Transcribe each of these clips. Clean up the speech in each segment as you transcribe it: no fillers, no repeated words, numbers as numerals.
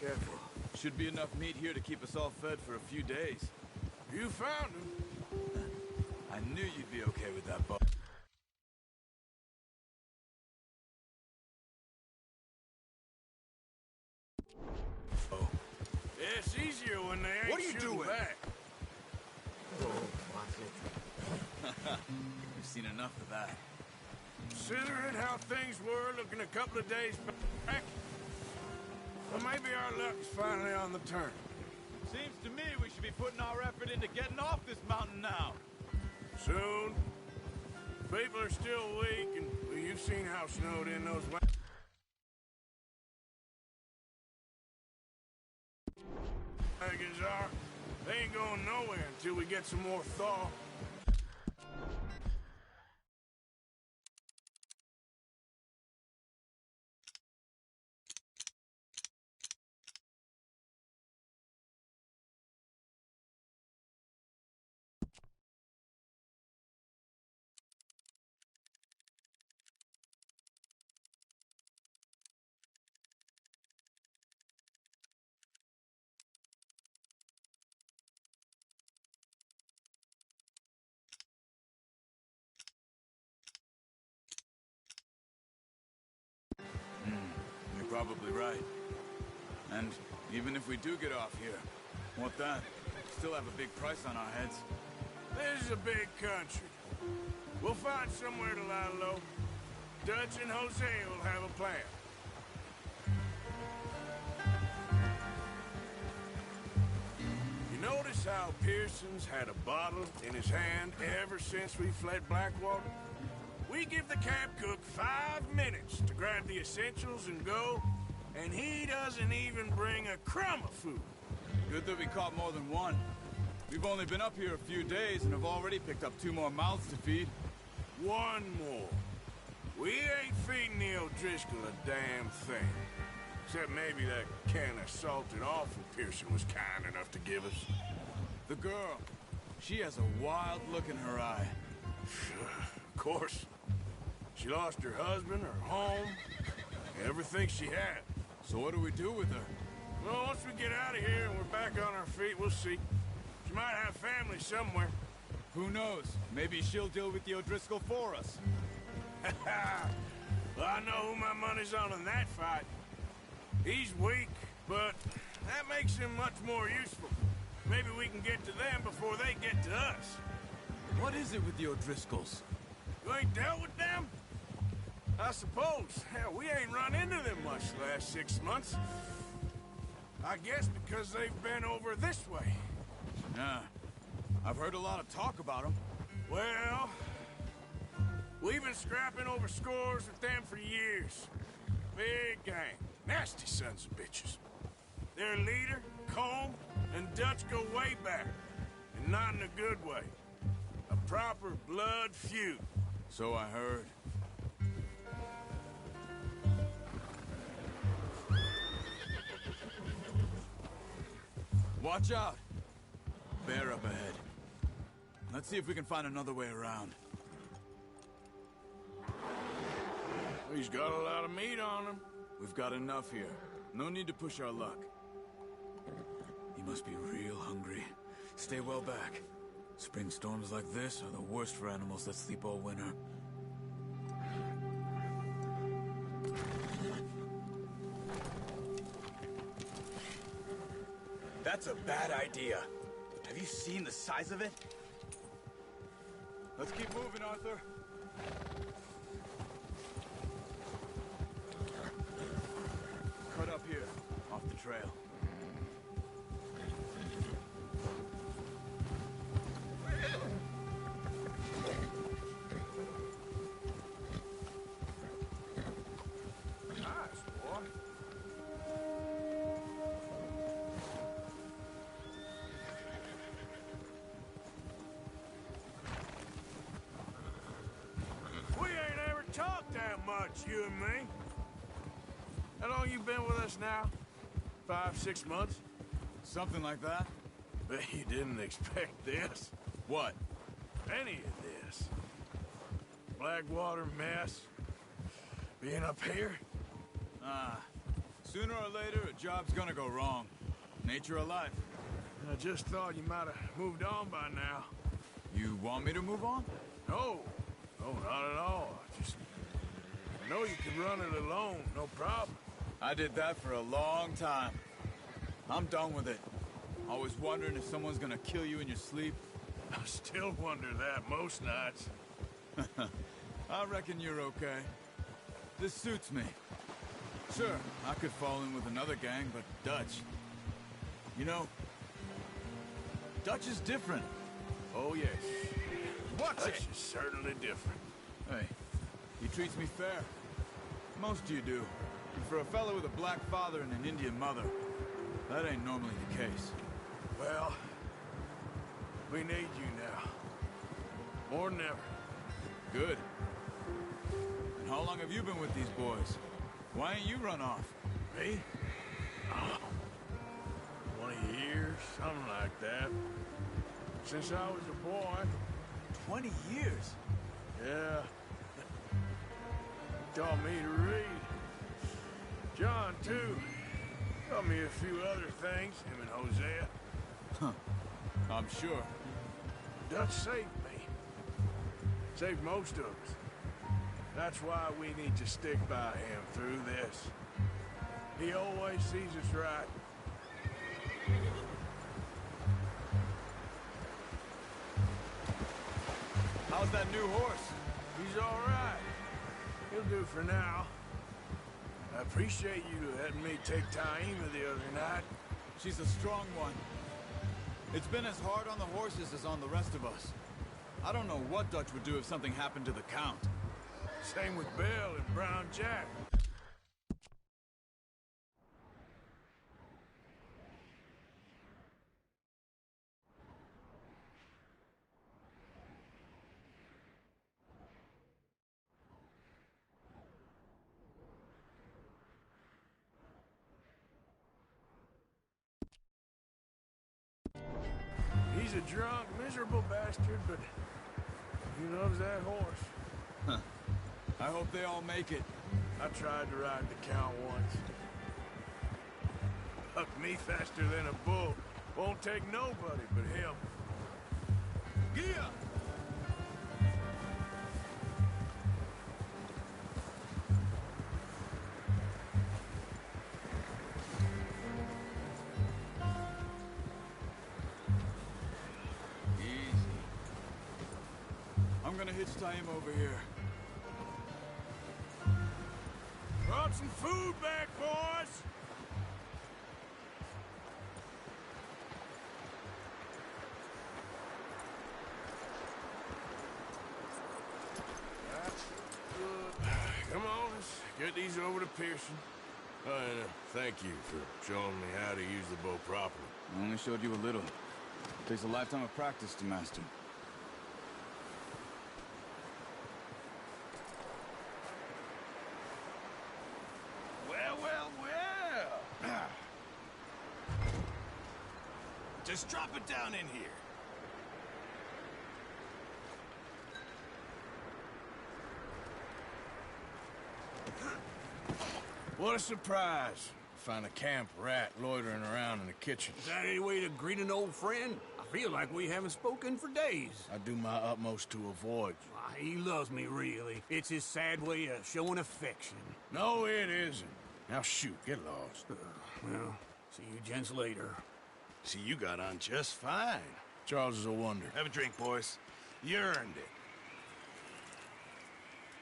Careful. Should be enough meat here to keep us all fed for a few days. You found him. I knew you'd be okay with that, boy. Oh. Yeah, it's easier when they ain't What are you shooting doing? back. Oh, watch it. We've seen enough of that. Considering how things were looking a couple of days back, well, maybe our luck is finally on the turn. Seems to me we should be putting our effort into getting off this mountain now. Soon. People are still weak, and well, you've seen how snowed in those wagons are. They ain't going nowhere until we get some more thaw. You're probably right. And even if we do get off here, what then? Still have a big price on our heads. This is a big country. We'll find somewhere to lie low. Dutch and Jose will have a plan. You notice how Pearson's had a bottle in his hand ever since we fled Blackwater? We give the camp cook 5 minutes to grab the essentials and go, and he doesn't even bring a crumb of food. Good that we caught more than one. We've only been up here a few days and have already picked up 2 more mouths to feed. 1 more. We ain't feeding the O'Driscoll a damn thing. Except maybe that can of salted offal Pearson was kind enough to give us. The girl, she has a wild look in her eye. Of course. She lost her husband, her home, everything she had. So what do we do with her? Well, once we get out of here and we're back on our feet, we'll see. She might have family somewhere. Who knows? Maybe she'll deal with the O'Driscoll for us. Well, I know who my money's on in that fight. He's weak, but that makes him much more useful. Maybe we can get to them before they get to us. What is it with the O'Driscolls? You ain't dealt with them? I suppose. Hell, we ain't run into them much the last 6 months. I guess because they've been over this way. Yeah. I've heard a lot of talk about them. Well, we've been scrapping over scores with them for years. Big gang. Nasty sons of bitches. Their leader, Combe, and Dutch go way back. And not in a good way. A proper blood feud. So I heard. Watch out! Bear up ahead. Let's see if we can find another way around. He's got a lot of meat on him. We've got enough here. No need to push our luck. He must be real hungry. Stay well back. Spring storms like this are the worst for animals that sleep all winter. That's a bad idea. Have you seen the size of it? Let's keep moving, Arthur. Cut up here, off the trail. You and me. How long you been with us now? 5, 6 months? Something like that. Bet you didn't expect this. What? Any of this. Blackwater mess. Being up here? Sooner or later, a job's gonna go wrong. Nature of life. I just thought you might have moved on by now. You want me to move on? No. No, not at all. I know you can run it alone, no problem. I did that for a long time. I'm done with it. Always wondering if someone's gonna kill you in your sleep. I still wonder that most nights. I reckon you're okay. This suits me. Sure, I could fall in with another gang, but Dutch... You know, Dutch is different. Oh, yes. What's Dutch it? is certainly different. Hey, he treats me fair. Most of you do. And for a fellow with a black father and an Indian mother, that ain't normally the case. Well, we need you now. More than ever. Good. And how long have you been with these boys? Why ain't you run off? Me? Oh, 20 years, something like that. Since I was a boy. 20 years? Yeah. Taught me to read. John, too. Taught me a few other things, him and Hosea. Huh. I'm sure. Dutch saved me. Saved most of us. That's why we need to stick by him through this. He always sees us right. How's that new horse? He's all right. He'll do for now. I appreciate you letting me take Taima the other night. She's a strong one. It's been as hard on the horses as on the rest of us. I don't know what Dutch would do if something happened to the Count. Same with Bill and Brown Jack. He's a drunk, miserable bastard, but he loves that horse. Huh. I hope they all make it. I tried to ride the Count once. Bucked me faster than a bull. Won't take nobody but him. Gia! Easy. I'm gonna hitch tie him over here. Brought some food back, boys! That's good. Come on, let's get these over to Pearson. And thank you for showing me how to use the bow properly. I only showed you a little. It takes a lifetime of practice to master. Well, well, well. Just drop it down in here. What a surprise. Find a camp rat loitering around in the kitchen. Is that any way to greet an old friend? I feel like we haven't spoken for days. I do my utmost to avoid you. Why, he loves me, really. It's his sad way of showing affection. No, it isn't. Now shoot, get lost. Well, see you gents later. See, you got on just fine. Charles is a wonder. Have a drink, boys. You earned it.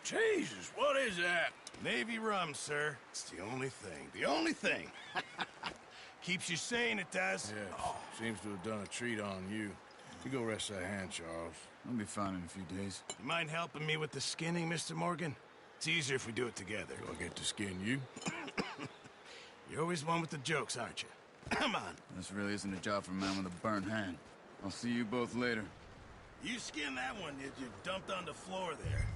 Jesus, what is that? Navy rum, sir. It's the only thing. The only thing. Keeps you sane, it does. Yeah, seems to have done a treat on you. You go rest that hand, Charles. I'll be fine in a few days. You mind helping me with the skinning, Mr. Morgan? It's easier if we do it together. Do I get to skin you? You're always one with the jokes, aren't you? Come on. This really isn't a job for a man with a burnt hand. I'll see you both later. You skinned that one you dumped on the floor there.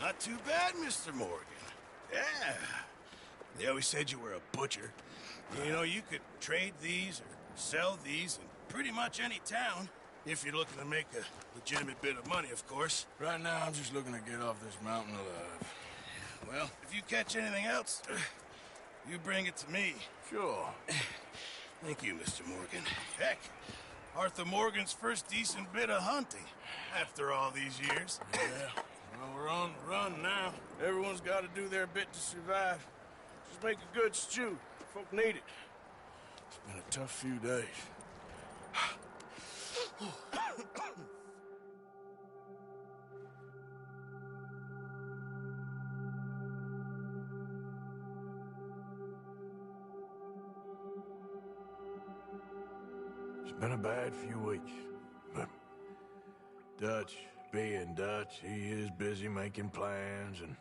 Not too bad, Mr. Morgan. Yeah. They always said you were a butcher. You know, you could trade these or sell these in pretty much any town, if you're looking to make a legitimate bit of money, of course. Right now, I'm just looking to get off this mountain alive. Well, if you catch anything else, you bring it to me. Sure. Thank you, Mr. Morgan. Heck, Arthur Morgan's first decent bit of hunting after all these years. Yeah, well, we're on the run now. Everyone's got to do their bit to survive. Just make a good stew. Folk need it. It's been a tough few days. It's been a bad few weeks, but Dutch being Dutch, he is busy making plans, and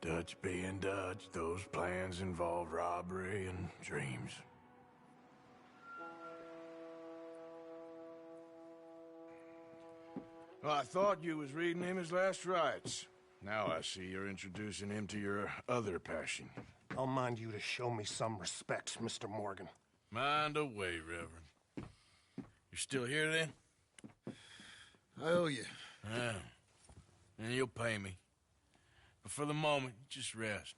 Dutch being Dutch, those plans involve robbery and dreams. Well, I thought you was reading him his last rites. Now I see you're introducing him to your other passion. I'll mind you to show me some respect, Mr. Morgan. Mind away, Reverend. You still here, then? I owe you. Yeah. And you'll pay me. But for the moment, just rest.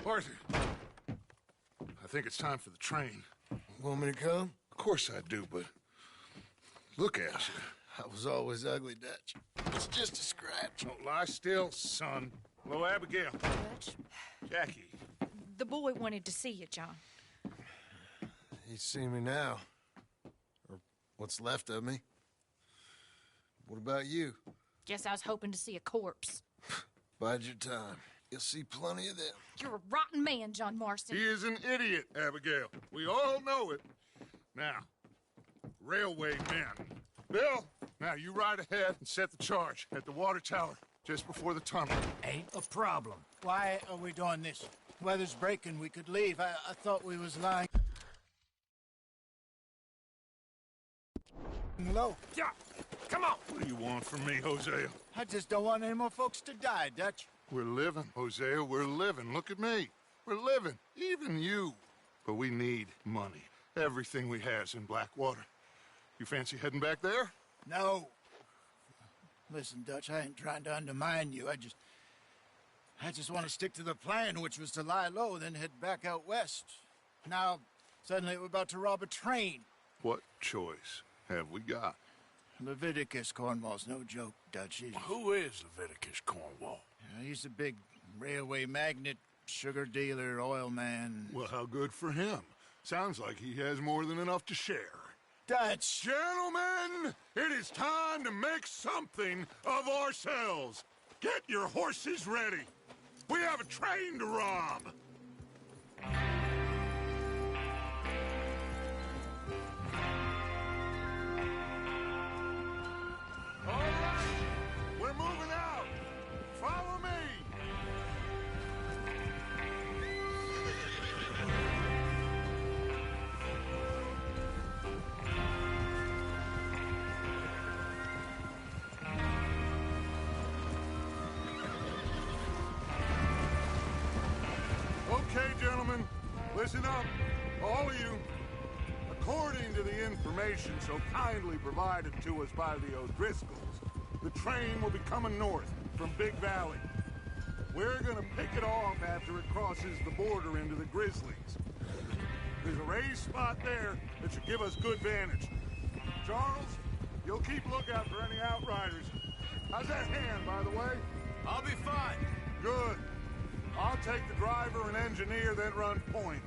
Arthur, I think it's time for the train. Want me to come? Of course I do, but look at you. I was always ugly, Dutch. It's just a scratch. Don't lie still, son. Hello, Abigail. Dutch, Jackie. the boy wanted to see you, John. He's seen me now. Or what's left of me. What about you? Guess I was hoping to see a corpse. Bide your time. You'll see plenty of them. You're a rotten man, John Marston. He is an idiot, Abigail. We all know it. Now, railway men. Bill, now you ride ahead and set the charge at the water tower just before the tunnel. Ain't a problem. Why are we doing this? Weather's breaking, we could leave. I thought we was lying low. Yeah, come on. What do you want from me, Hosea? I just don't want any more folks to die, Dutch. We're living, Hosea, we're living. Look at me. We're living, even you. But we need money. Everything we has in Blackwater. You fancy heading back there? No. Listen, Dutch, I ain't trying to undermine you. I just want to stick to the plan, which was to lie low, then head back out west. Now, suddenly we're about to rob a train. What choice have we got? Leviticus Cornwall's no joke, Dutch. Who is Leviticus Cornwall? He's a big railway magnate, sugar dealer, oil man. Well, how good for him. Sounds like he has more than enough to share. Dutch! Gentlemen, it is time to make something of ourselves. Get your horses ready. We have a train to rob. All right, we're moving out. Follow me. Okay, gentlemen, listen up, all of you. According to the information so kindly provided to us by the O'Driscolls, the train will be coming north from Big Valley. We're gonna pick it off after it crosses the border into the Grizzlies. There's a raised spot there that should give us good vantage. Charles, you'll keep lookout for any outriders. How's that hand, by the way? I'll be fine. Good. I'll take the driver and engineer, then run point.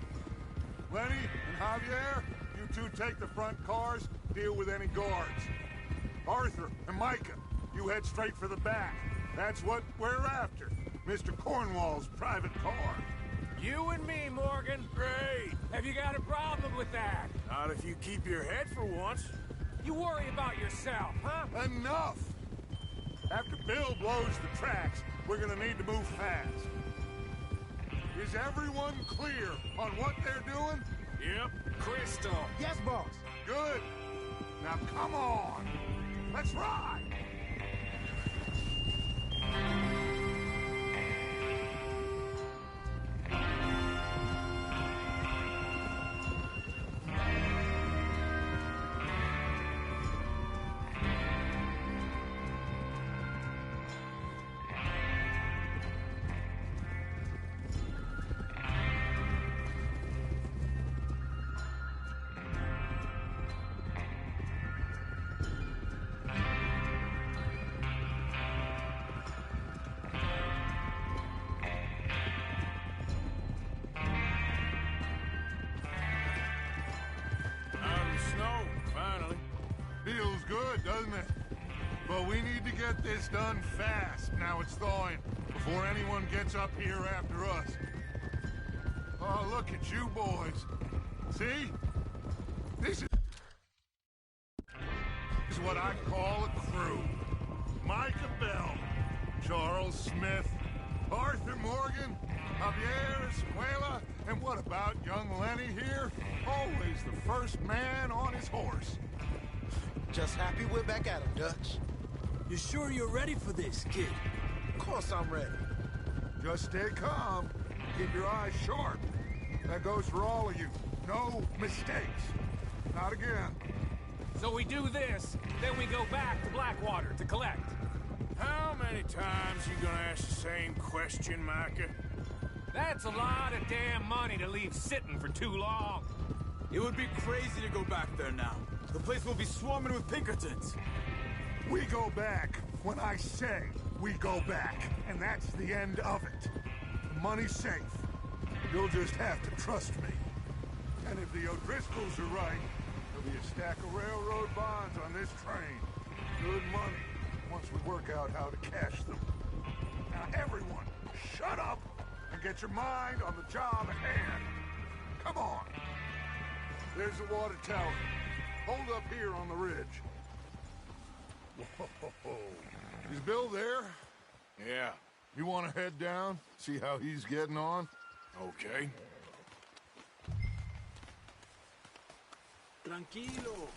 Lenny and Javier, you two take the front cars, deal with any guards. Arthur and Micah, you head straight for the back. That's what we're after. Mr. Cornwall's private car. You and me, Morgan. Great. Have you got a problem with that? Not if you keep your head for once. You worry about yourself, huh? Enough! After Bill blows the tracks, we're gonna need to move fast. Is everyone clear on what they're doing? Yep. Crystal. Yes, boss. Good. Now come on. Let's ride. good, doesn't it? But we need to get this done fast. Now it's thawing, before anyone gets up here after us. Oh, look at you boys. See? This is what I call a crew. Micah Bell, Charles Smith, Arthur Morgan, Javier Escuela, and what about young Lenny here? Always the first man on his horse. Just happy we're back at him, Dutch. You sure you're ready for this, kid? Of course I'm ready. Just stay calm. Keep your eyes sharp. That goes for all of you. No mistakes. Not again. So we do this, then we go back to Blackwater to collect. How many times you gonna ask the same question, Micah? That's a lot of damn money to leave sitting for too long. It would be crazy to go back there now. The place will be swarming with Pinkertons. We go back when I say we go back, and that's the end of it. The money's safe. You'll just have to trust me. And if the O'Driscolls are right, there'll be a stack of railroad bonds on this train. Good money, once we work out how to cash them. Now everyone, shut up and get your mind on the job at hand. Come on. There's the water tower. Hold up here on the ridge. Whoa. Is Bill there? Yeah. You want to head down, see how he's getting on? Okay. Tranquilo.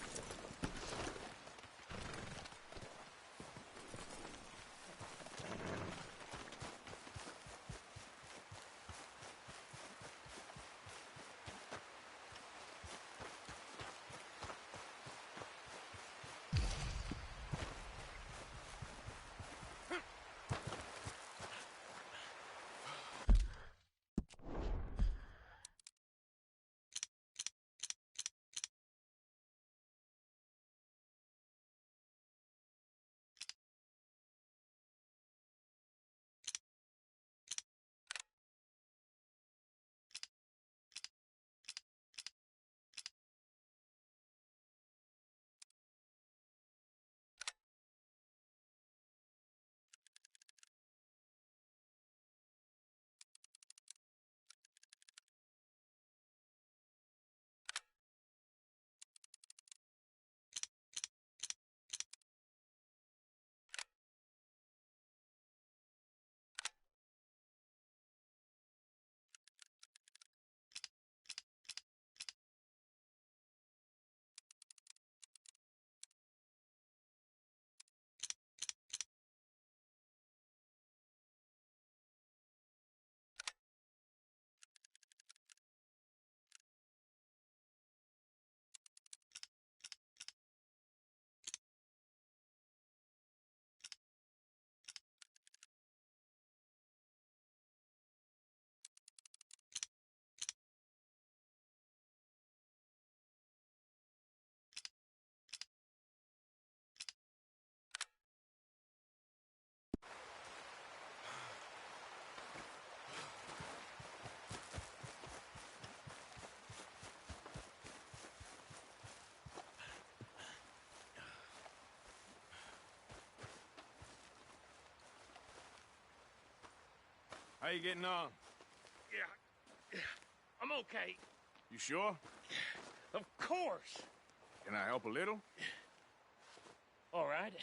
How you getting on? Yeah, I'm okay. You sure? Of course. Can I help a little? All right.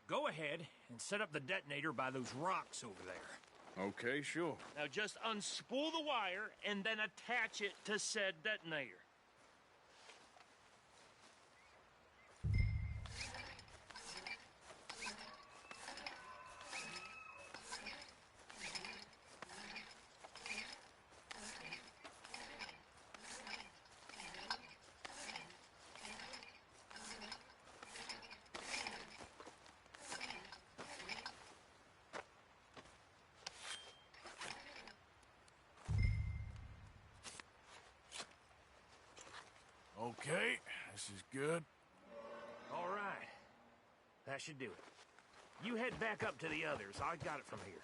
Go ahead and set up the detonator by those rocks over there. Okay, sure. Now just unspool the wire and then attach it to said detonator. Okay, this is good. All right. That should do it. You head back up to the others. I got it from here.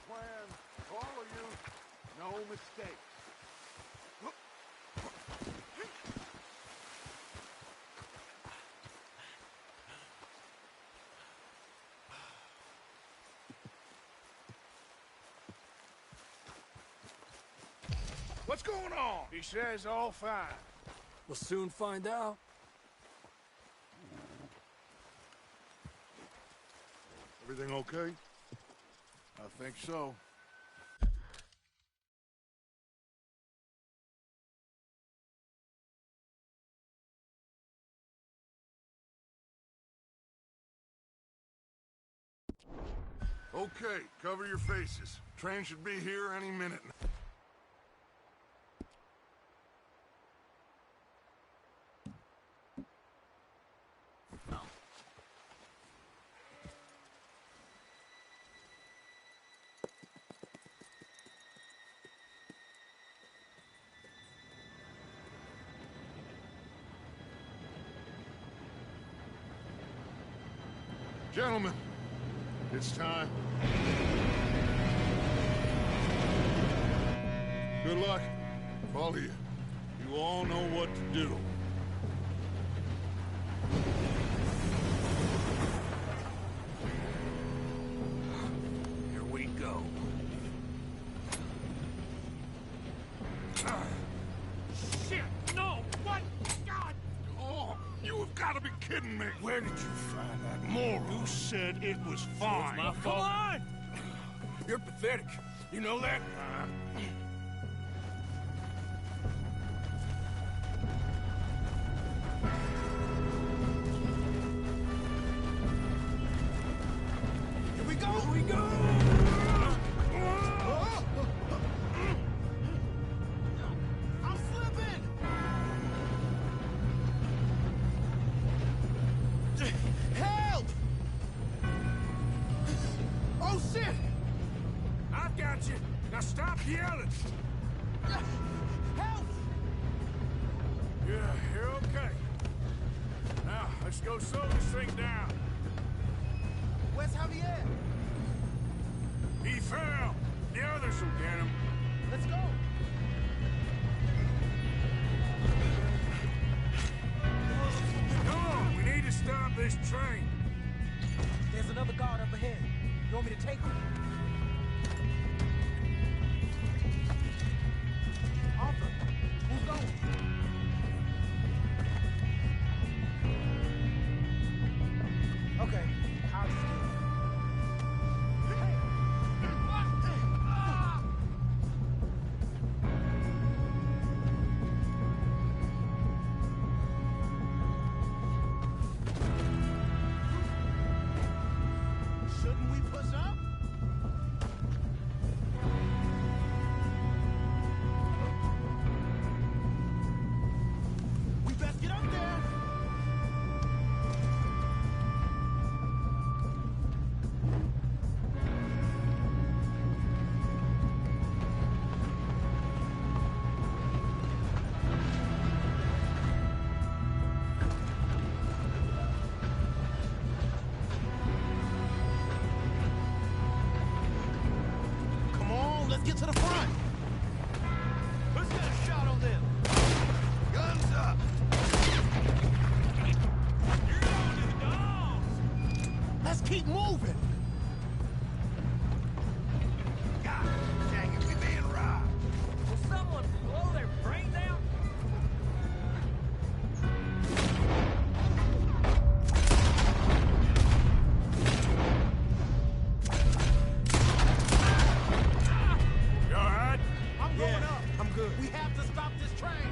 plan. All of you, no mistakes. What's going on? He says all fine. We'll soon find out. Everything okay? I think so. Okay, cover your faces. Train should be here any minute now. Gentlemen, it's time. Good luck, all of you. You all know what to do. Here we go. Shit! No! What? God! Oh, you have got to be kidding me. Where did you find that moron? You said it was fine. It's my fault. Come on! You're pathetic. You know that? Here we go! Here we go! I'm slipping! Help! Oh, shit! I've got you. Now stop yelling. Help! Yeah, you're okay. Now, let's go slow this thing down. Where's Javier? He fell. The others will get him. Let's go! Come on, we need to stop this train. There's another guard up ahead. You want me to take him? Arthur, who's going? Okay, I'll just do it. Shouldn't we push up? We best get up there! Come on, let's get to the front! Let's get a shot on them! Guns up! You're going to the dogs! Let's keep moving! God dang it, we being robbed! Will someone blow their brains out? You all right? I'm going up. I'm good. We have to stop this train.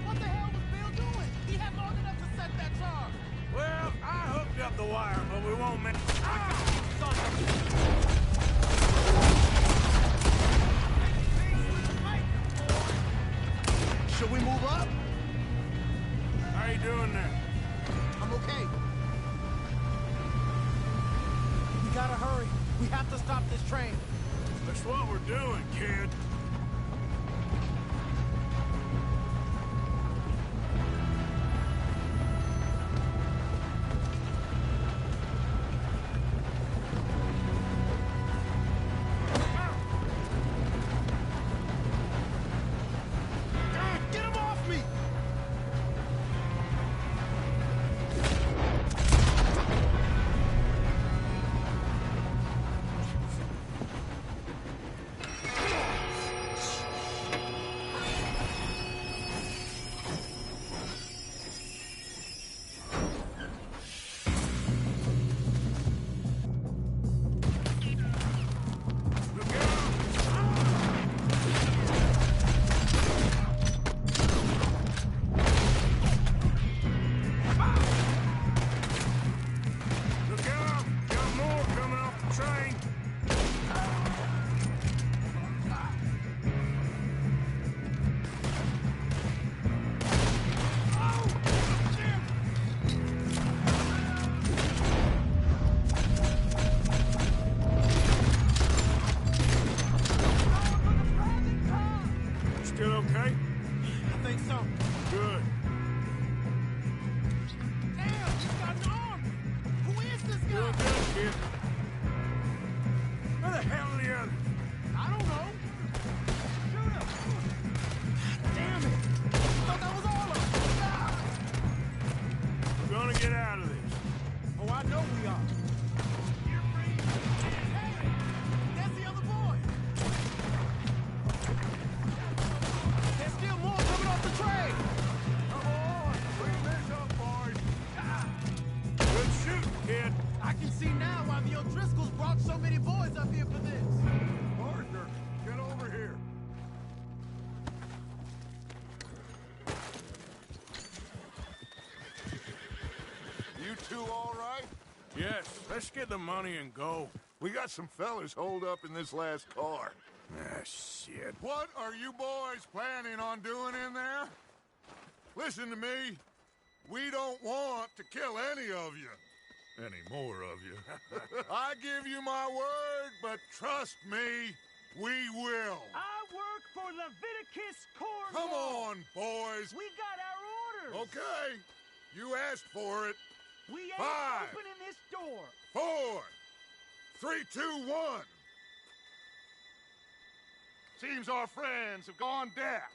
What the hell was Bill doing? He had long enough to set that charge. Well, I hooked up the wire, but we won't miss. Should we move up? How you doing there? I'm okay. We gotta hurry. We have to stop this train. That's what we're doing, kid. to get out of this. Oh, I know we are. You're free. Hey, that's the other boy. There's still more coming off the train. Come on, clean this up, boys. Good shooting, kid. I can see now why the O'Driscolls brought so many boys up here for this. Arthur, get over here. You two all right? Yes, let's get the money and go. We got some fellas holed up in this last car. Ah, shit. What are you boys planning on doing in there? Listen to me. We don't want to kill any of you. Any more of you. I give you my word, but trust me, we will. I work for Leviticus Corps. Come on, boys. We got our orders. Okay. You asked for it. We ain't 5, opening this door. 4, 3, 2, 1. Seems our friends have gone deaf.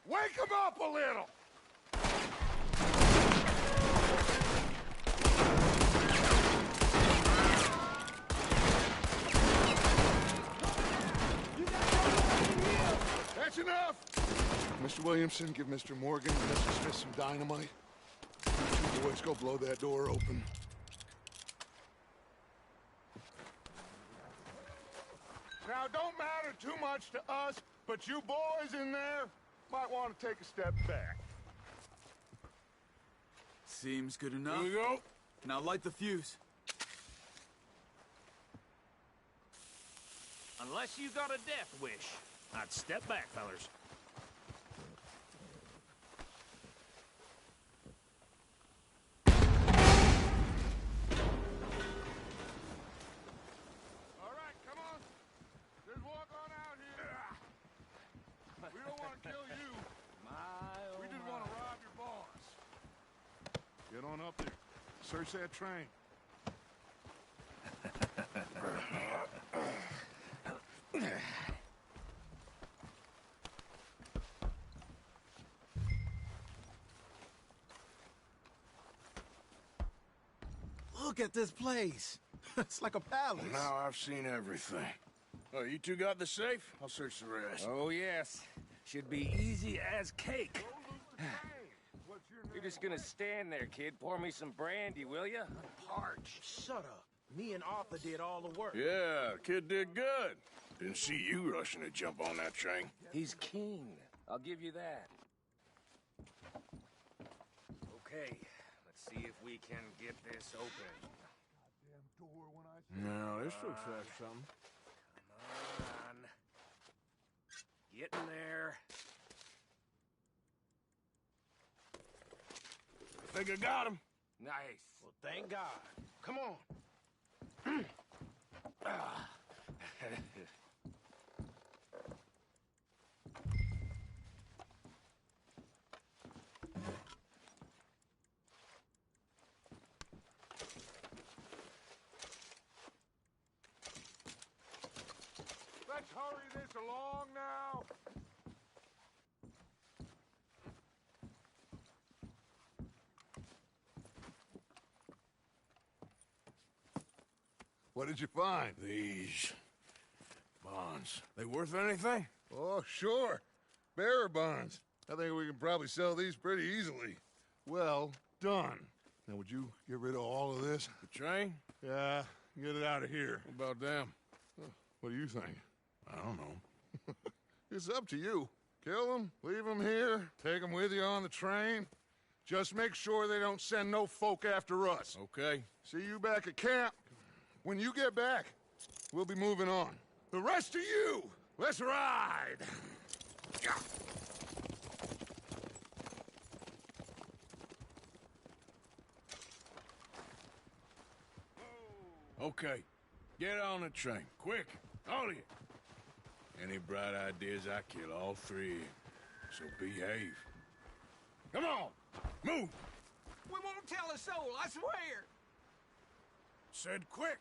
Wake them up a little. That's enough. Mr. Williamson, give Mr. Morgan and Mr. Smith some dynamite. You boys go blow that door open. Now, don't matter too much to us, but you boys in there might want to take a step back. Seems good enough. Here we go. Now light the fuse. Unless you got a death wish, I'd step back, fellers. All right, come on. Just walk on out here. We don't want to kill you. We just want to rob your boss. Get on up there. Search that train. Look at this place. It's like a palace. Now I've seen everything. Oh, you two got the safe? I'll search the rest. Oh, yes. Should be easy as cake. You're just gonna stand there, kid. Pour me some brandy, will ya? Parched. Shut up. Me and Arthur did all the work. Yeah, kid did good. Didn't see you rushing to jump on that train. He's keen. I'll give you that. Okay, let's see if we can get this open. No, this looks like something. Come on. Get in there. I think I got him. Nice. Well, thank God. Come on. Let's hurry this along now. What did you find? These bonds. They worth anything? Oh, sure. Bearer bonds. I think we can probably sell these pretty easily. Well done. Now, would you get rid of all of this? The train? Yeah, get it out of here. What about them? What do you think? I don't know. It's up to you. Kill them, leave them here, take them with you on the train. Just make sure they don't send no folk after us. Okay. See you back at camp. When you get back, we'll be moving on. The rest of you, let's ride! Okay. Get on the train. Quick. All of you. Any bright ideas, I kill all three of you. So behave. Come on. Move. We won't tell a soul, I swear. Said quick.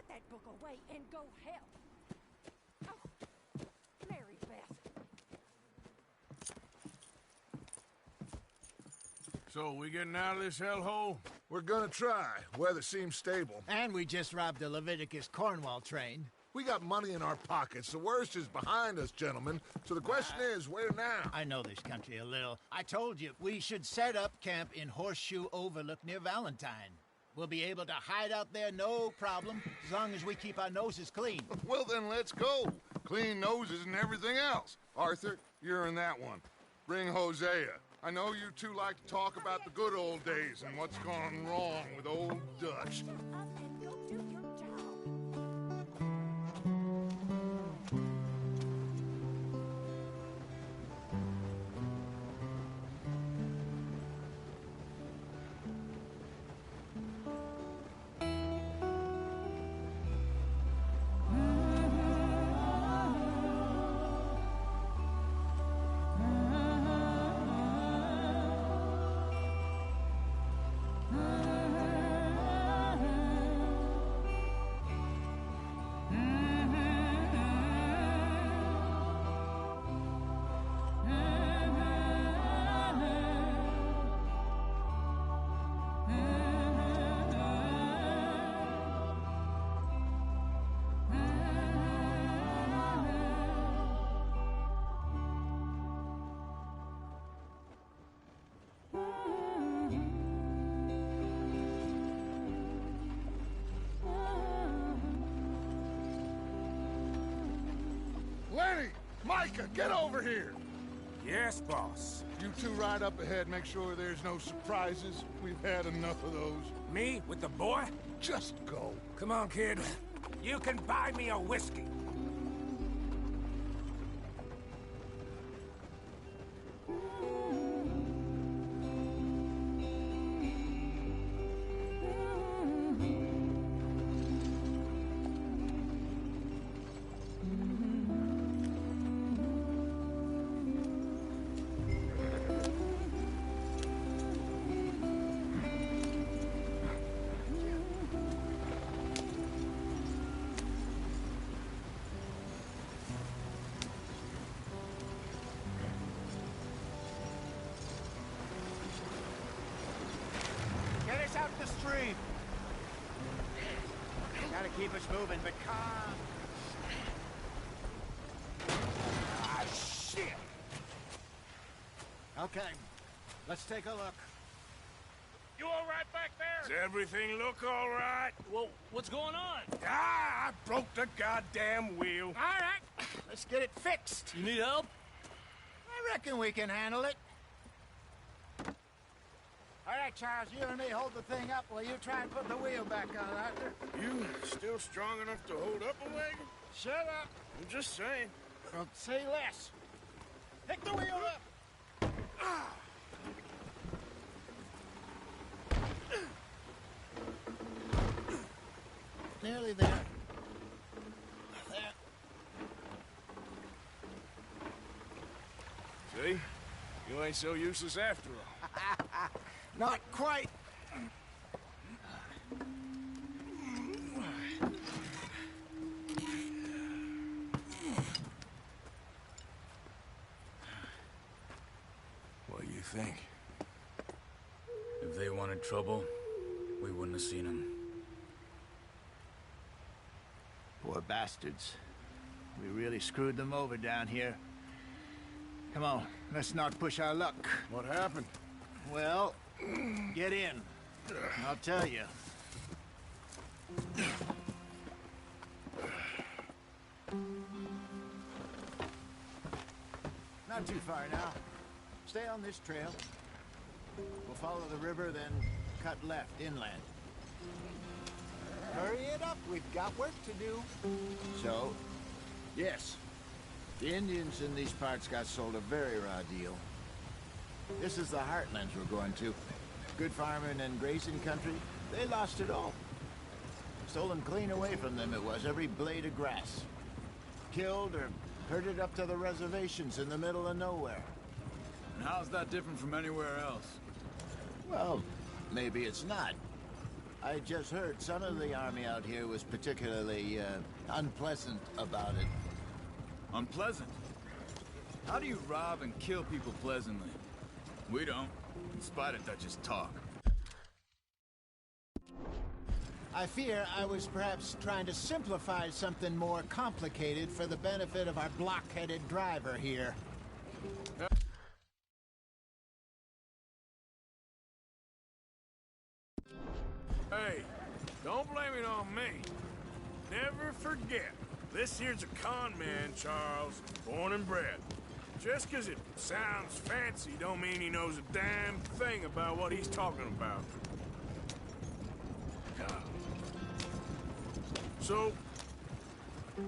Put that book away and go help. Oh, Mary Beth. So, we getting out of this hellhole? We're gonna try. Weather seems stable. And we just robbed a Leviticus Cornwall train. We got money in our pockets. The worst is behind us, gentlemen. So the question is, where now? I know this country a little. I told you, we should set up camp in Horseshoe Overlook near Valentine. We'll be able to hide out there, no problem, as long as we keep our noses clean. Well, then let's go. Clean noses and everything else. Arthur, you're in that one. Bring Hosea. I know you two like to talk about the good old days and what's gone wrong with old Dutch. Lenny! Micah, get over here! Yes, boss. You two ride up ahead, make sure there's no surprises. We've had enough of those. Me? With the boy? Just go. Come on, kid. You can buy me a whiskey. Get us out the stream. Gotta keep us moving, but calm. Ah, shit! Okay, let's take a look. You all right back there? Does everything look all right? Well, what's going on? Ah, I broke the goddamn wheel. All right, let's get it fixed. You need help? I reckon we can handle it. All right, Charles, you and me hold the thing up while you try and put the wheel back on, Arthur. You still strong enough to hold up a wagon? Shut up. I'm just saying. Well, say less. Pick the wheel up. Nearly there. See? You ain't so useless after all. Not quite. What do you think? If they wanted trouble, we wouldn't have seen them. Poor bastards. We really screwed them over down here. Come on, let's not push our luck. What happened? Well, get in. I'll tell you. Not too far now. Stay on this trail. We'll follow the river, then cut left inland. Hurry it up. We've got work to do. So, yes. The Indians in these parts got sold a very raw deal. This is the heartlands we're going to. Good farming and grazing country, they lost it all. Stolen clean away from them it was, every blade of grass. Killed or herded up to the reservations in the middle of nowhere. And how's that different from anywhere else? Well, maybe it's not. I just heard some of the army out here was particularly, unpleasant about it. Unpleasant? How do you rob and kill people pleasantly? We don't, in spite of Dutch's talk. I fear I was perhaps trying to simplify something more complicated for the benefit of our block-headed driver here. Hey, don't blame it on me. Never forget, this here's a con man, Charles, born and bred. Just 'cause it sounds fancy don't mean he knows a damn thing about what he's talking about. So,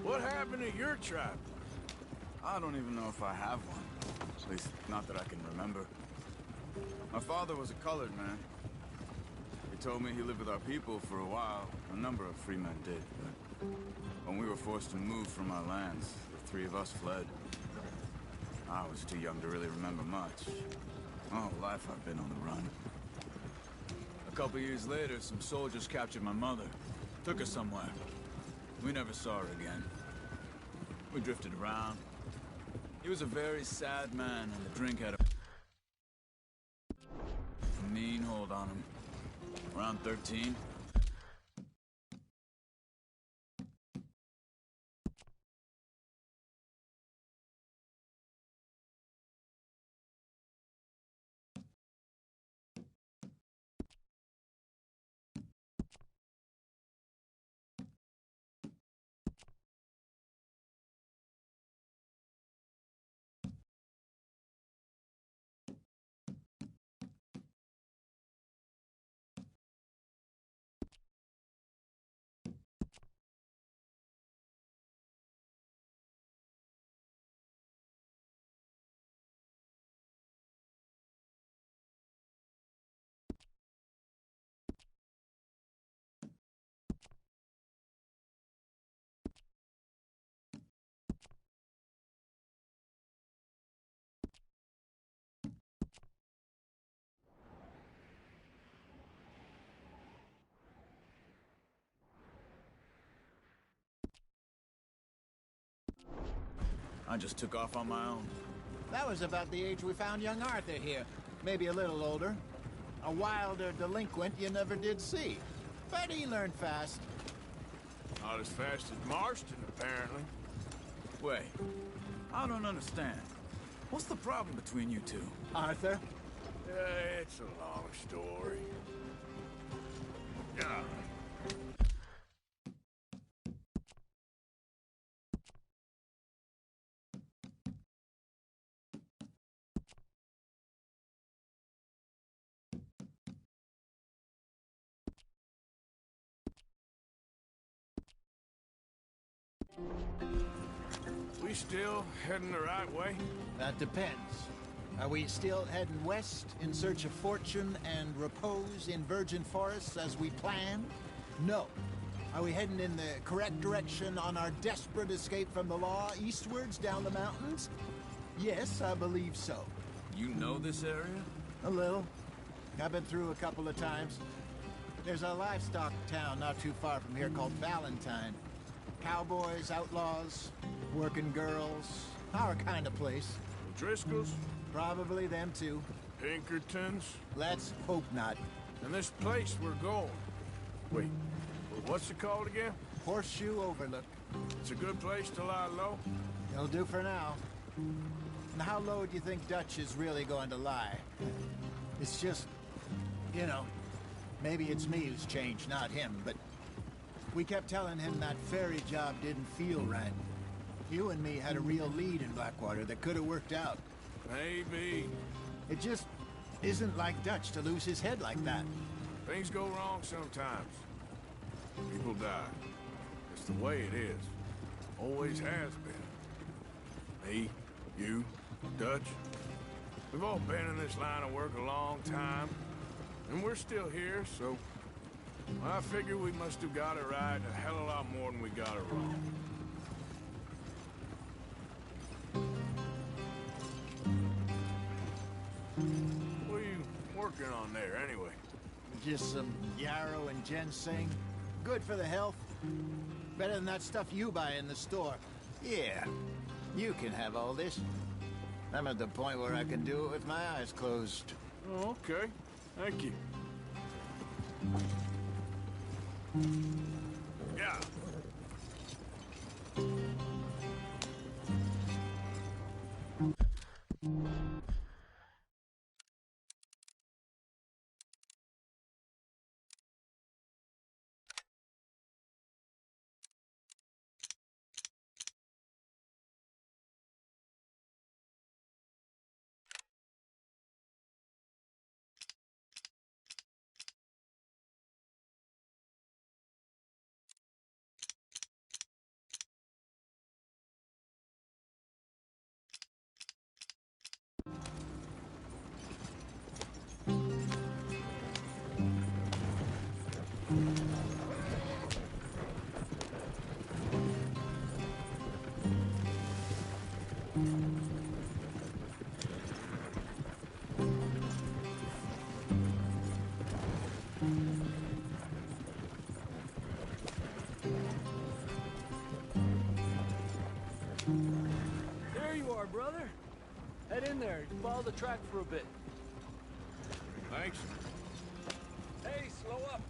what happened to your tribe? I don't even know if I have one. At least, not that I can remember. My father was a colored man. He told me he lived with our people for a while. A number of free men did, but when we were forced to move from our lands, the three of us fled. I was too young to really remember much. My whole life I've been on the run. A couple years later, some soldiers captured my mother. Took her somewhere. We never saw her again. We drifted around. He was a very sad man, and the drink had a mean hold on him. Around 13. I just took off on my own. That was about the age we found young Arthur here. Maybe a little older. A wilder delinquent you never did see. But he learned fast. Not as fast as Marston, apparently. Wait, I don't understand. What's the problem between you two? Arthur? It's a long story. Yeah. We still heading the right way? That depends. Are we still heading west in search of fortune and repose in virgin forests as we planned? No. Are we heading in the correct direction on our desperate escape from the law eastwards down the mountains? Yes, I believe so. You know this area? A little. I've been through a couple of times. There's a livestock town not too far from here called Valentine. Cowboys, outlaws, working girls, our kind of place. Driscolls? Probably them too. Pinkertons? Let's hope not. And this place we're going. Wait, what's it called again? Horseshoe Overlook. It's a good place to lie low? It'll do for now. And how low do you think Dutch is really going to lie? It's just, you know, maybe it's me who's changed, not him, but we kept telling him that ferry job didn't feel right. You and me had a real lead in Blackwater that could have worked out. Maybe. It just isn't like Dutch to lose his head like that. Things go wrong sometimes. People die. It's the way it is. Always has been. Me, you, Dutch. We've all been in this line of work a long time. And we're still here, so I figure we must have got it right a hell of a lot more than we got it wrong. What are you working on there, anyway? Just some yarrow and ginseng. Good for the health. Better than that stuff you buy in the store. Yeah, you can have all this. I'm at the point where I can do it with my eyes closed. Oh, okay. Thank you. Yeah. There you are, brother. Head in there. Follow the track for a bit. Thanks. Hey, slow up.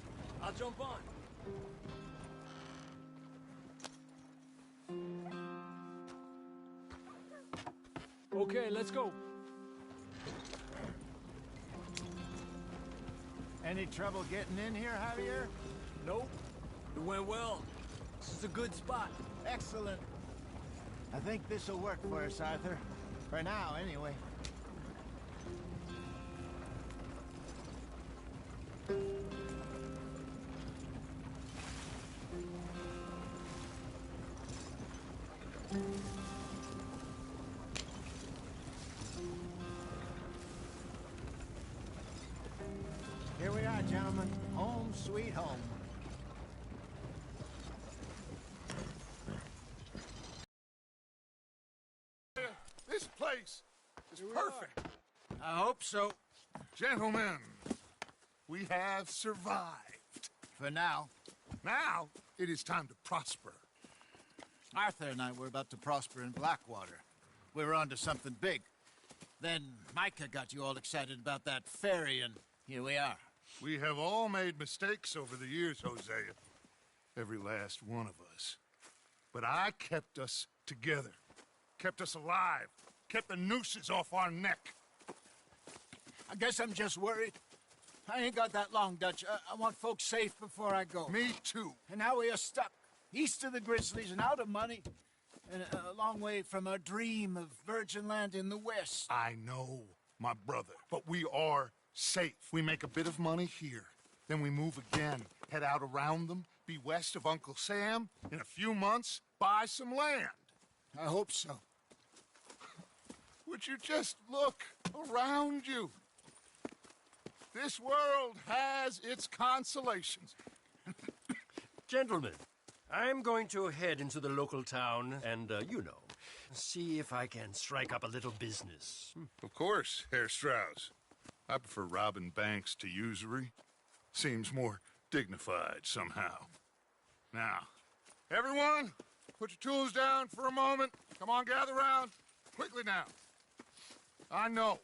I'll jump on. Okay, let's go. Any trouble getting in here, Javier? Nope. It went well. This is a good spot. Excellent. I think this'll work for us, Arthur. For now, anyway. Here we are, gentlemen. Home sweet home. This place is perfect. I hope so. Gentlemen, we have survived. For now. Now, it is time to prosper. Arthur and I were about to prosper in Blackwater. We were onto something big. Then Micah got you all excited about that ferry, and here we are. We have all made mistakes over the years, Hosea. Every last one of us. But I kept us together. Kept us alive. Kept the nooses off our neck. I guess I'm just worried. I ain't got that long, Dutch. I want folks safe before I go. Me too. And now we are stuck. East of the Grizzlies and out of money. And a long way from our dream of virgin land in the west. I know, my brother. But we are safe. We make a bit of money here. Then we move again. Head out around them. Be west of Uncle Sam. In a few months, buy some land. I hope so. Would you just look around you? This world has its consolations. Gentlemen, I'm going to head into the local town and, see if I can strike up a little business. Of course, Herr Strauss. I prefer robbing banks to usury. Seems more dignified somehow. Now, everyone, put your tools down for a moment. Come on, gather round. Quickly now. I know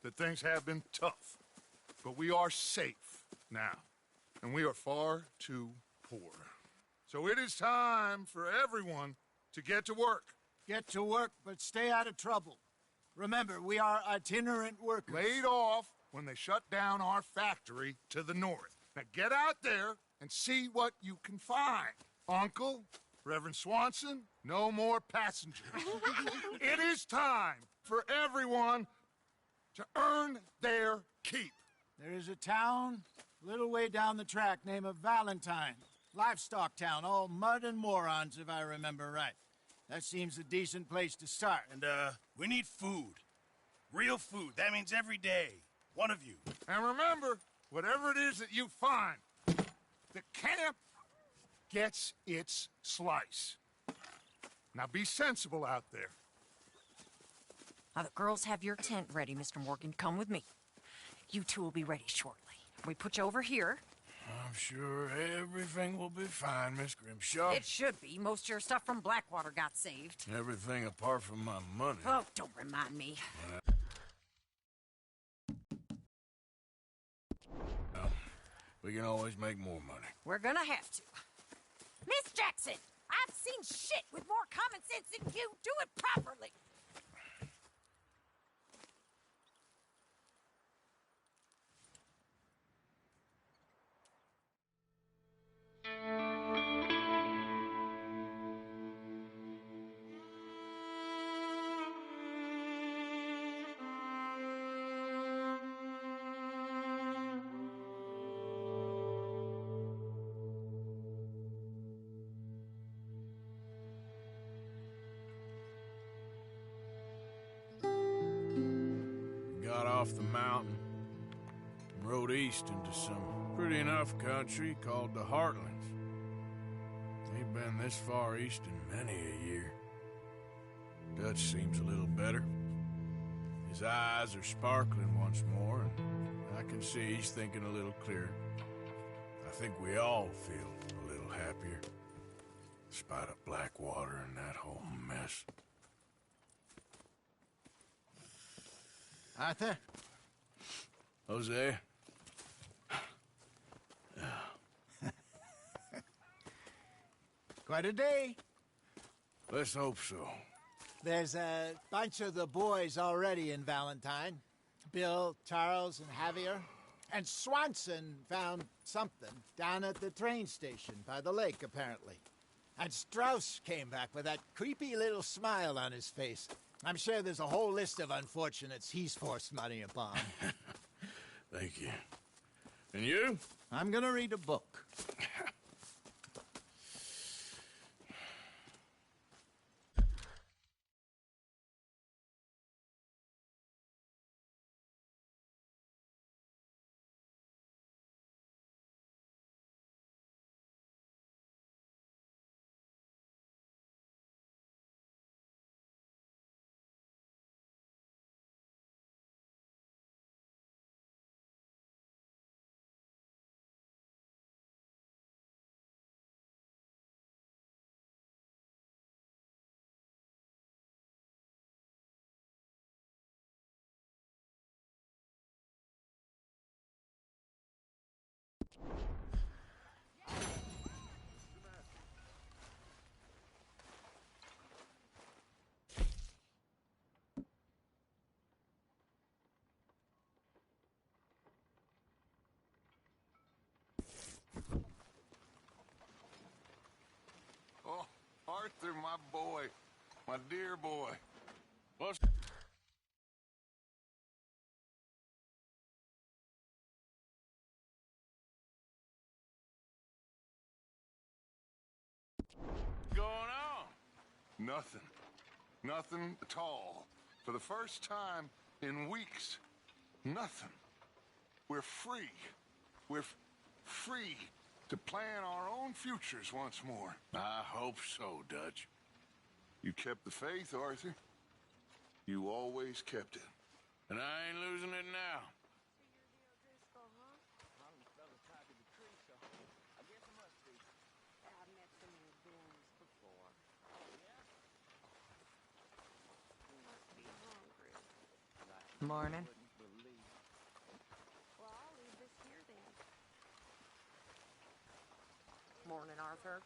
that things have been tough, but we are safe now, and we are far too poor. So it is time for everyone to get to work. Get to work, but stay out of trouble. Remember, we are itinerant workers. Laid off when they shut down our factory to the north. Now get out there and see what you can find. Uncle, Reverend Swanson, no more passengers. It is time for everyone to earn their keep. There is a town a little way down the track named Valentine. Livestock town, all mud and morons, if I remember right. That seems a decent place to start. And, we need food. Real food. That means every day. One of you. And remember, whatever it is that you find, the camp gets its slice. Now be sensible out there. Now the girls have your tent ready, Mr. Morgan. Come with me. You two will be ready shortly. We put you over here. I'm sure everything will be fine, Miss Grimshaw. It should be. Most of your stuff from Blackwater got saved. Everything apart from my money. Oh, don't remind me. Well, we can always make more money. We're gonna have to. Miss Jackson, I've seen shit with more common sense than you. Do it properly. Got off the mountain, rode east into some pretty enough country called the Heartlands. Ain't been this far east in many a year. Dutch seems a little better. His eyes are sparkling once more, and I can see he's thinking a little clearer. I think we all feel a little happier, in spite of Blackwater and that whole mess. Arthur? Jose? Quite a day. Let's hope so. There's a bunch of the boys already in Valentine. Bill, Charles, and Javier. And Swanson found something down at the train station by the lake, apparently. And Strauss came back with that creepy little smile on his face. I'm sure there's a whole list of unfortunates he's forced money upon. Thank you. And you? I'm gonna read a book. Oh, Arthur, my boy. My dear boy. What's... going on? Nothing. Nothing at all. For the first time in weeks. Nothing. We're free. We're free to plan our own futures once more. I hope so, Dutch. You kept the faith, Arthur. You always kept it. And I ain't losing it now. Morning. Well, I'll leave this here then. Morning, Arthur.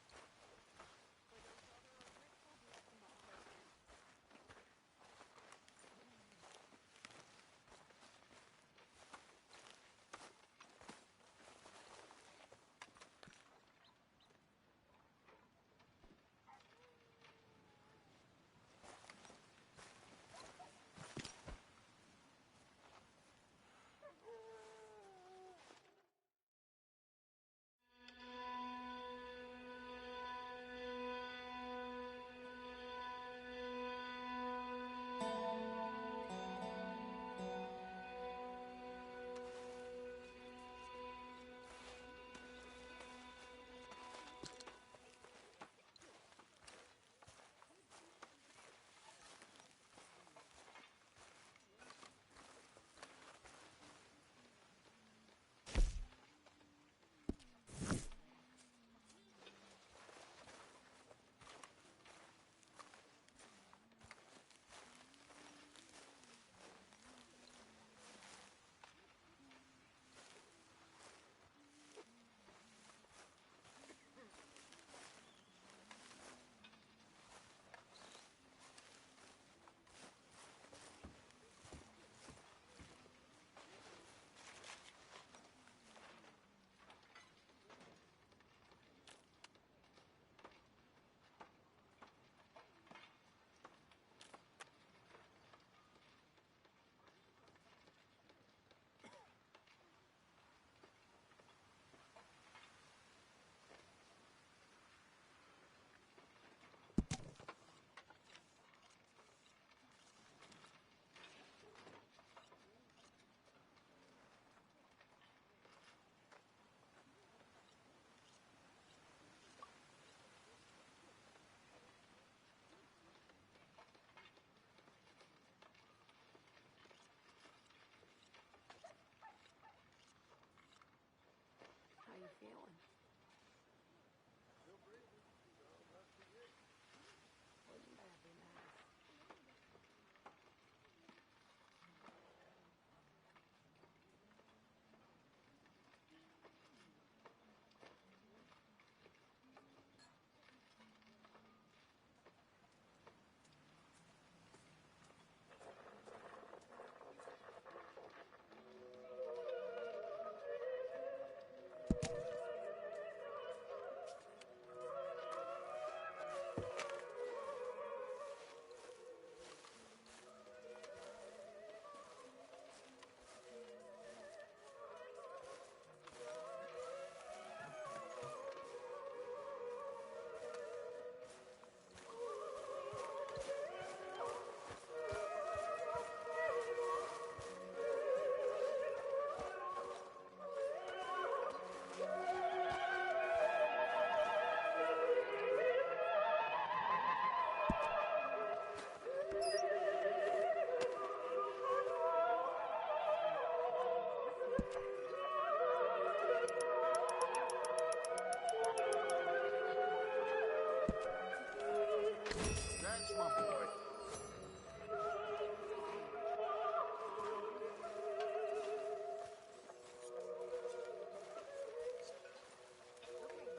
That's my boy.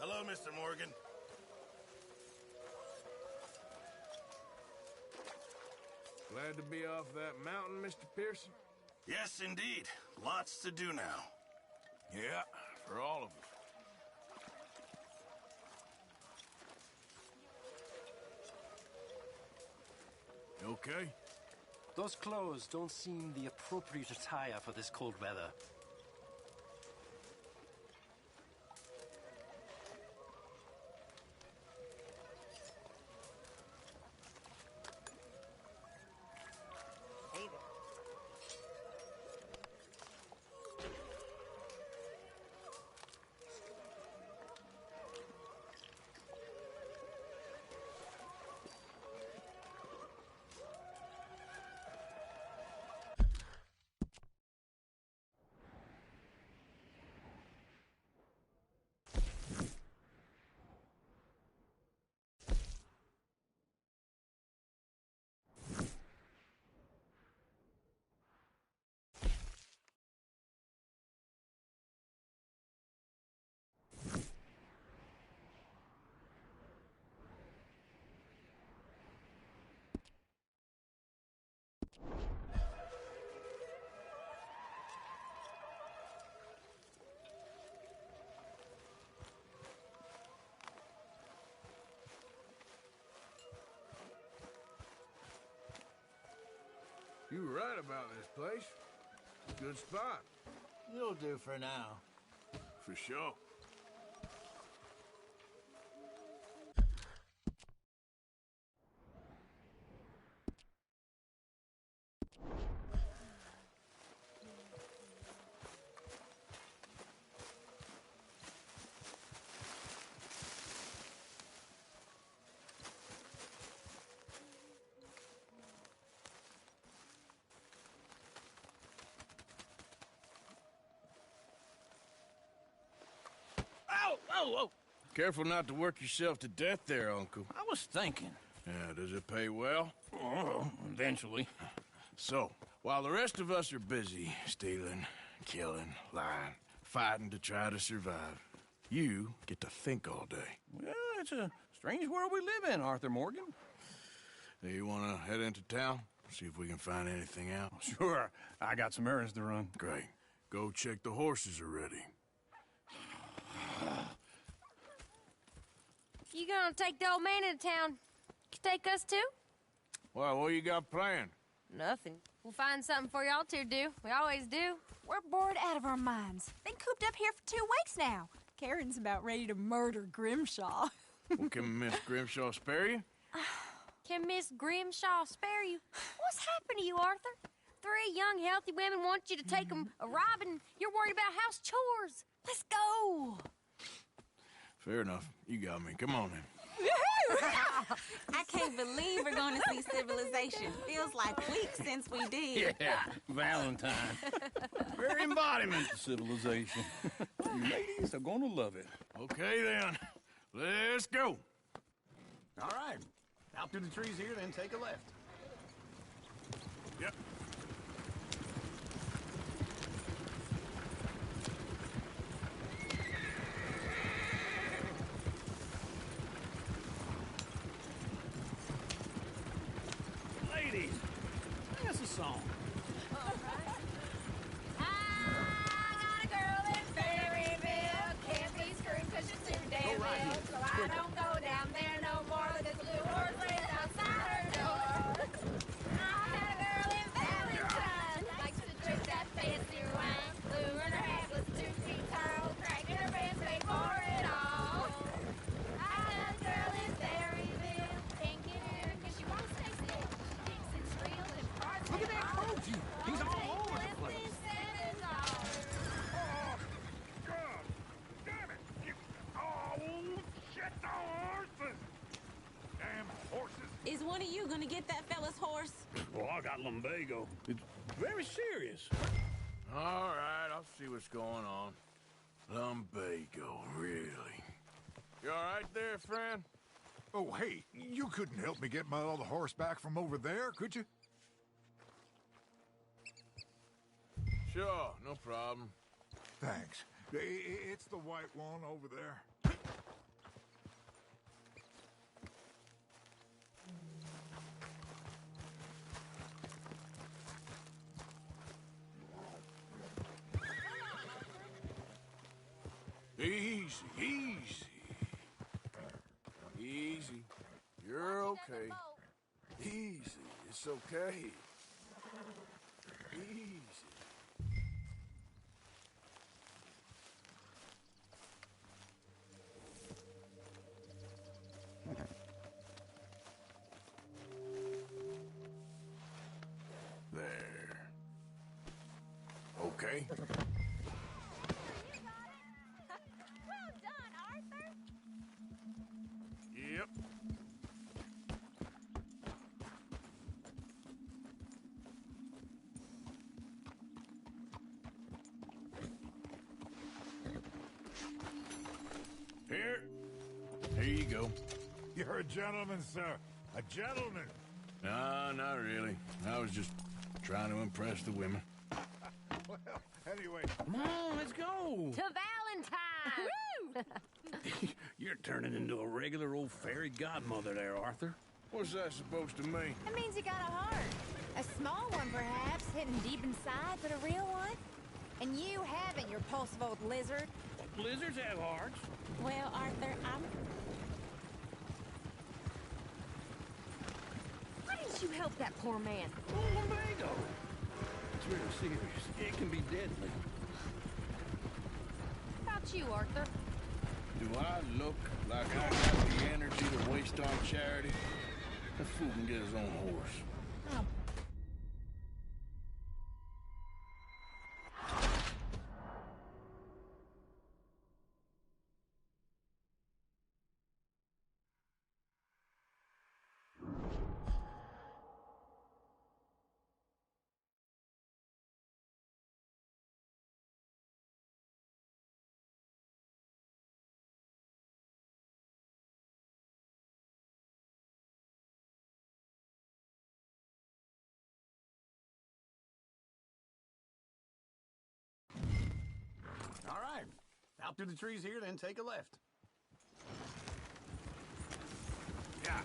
Hello, Mr. Morgan. Glad to be off that mountain, Mr. Pearson? Yes, indeed. Lots to do now. Yeah, for all of us. You okay? Those clothes don't seem the appropriate attire for this cold weather. You were right about this place. Good spot. You'll do for now. For sure. Whoa! Careful not to work yourself to death there, Uncle. I was thinking. Yeah, does it pay well? Oh, eventually. So, while the rest of us are busy stealing, killing, lying, fighting to try to survive, you get to think all day. Well, it's a strange world we live in, Arthur Morgan. Do you want to head into town? See if we can find anything out? Sure. I got some errands to run. Great. Go check the horses are ready. You gonna take the old man into town? Take us too? Well, what you got planned? Nothing. We'll find something for y'all to do. We always do. We're bored out of our minds. Been cooped up here for 2 weeks now. Karen's about ready to murder Grimshaw. Well, can Miss Grimshaw spare you? Can Miss Grimshaw spare you? What's happened to you, Arthur? 3 young, healthy women want you to take them a robbing. You're worried about house chores. Let's go. Fair enough. You got me. Come on then. I can't believe we're going to see civilization. Feels like weeks since we did. Yeah, Valentine. Very embodiment of civilization. You ladies are going to love it. Okay then. Let's go. All right. Out through the trees here, then take a left. Yep. Ladies, sing us a song. I got a girl in Berryville. Can't be screwed 'cause she's too damn ill. So I don't go down there no more. This blue horse lays outside her door. I had a girl in Valentine. Likes to drink that fancy wine. Blue in her hat was 2 feet tall. Cracking her pants paid for it all. I had a girl in Berryville. Can't get her 'cause she won't stay still. She thinks it's real and parts. Look at that one of you gonna get that fella's horse? Well, I got lumbago. It's very serious. All right, I'll see what's going on. Lumbago, really? You all right there, friend? Oh, hey, you couldn't help me get my other horse back from over there, could you? Sure, no problem. Thanks. It's the white one over there. Easy, easy. Easy. You're okay. Easy. It's okay. Easy. There. Okay. Well done, Arthur. Yep. Here you go. You're a gentleman, sir. A gentleman. No, not really. I was just trying to impress the women. Well, anyway. Come on, let's go. To Valentine! Woo! You're turning into a regular old fairy godmother there, Arthur. What's that supposed to mean? It means you got a heart. A small one, perhaps, hidden deep inside, but a real one. And you haven't, you repulsive old lizard. Lizards have hearts. Well, Arthur, Why didn't you help that poor man? Oh, lumbago. It's real serious. It can be deadly. How about you, Arthur? Do I look like I got the energy to waste on charity? That fool can get his own horse. Oh. All right. Out through the trees here, then take a left. Yeah.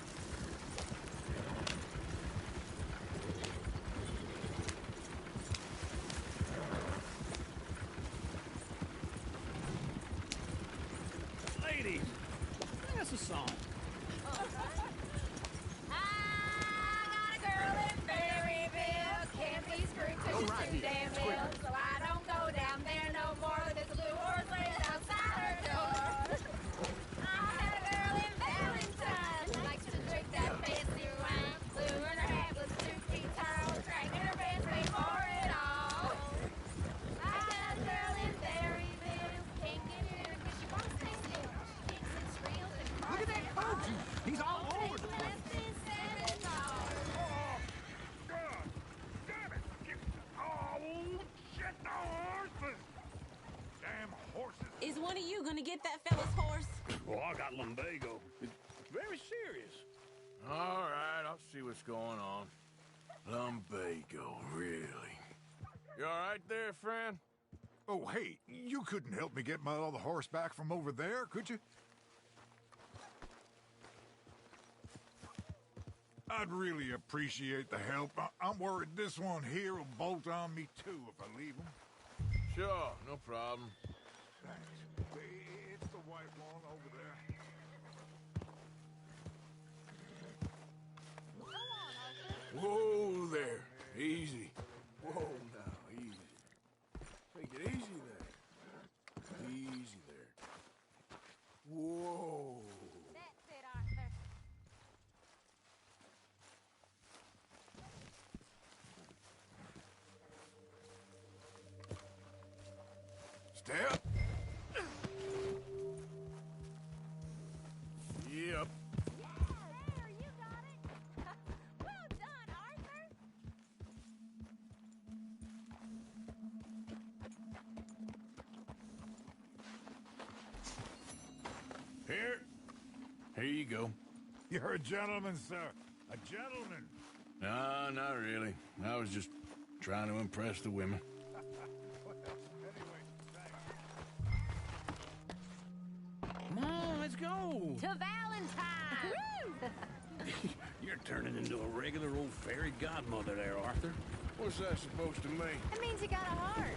Ladies, sing us a song. I got a girl in Berryville. Can't be screwed 'cause she's right too here. damn It's quicker. ill. So I don't go down there no more. There's a blue horse laying outside her door. I had a girl in Valentine. Likes to drink that fancy wine. Blue in her hat was 2 feet tall. Drank in her pants, paid for it all. I got a girl in Berryville. Can't get her 'cause she won't stay still. She kicks and squeals and Look at that coach. He's all over the place. Is one of you gonna get that fella's horse? Well, I got lumbago. It's very serious. All right, I'll see what's going on. Lumbago, really? You all right there, friend? Oh, hey, you couldn't help me get my other horse back from over there, could you? I'd really appreciate the help. I'm worried this one here will bolt on me, too, if I leave him. Sure, no problem. Thanks. It's the white one over there. Whoa there. Easy. Whoa now, easy. Take it easy there. Easy there. Whoa. That's it, Arthur. Step. Yep. Yeah, there, you got it. Here you go. You're a gentleman, sir. A gentleman. No, not really. I was just trying to impress the women. Come on, let's go. To Valentine! You're turning into a regular old fairy godmother there, Arthur. What's that supposed to mean? It means you got a heart.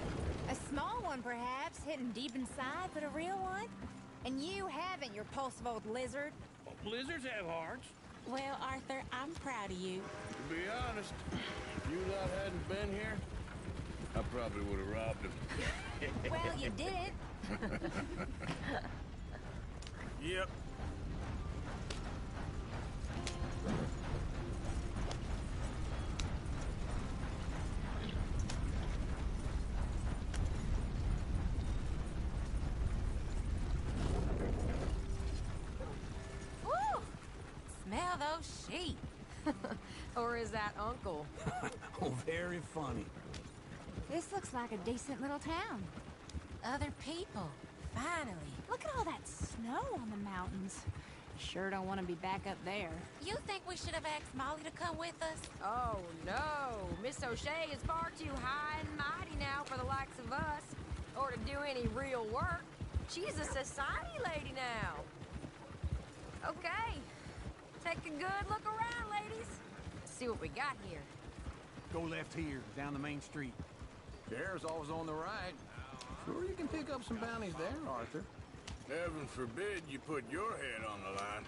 A small one, perhaps, hidden deep inside, but a real one. And you haven't, you repulsive old lizard. Well, lizards have hearts. Well, Arthur, I'm proud of you. To be honest, if you lot hadn't been here, I probably would have robbed him. Well, you didn't. Yep. Woo! Smell those sheep. Or is that Uncle? Oh, very funny. This looks like a decent little town. Other people. Finally. Look at all that snow on the mountains. Sure don't want to be back up there. You think we should have asked Molly to come with us? Oh, no. Miss O'Shea is far too high and mighty now for the likes of us. Or to do any real work. She's a society lady now. Okay. Take a good look around, ladies. See what we got here. Go left here, down the main street. There's always on the right. Sure, you can pick up some bounties there, Arthur. Heaven forbid you put your head on the line.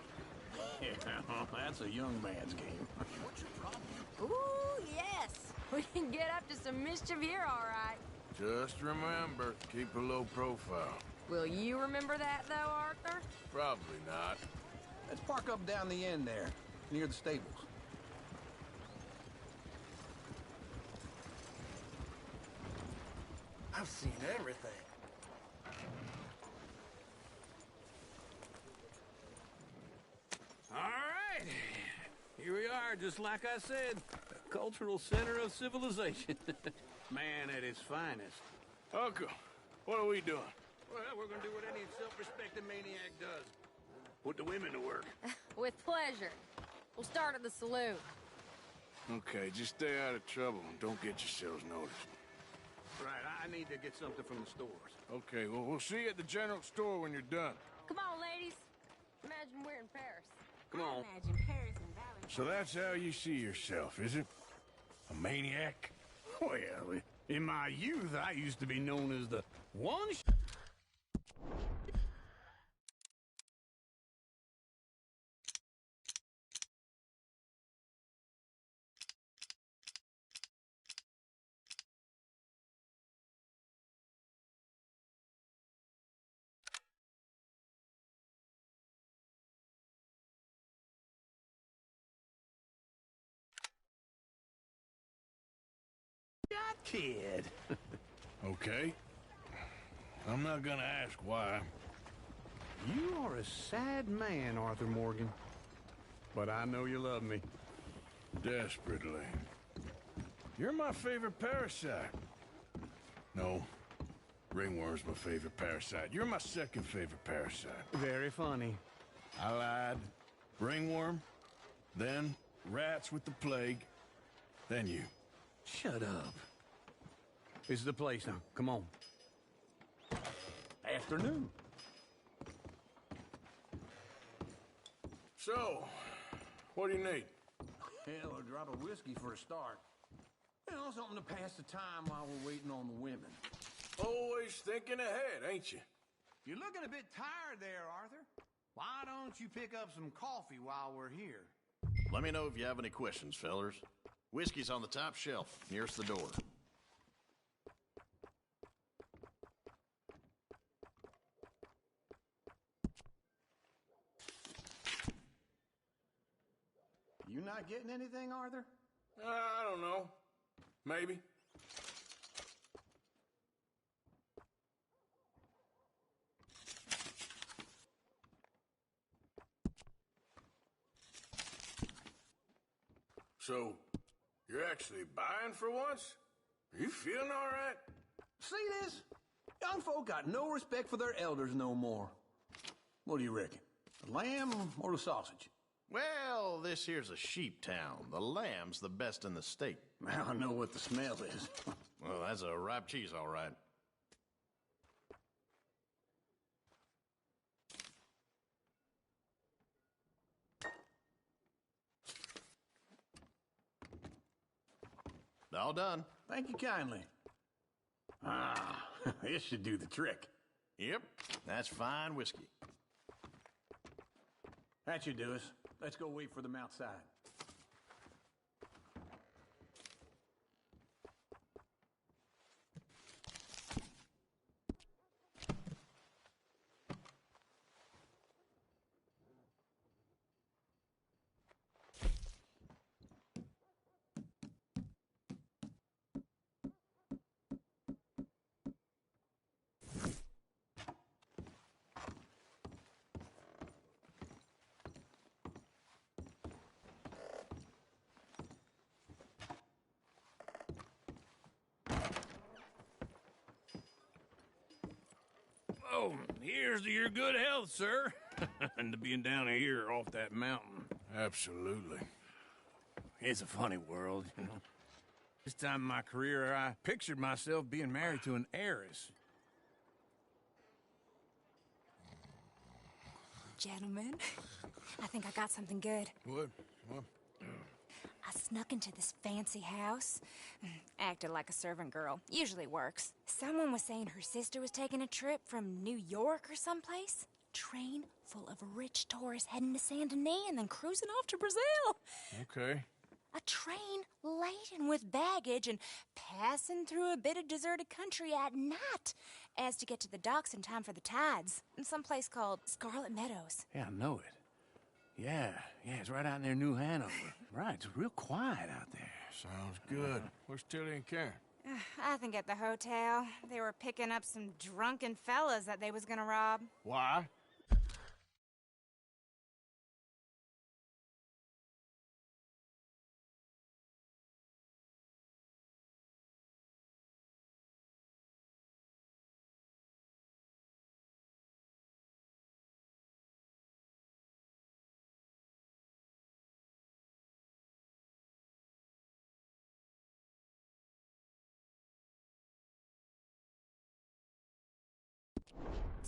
Yeah, that's a young man's game. Ooh, yes. We can get up to some mischief here, all right. Just remember, keep a low profile. Will you remember that, though, Arthur? Probably not. Let's park up down the end there, near the stables. I've seen everything. All right. Here we are, just like I said. The cultural center of civilization. Man at his finest. Uncle, what are we doing? Well, we're gonna do what any self-respecting maniac does. Put the women to work. With pleasure. We'll start at the saloon. Okay, just stay out of trouble and don't get yourselves noticed. Right, I need to get something from the stores. Okay, well, we'll see you at the general store when you're done. Come on, ladies. Imagine we're in Paris. Come on. Imagine Paris and Valentine. So that's how you see yourself, is it? A maniac? Well, in my youth, I used to be known as the one. Kid. Okay. I'm not gonna ask why. You are a sad man, Arthur Morgan. But I know you love me. Desperately. You're my favorite parasite. No. Ringworm's my favorite parasite. You're my second favorite parasite. Very funny. I lied. Ringworm, then rats with the plague, then you. Shut up. This is the place now. Come on. Afternoon. So, what do you need? Hell, a drop of whiskey for a start. You know, something to pass the time while we're waiting on the women. Always thinking ahead, ain't you? You're looking a bit tired there, Arthur. Why don't you pick up some coffee while we're here? Let me know if you have any questions, fellers. Whiskey's on the top shelf, nearest the door. You not getting anything, Arthur? I don't know. Maybe. So, you're actually buying for once? Are you feeling all right? See this? Young folk got no respect for their elders no more. What do you reckon? The lamb or the sausage? Well, this here's a sheep town. The lamb's the best in the state. Now I know what the smell is. Well, that's a ripe cheese, all right. All done. Thank you kindly. Ah, this should do the trick. Yep, that's fine whiskey. That should do us. Let's go wait for them outside. Oh, here's to your good health, sir. And to being down here off that mountain. Absolutely. It's a funny world, you know. This time in my career, I pictured myself being married to an heiress. Gentlemen, I think I got something good. What? I snuck into this fancy house. Acted like a servant girl. Usually works. Someone was saying her sister was taking a trip from New York or someplace. Train full of rich tourists heading to Saint Denis and then cruising off to Brazil. Okay. A train laden with baggage and passing through a bit of deserted country at night as to get to the docks in time for the tides in some place called Scarlet Meadows. Yeah, I know it. Yeah, it's right out near New Hanover. Right, it's real quiet out there. Sounds good. Where's Tilly and Karen? I think at the hotel. They were picking up some drunken fellas that they was gonna rob. Why?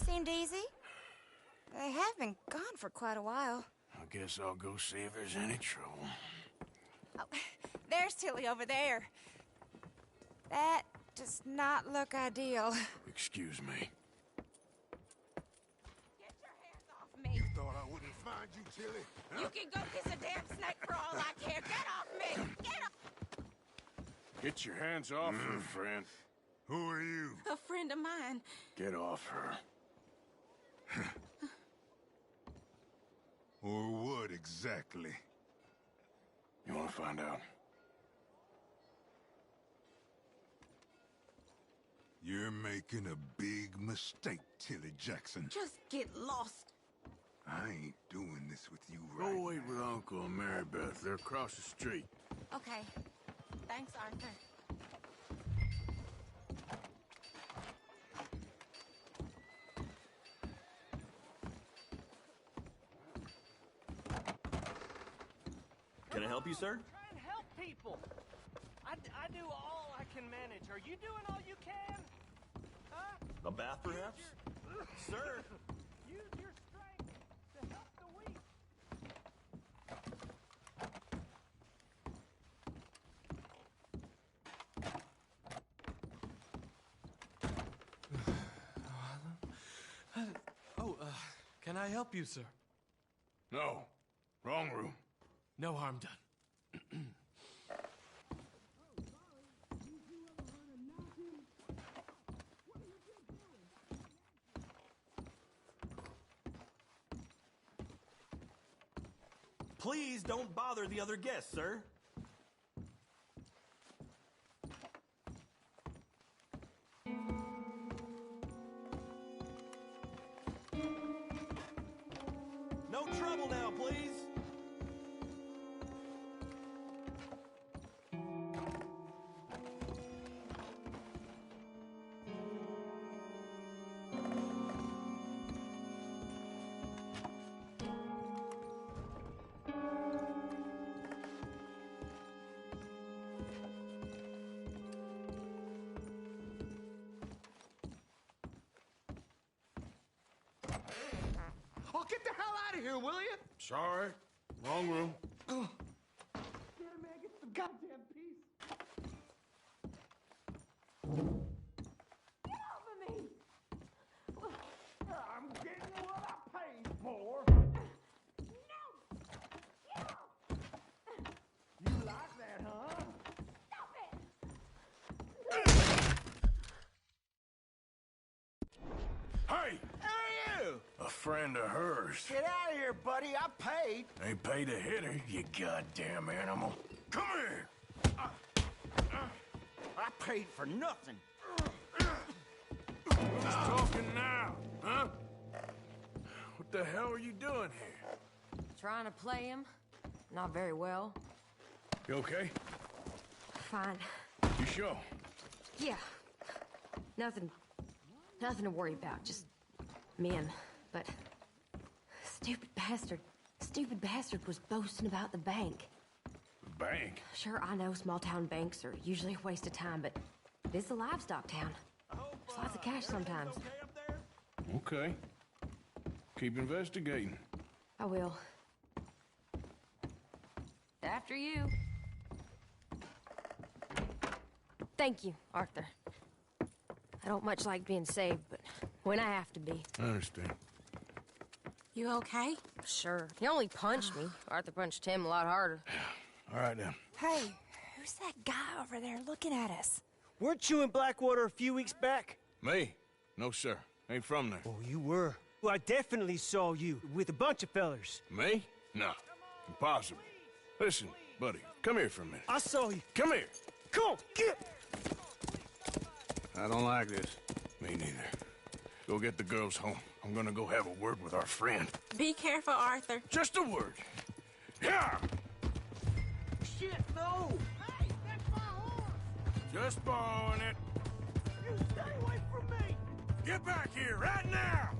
Seemed easy. They have been gone for quite a while. I guess I'll go see if there's any trouble. Oh, there's Tilly over there. That does not look ideal. Excuse me. Get your hands off me. You thought I wouldn't find you, Tilly? Huh? You can go kiss a damn snake for all I care. Get off me! Get off! Get your hands off her, friend. Who are you? A friend of mine. Get off her. Or what exactly? You want to find out? You're making a big mistake, Tilly Jackson. Just get lost. I ain't doing this with you Go right wait now. with Uncle and Mary Beth. They're across the street. Okay. Thanks, Arthur. Can I help you, sir? Try and help people. I do all I can manage. Are you doing all you can? Huh? A bath, perhaps? Sir! Use your strength to help the weak. Can I help you, sir? No. Wrong room. No harm done. Please don't bother the other guests, sir. No trouble now, please. Oh, get the hell out of here, will you? Sorry. Wrong room. Here, man, get some goddamn peace. Get off of me! I'm getting what I paid for. No! Get off! You like that, huh? Stop it! Hey! Hey, you! A friend of hers. Get out of here, buddy. I paid. Ain't paid to hit her, you goddamn animal. Come here! I paid for nothing. Who's talking now, huh? What the hell are you doing here? Trying to play him. Not very well. You okay? Fine. You sure? Yeah. Nothing to worry about. Just men. But stupid bastard was boasting about the bank. Bank? Sure, I know small town banks are usually a waste of time, but this is a livestock town. There's lots of cash sometimes. Okay. Keep investigating. I will. After you. Thank you, Arthur. I don't much like being saved, but when I have to be. I understand. You okay? Sure. He only punched me. Arthur punched him a lot harder. All right, then. Hey, who's that guy over there looking at us? Weren't you in Blackwater a few weeks back? Me? No, sir. Ain't from there. Oh, you were. Well, I definitely saw you with a bunch of fellers. Me? No. Impossible. Listen, buddy, come here for a minute. I saw you. Come here. Come on, get! I don't like this. Me neither. Go get the girls home. I'm gonna go have a word with our friend. Be careful, Arthur. Just a word. Yeah! Shit, no! Hey, that's my horse! Just borrowing it. You stay away from me! Get back here right now!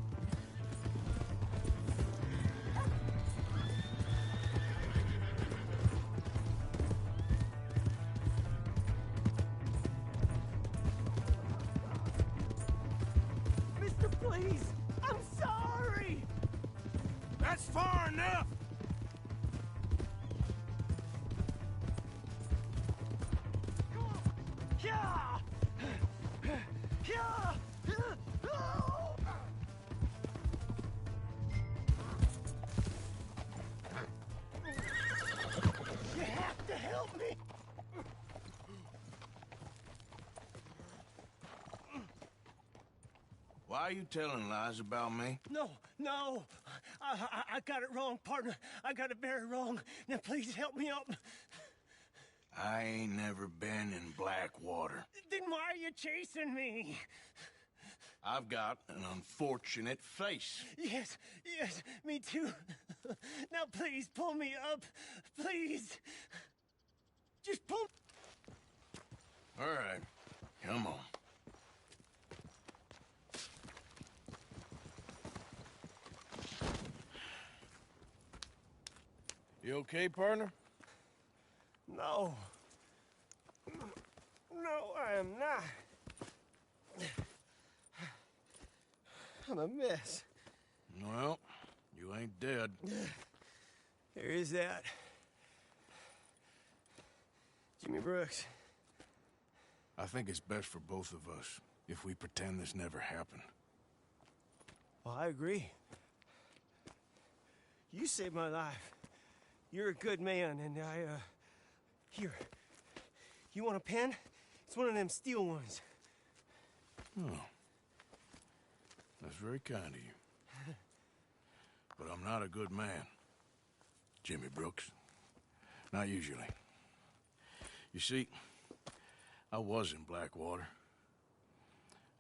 Mister, please! I'm sorry! That's far enough! Yeah! Yeah! You have to help me! Why are you telling lies about me? No! I got it wrong, partner. I got it very wrong. Now please help me up. I ain't never been in Blackwater. Then why are you chasing me? I've got an unfortunate face. Yes, me too. Now please pull me up. Please. Just pull. All right, come on. You okay, partner? No. No, I am not. I'm a mess. Well, you ain't dead. There is that. Jimmy Brooks. I think it's best for both of us if we pretend this never happened. Well, I agree. You saved my life. You're a good man, and here. You want a pen? It's one of them steel ones. Oh. That's very kind of you. But I'm not a good man, Jimmy Brooks. Not usually. You see, I was in Blackwater.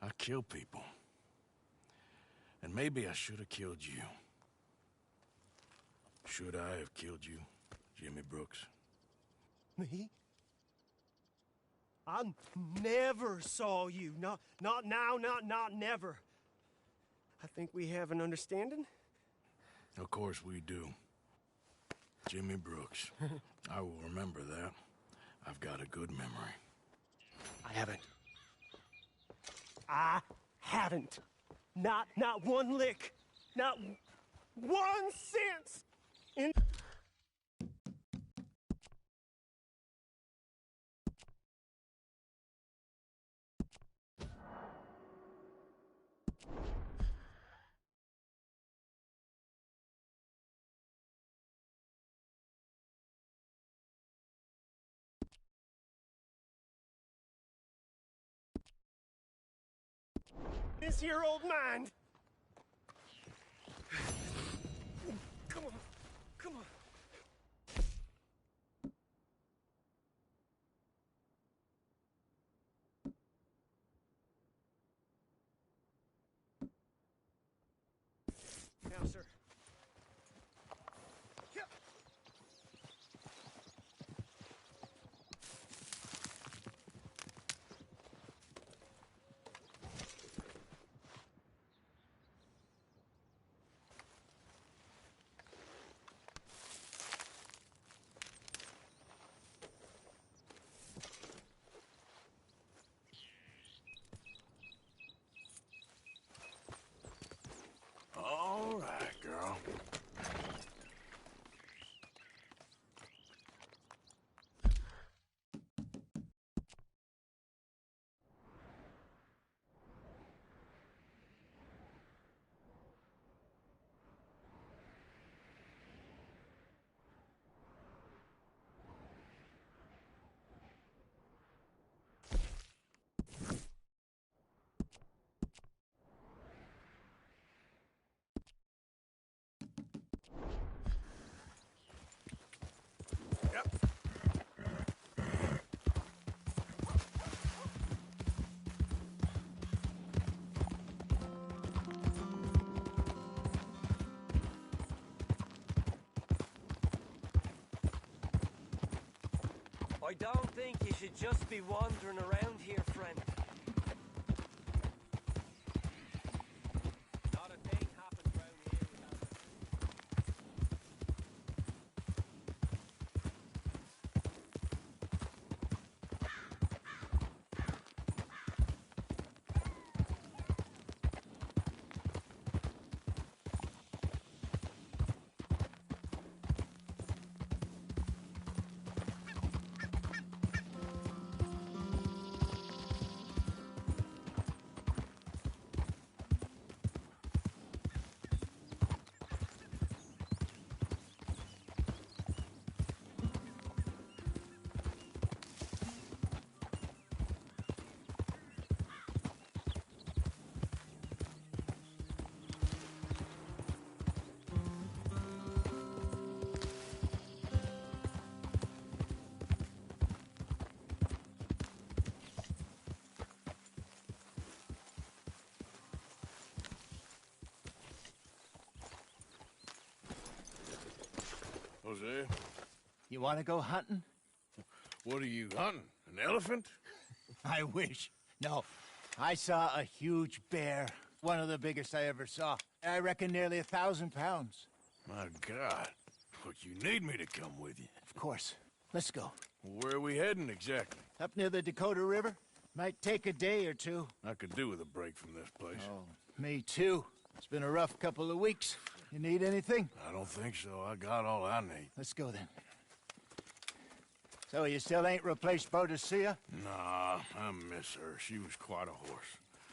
I killed people. And maybe I should have killed you. Should I have killed you, Jimmy Brooks? Me? I never saw you. Not now, not never. I think we have an understanding. Of course we do. Jimmy Brooks. I will remember that. I've got a good memory. I haven't. Not one lick. Not... 1 cent in... This here old mind. Come on, come on. Now, sir. Yep. All right, girl. I don't think you should just be wandering around here, friend. Not a thing happens around here without Jose, You want to go hunting? what are you hunting? An elephant? I wish. No, I saw a huge bear. One of the biggest I ever saw. I reckon nearly 1,000 pounds. My God. But you need me to come with you. Of course. Let's go. Where are we heading exactly? Up near the Dakota River. Might take a day or two. I could do with a break from this place. Oh, me too. It's been a rough couple of weeks. You need anything? I don't think so. I got all I need. Let's go then. So you still ain't replaced Boadicea? Nah, I miss her. She was quite a horse.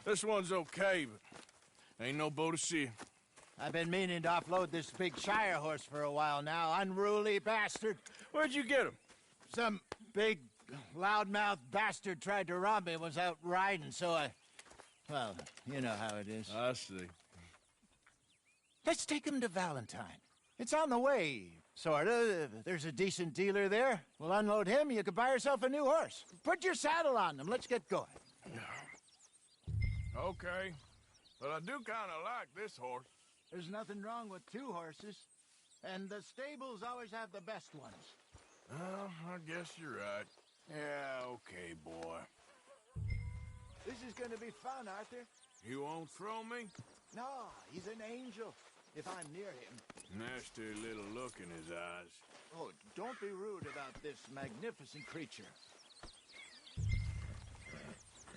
This one's okay, but ain't no Boadicea. I've been meaning to offload this big Shire horse for a while now. Unruly bastard. Where'd you get him? Some big, loudmouth bastard tried to rob me and was out riding, so I... Well, you know how it is. I see. Let's take him to Valentine. It's on the way, sorta. There's a decent dealer there. We'll unload him, you could buy yourself a new horse. Put your saddle on them, let's get going. Okay. But I do kind of like this horse. There's nothing wrong with two horses. And the stables always have the best ones. Well, I guess you're right. Yeah, okay, boy. This is gonna be fun, Arthur. You won't throw me? No, he's an angel. If I'm near him. Nasty little look in his eyes. Oh, don't be rude about this magnificent creature.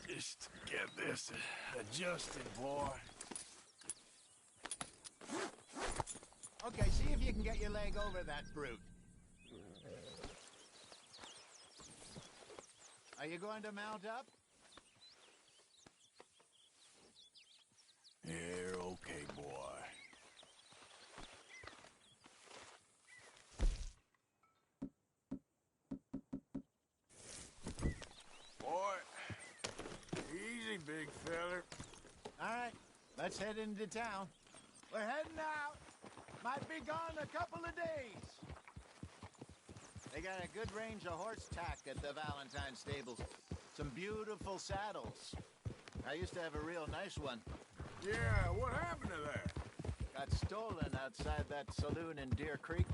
Just get this adjusted, boy. Okay, see if you can get your leg over that brute. Are you going to mount up? You're okay, boy. Boy, easy, big feller. All right, let's head into town. We're heading out. Might be gone a couple of days. They got a good range of horse tack at the Valentine stables. Some beautiful saddles. I used to have a real nice one. Yeah, what happened to that? Got stolen outside that saloon in Deer Creek.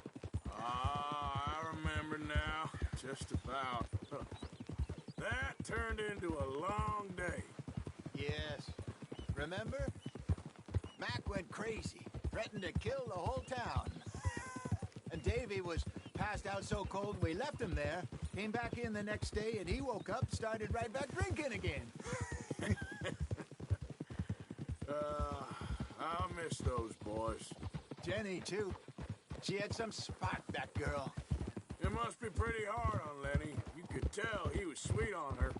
Ah, I remember now. Just about. That turned into a long day. Yes. Remember? Mac went crazy, threatened to kill the whole town. And Davy was passed out so cold we left him there. Came back in the next day and he woke up, started right back drinking again. I'll miss those boys. Jenny, too. She had some spark, that girl. It must be pretty hard on Lenny. You could tell he was sweet on her.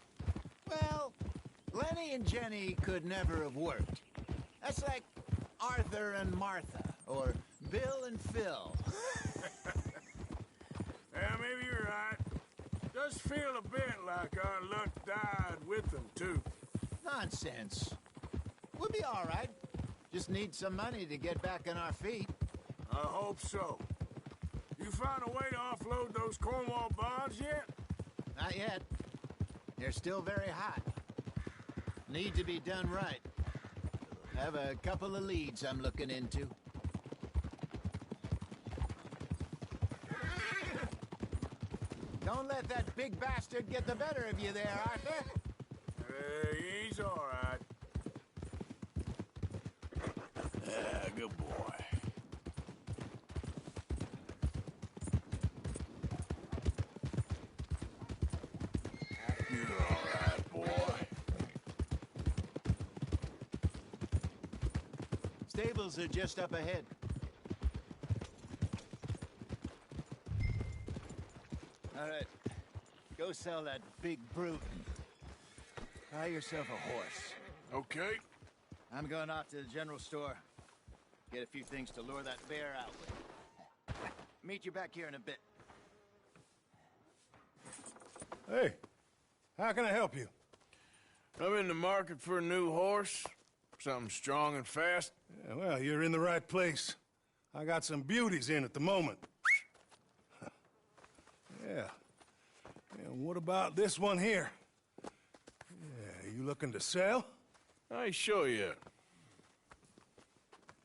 Well, Lenny and Jenny could never have worked. That's like Arthur and Martha, or Bill and Phil. Yeah, maybe you're right. Does feel a bit like our luck died with them, too. Nonsense. We'll be all right. Just need some money to get back on our feet. I hope so. You found a way to offload those Cornwall bonds yet? Not yet. They're still very hot. Need to be done right. Have a couple of leads I'm looking into. Don't let that big bastard get the better of you there, Arthur. He's all right. Yeah, good boy. You're all right, boy. Stables are just up ahead. All right. Go sell that big brute. Buy yourself a horse. Okay. I'm going off to the general store. Get a few things to lure that bear out with. Meet you back here in a bit. Hey, how can I help you? I'm in the market for a new horse. Something strong and fast. Yeah, well, you're in the right place. I got some beauties in at the moment. Yeah. And what about this one here? Yeah, you looking to sell? I ain't sure yet.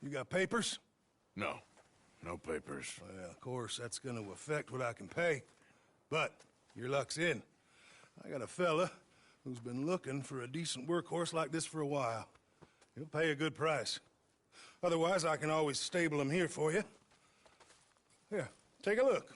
You got papers? No. No papers. Well, of course, that's gonna affect what I can pay. But your luck's in. I got a fella who's been looking for a decent workhorse like this for a while. He'll pay a good price. Otherwise, I can always stable him here for you. Here, take a look.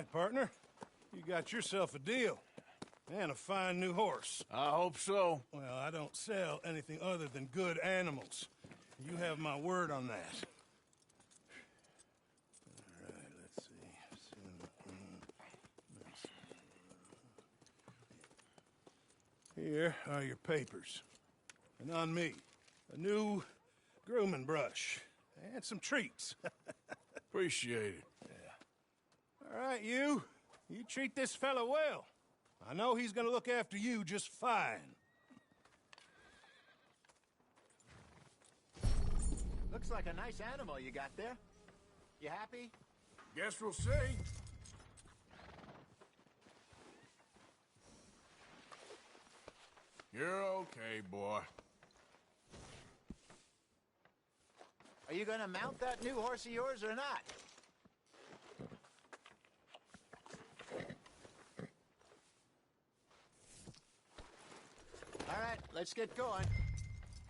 right, partner. You got yourself a deal. And a fine new horse. I hope so. Well, I don't sell anything other than good animals. You have my word on that. All right, let's see. Here are your papers. And on me, a new grooming brush and some treats. Appreciate it. Yeah. All right, you treat this fella well. I know he's gonna look after you just fine. Looks like a nice animal you got there. You happy? Guess we'll see. You're okay, boy. Are you gonna mount that new horse of yours or not? All right, let's get going.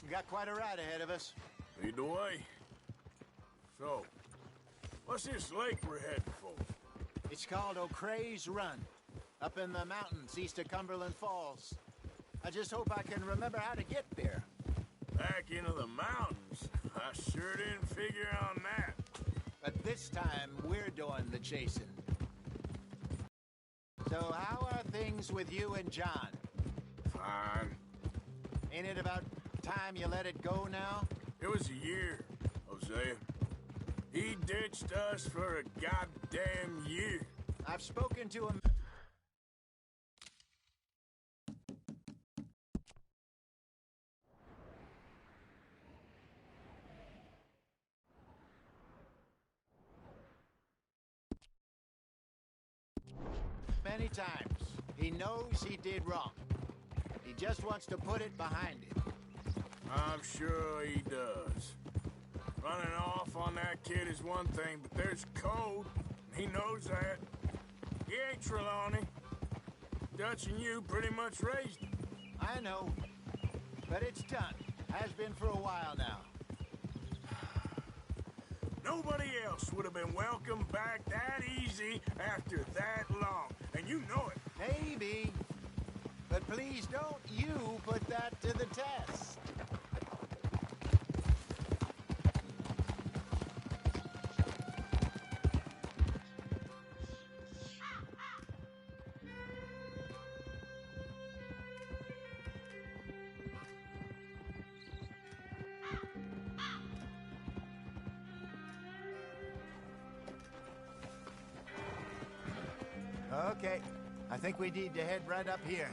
We got quite a ride ahead of us. Lead the way. So, what's this lake we're heading for? It's called O'Creagh's Run, up in the mountains east of Cumberland Falls. I just hope I can remember how to get there. Back into the mountains? I sure didn't figure on that. But this time, we're doing the chasing. So how are things with you and John? Fine. Ain't it about time you let it go now? It was a year, Hosea. He ditched us for a goddamn year. I've spoken to him. Many times. He knows he did wrong. He just wants to put it behind him. I'm sure he does. Running off on that kid is one thing, but there's code. He knows that. He ain't Trelawney. Dutch and you pretty much raised him. I know. But it's done. Has been for a while now. Nobody else would have been welcomed back that easy after that long. And you know it. Maybe. But please don't you put that to the test. Okay, I think we need to head right up here.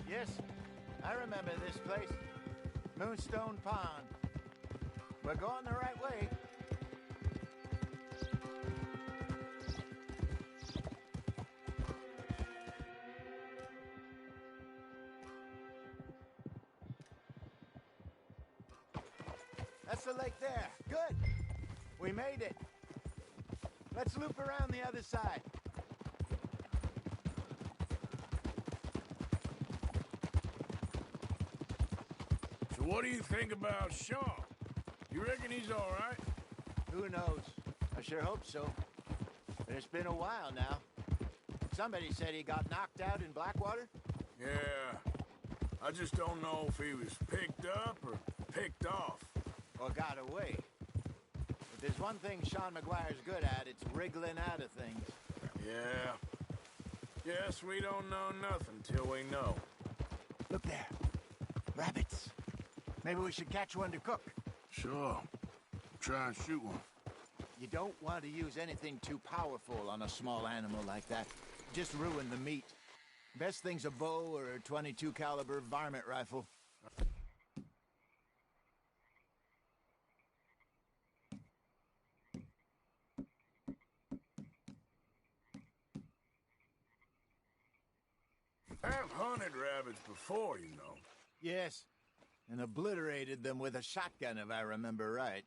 Yes, I remember this place. Moonstone Pond. We're going the right way. That's the lake there. Good. We made it. Let's loop around the other side. What do you think about Sean? You reckon he's all right? Who knows? I sure hope so. But it's been a while now. Somebody said he got knocked out in Blackwater? Yeah. I just don't know if he was picked up or picked off. Or got away. If there's one thing Sean McGuire's good at, it's wriggling out of things. Yeah. Guess we don't know nothing till we know. Look there. Rabbits. Maybe we should catch one to cook. Sure. Try and shoot one. You don't want to use anything too powerful on a small animal like that. Just ruin the meat. Best thing's a bow or a .22 caliber varmint rifle. I've hunted rabbits before, you know. Yes, and obliterated them with a shotgun, if I remember right.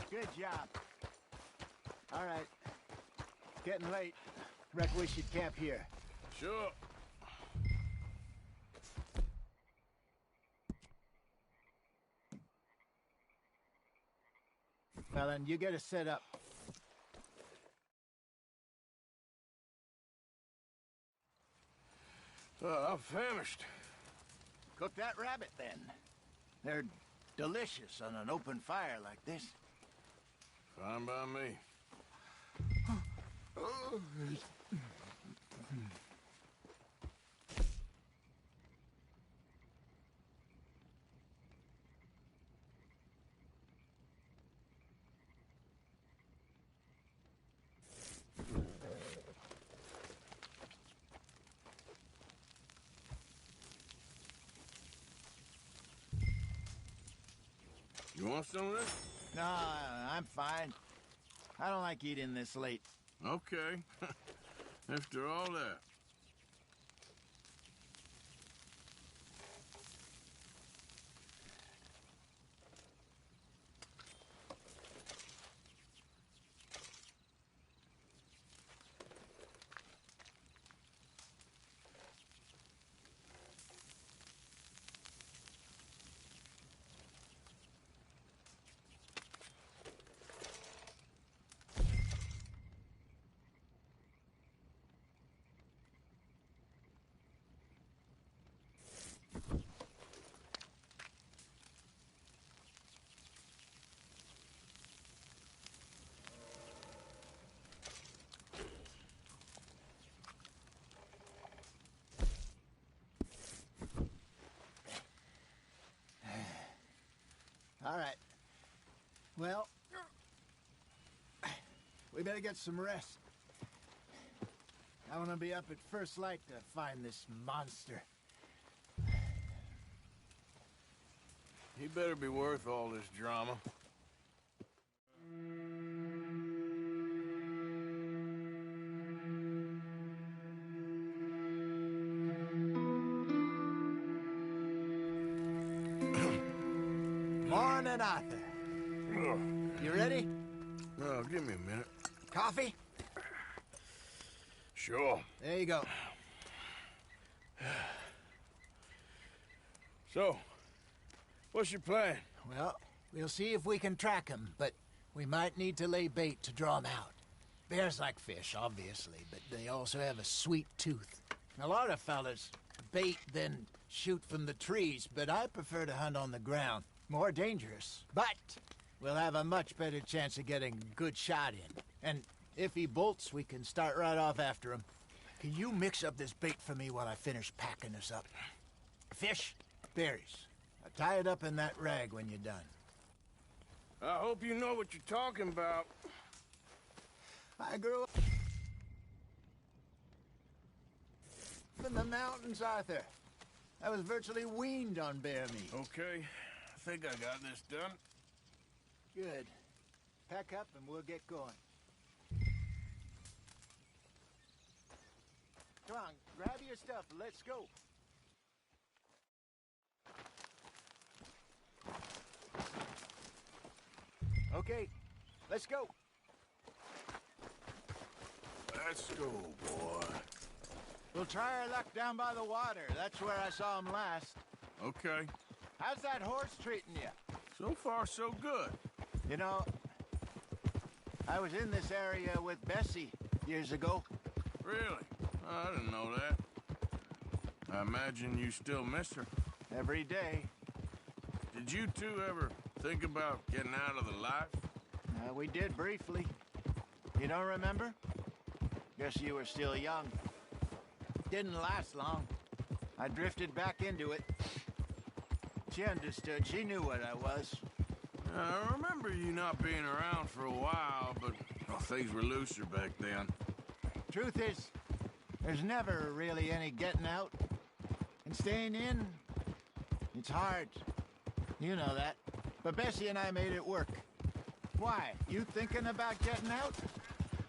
Good job. All right. Getting late. Reckon we should camp here. Sure. Well, then, you get us set up. I'm famished. Cook that rabbit, then. They're delicious on an open fire like this. Fine by me. You want some of this? No, I'm fine. I don't like eating this late. Okay. After all that. All right. Well, we better get some rest. I want to be up at first light to find this monster. He better be worth all this drama. Morning, Arthur. You ready? Oh, give me a minute. Coffee? Sure. There you go. So, what's your plan? Well, we'll see if we can track him, but we might need to lay bait to draw him out. Bears like fish, obviously, but they also have a sweet tooth. A lot of fellas bait, then shoot from the trees, but I prefer to hunt on the ground. More dangerous, but we'll have a much better chance of getting a good shot in. And if he bolts, we can start right off after him. Can you mix up this bait for me while I finish packing this up? Fish, berries. Now tie it up in that rag when you're done. I hope you know what you're talking about. I grew up in the mountains, Arthur. I was virtually weaned on bear meat. Okay, I think I got this done. Good. Pack up and we'll get going. Come on, grab your stuff and let's go. Okay, let's go. Let's go, boy. We'll try our luck down by the water. That's where I saw him last. Okay. How's that horse treating you? So far, so good. You know, I was in this area with Bessie years ago. Really? I didn't know that. I imagine you still miss her. Every day. Did you two ever think about getting out of the life? We did briefly. You don't remember? Guess you were still young. Didn't last long. I drifted back into it. She understood. She knew what I was. I remember you not being around for a while, but things were looser back then. Truth is, there's never really any getting out. And staying in, it's hard. You know that. But Bessie and I made it work. Why? You thinking about getting out?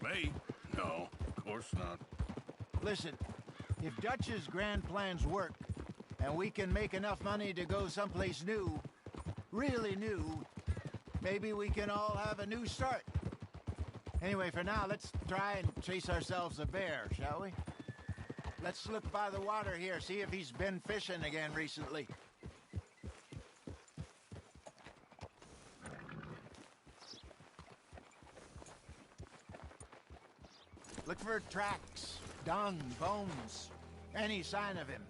Me? No, of course not. Listen, if Dutch's grand plans work, and we can make enough money to go someplace new, really new, maybe we can all have a new start. Anyway, for now, let's try and chase ourselves a bear, shall we? Let's look by the water here, see if he's been fishing again recently. Look for tracks, dung, bones, any sign of him.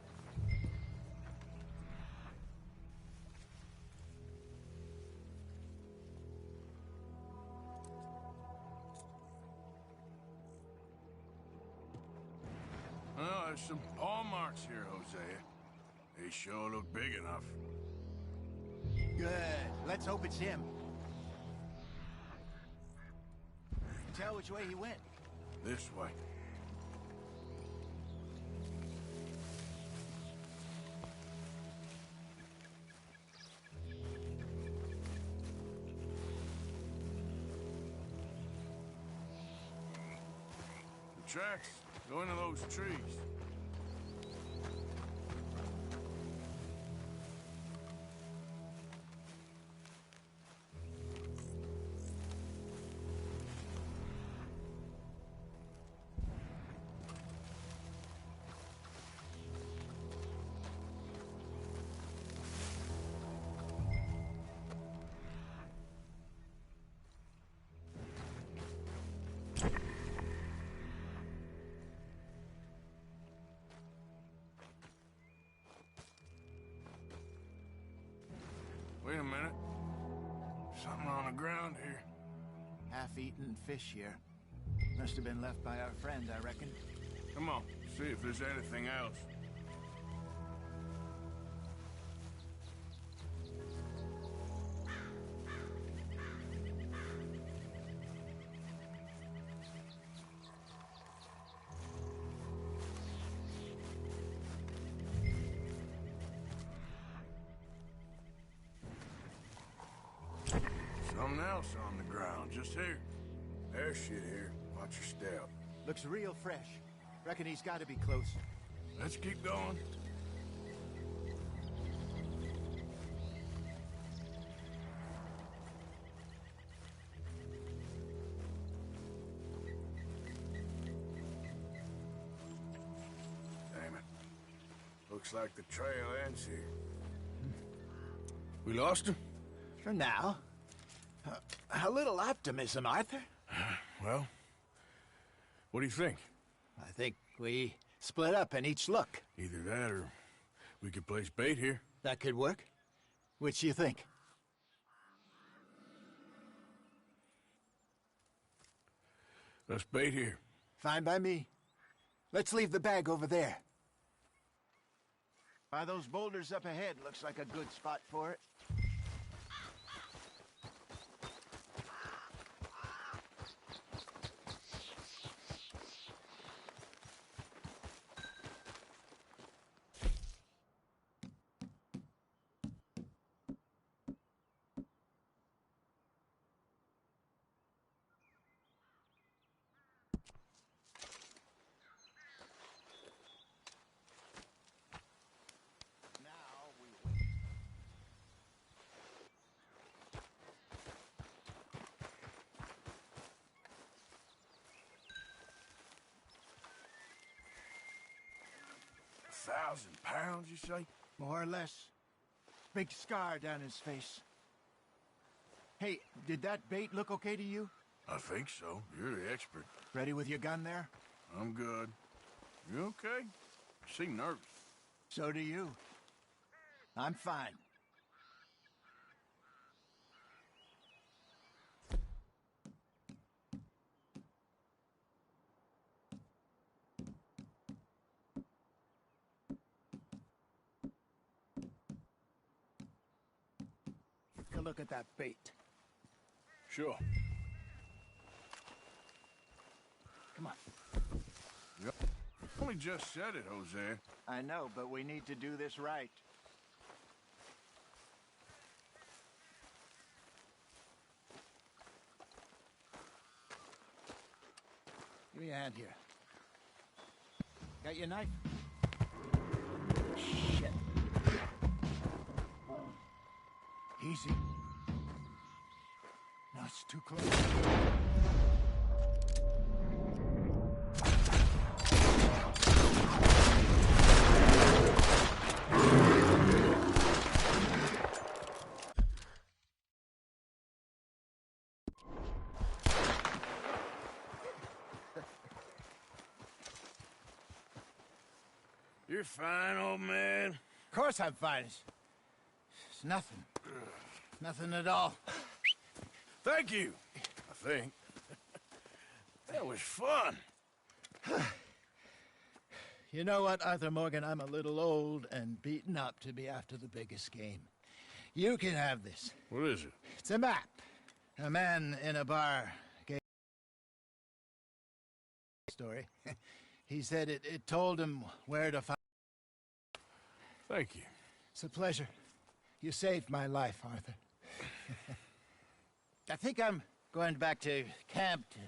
Well, there's some paw marks here, Hosea. They sure look big enough. Good. Let's hope it's him. Tell which way he went. This way. The tracks go into those trees. Wait a minute. Something on the ground here. Half-eaten fish here. Must have been left by our friend, I reckon. Come on, see if there's anything else. Something else on the ground, just here. There's shit here. Watch your step. Looks real fresh. Reckon he's got to be close. Let's keep going. Looks like the trail ends here. We lost him? For now. A little optimism, Arthur. Well, what do you think? I think we split up and each look. Either that or we could place bait here. That could work. Which do you think? Let's bait here. Fine by me. Let's leave the bag over there. By those boulders up ahead, looks like a good spot for it. £1,000, you say? More or less. Big scar down his face. Hey, did that bait look okay to you? I think so. You're the expert. Ready with your gun there? I'm good. You okay? You seem nervous. So do you. I'm fine. Take a look at that bait. Sure. Come on. Yep. Only just said it, Jose. I know, but we need to do this right. Give me a hand here. Got your knife? Shit. Easy. No, it's too close. You're fine, old man. Of course I'm fine. It's nothing. Nothing at all. Thank you, I think. That was fun. You know what, Arthur Morgan? I'm a little old and beaten up to be after the biggest game. You can have this. What is it? It's a map. A man in a bar gave a story. He said it told him where to find. Thank you. It's a pleasure. You saved my life, Arthur. I think I'm going back to camp to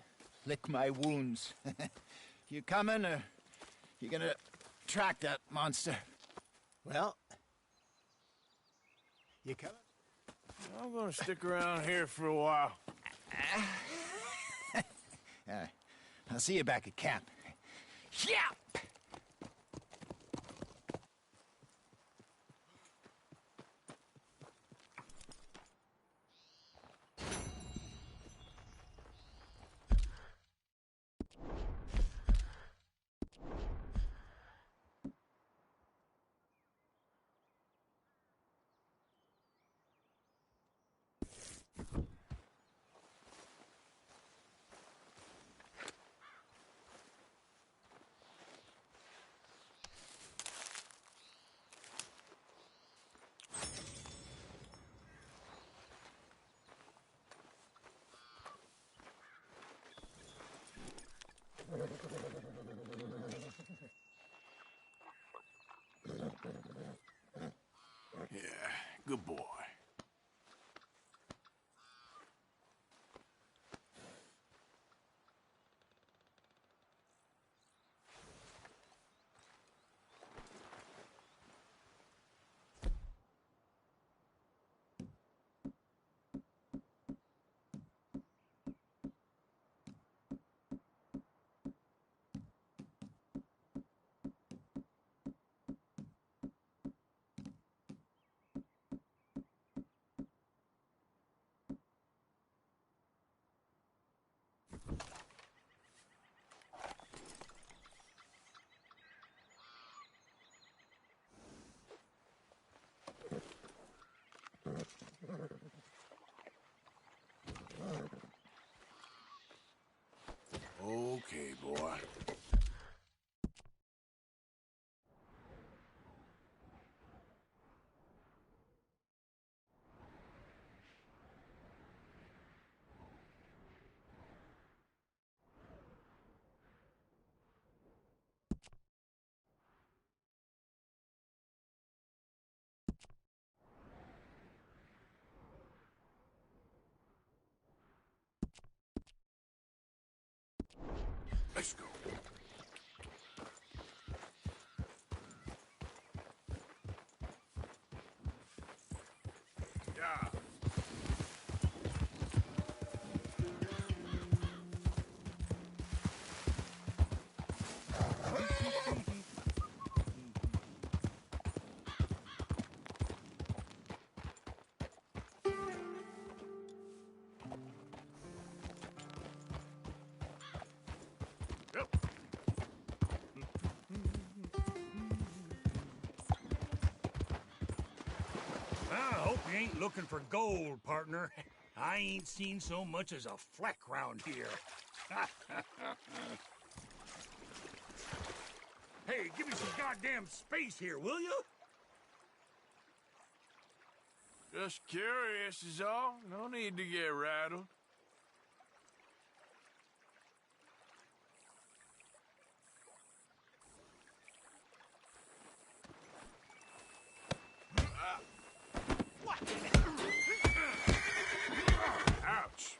lick my wounds. You coming, or you gonna track that monster? Well, you coming? I'm gonna stick around here for a while. All right. I'll see you back at camp. Yeah! Yeah, good boy. you ain't looking for gold, partner, I ain't seen so much as a fleck round here. Hey, give me some goddamn space here, will you? Just curious is all. No need to get rattled. Ouch.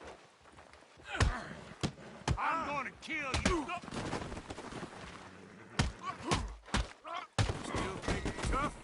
I'm gonna kill you. Still think you're tough?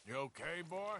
You okay, boy?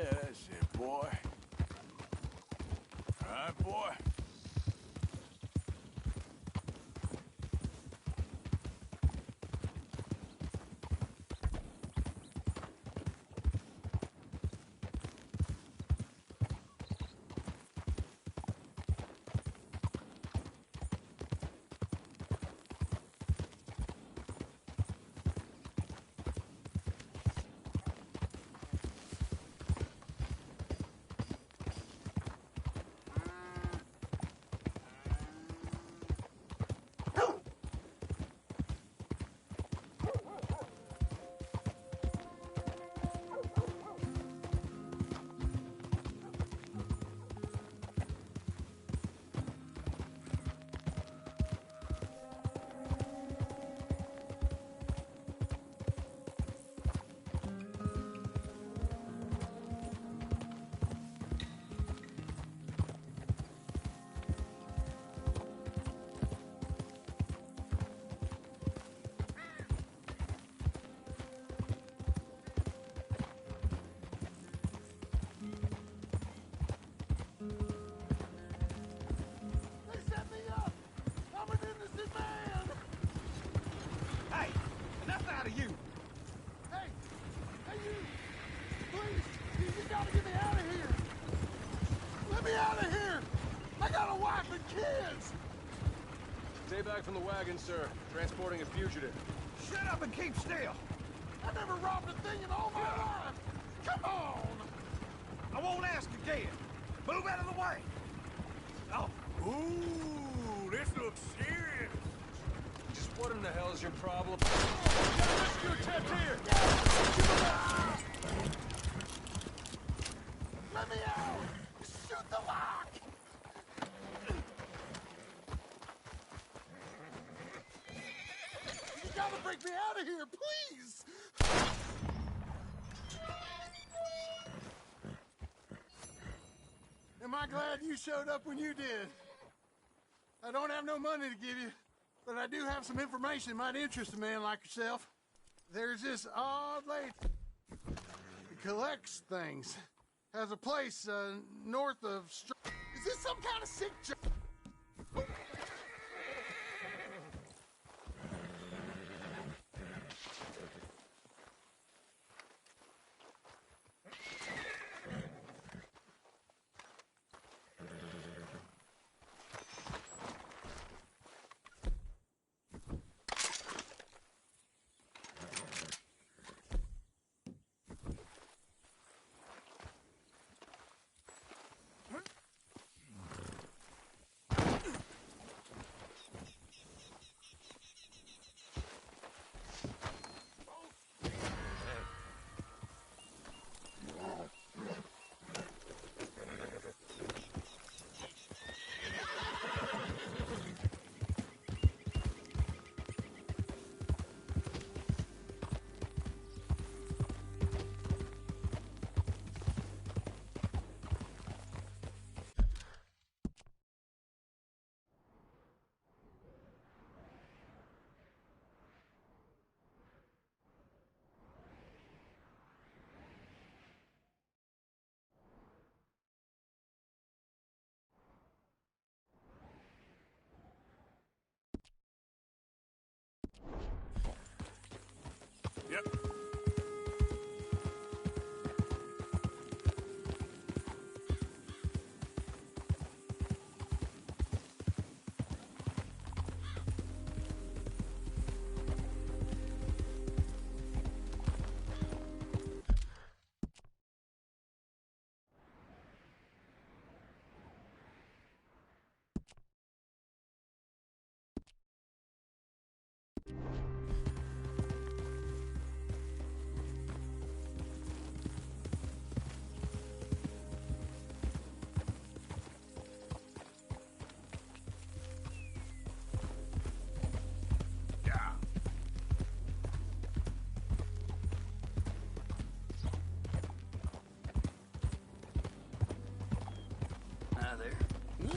Yeah, that's it, boy. All right, boy. Stay back from the wagon, sir. Transporting a fugitive. Shut up and keep still. I never robbed a thing in all my life. Come on. I won't ask again. Move out of the way. Oh. Ooh, this looks serious. Just what in the hell is your problem? Rescue attempt here! Let me out! Shoot the lock! You gotta break me out of here, please! Am I glad you showed up when you did? I don't have no money to give you, but I do have some information that might interest a man like yourself. There's this odd lady who collects things. Has a place north of... Is this some kind of sick joke? Yep.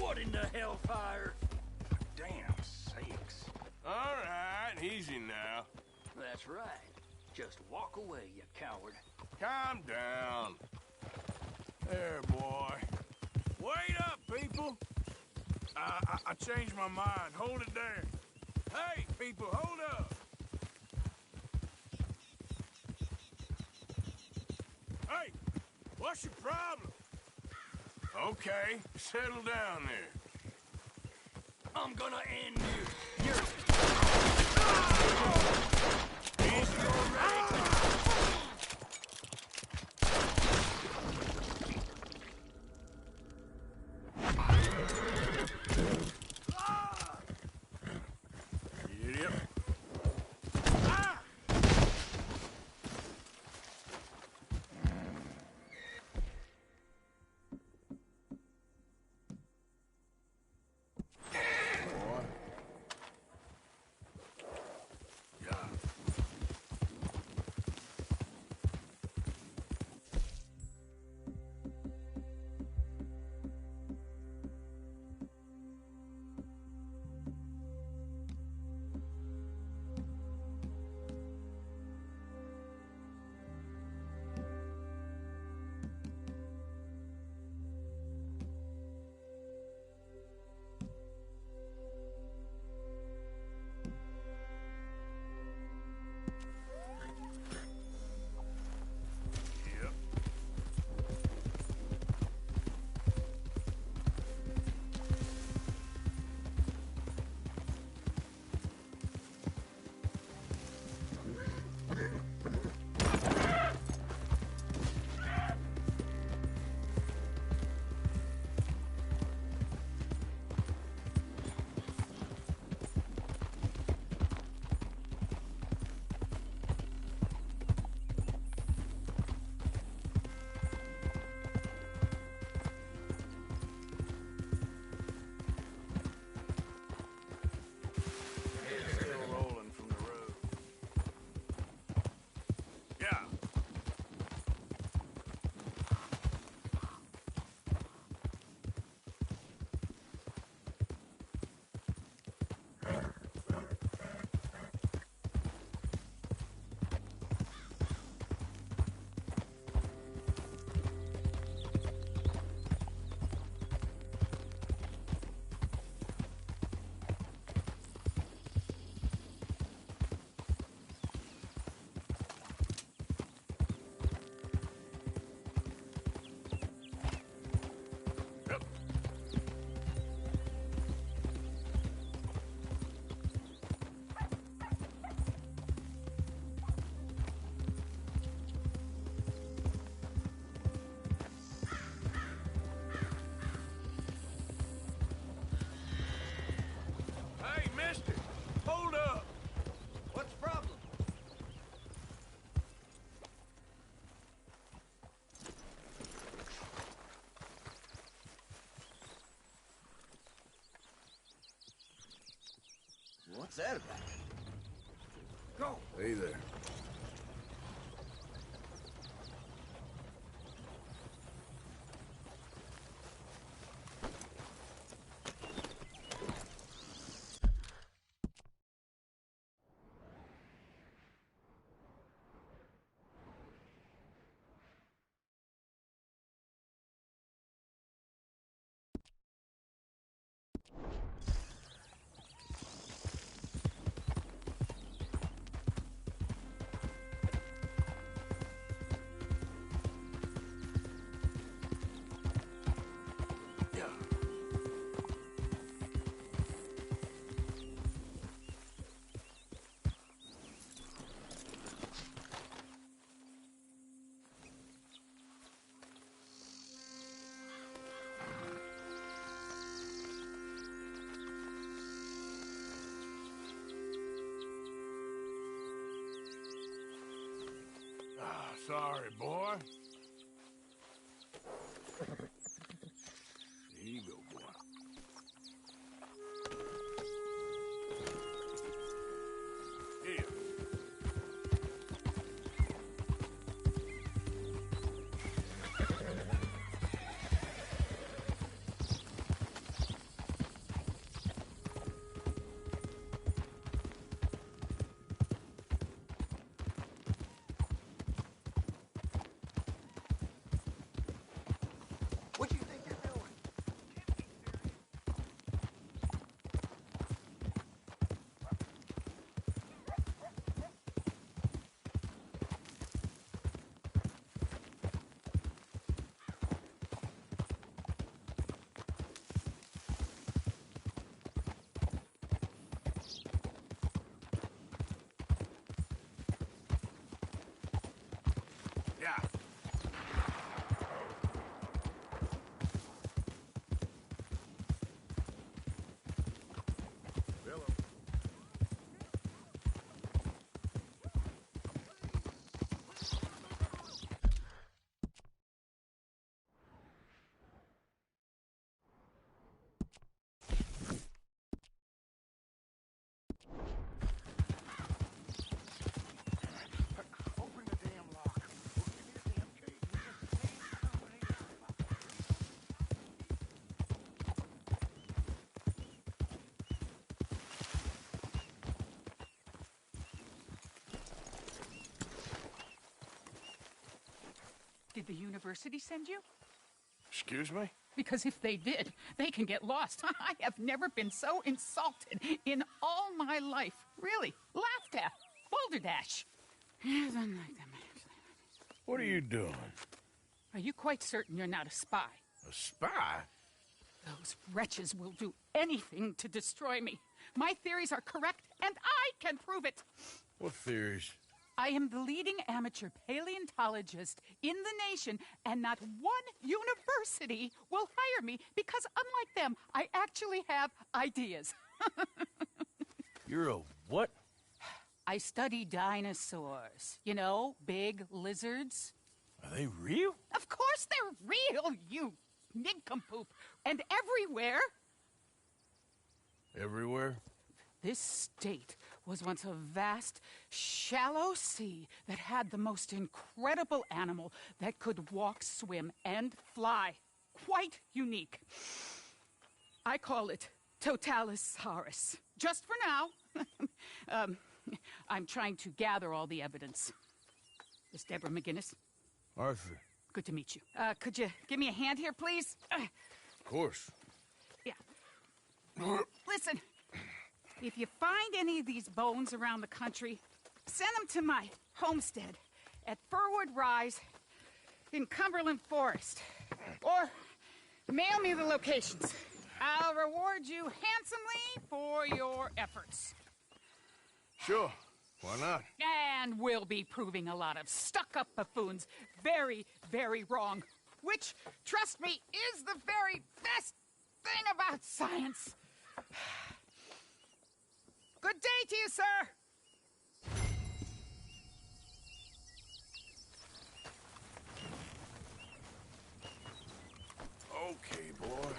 What in the hellfire? Damn sakes. All right, easy now. That's right. Just walk away, you coward. Calm down. There, boy. Wait up, people! I changed my mind. Hold it there. Hey, people, hold up! Hey, what's your problem? Okay, settle down there. I'm gonna end you. You're... Mister, hold up! What's the problem? What's that about? Go! Hey there. Sorry, boy. Here you go, boy. Here. Did the university send you? Excuse me? Because if they did, they can get lost. I have never been so insulted in all my life. Really. Laughed at. Balderdash. Yes, unlike them, actually. What are you doing? Are you quite certain you're not a spy? A spy? Those wretches will do anything to destroy me. My theories are correct, and I can prove it. What theories? I am the leading amateur paleontologist in the nation, and not one university will hire me because, unlike them, I actually have ideas. You're a what? I study dinosaurs. You know, big lizards. Are they real? Of course they're real, you nincompoop. And everywhere. Everywhere? This state was once a vast, shallow sea that had the most incredible animal that could walk, swim, and fly. Quite unique. I call it Totalisaurus. Just for now. I'm trying to gather all the evidence. Miss Deborah McGinnis. Arthur. Good to meet you. Could you give me a hand here, please? Of course. Yeah. Listen, if you find any of these bones around the country, send them to my homestead at Furwood Rise in Cumberland Forest. Or mail me the locations. I'll reward you handsomely for your efforts. Sure. Why not? And we'll be proving a lot of stuck-up buffoons very, very wrong. Which, trust me, is the very best thing about science. Good day to you, sir! Okay, boy.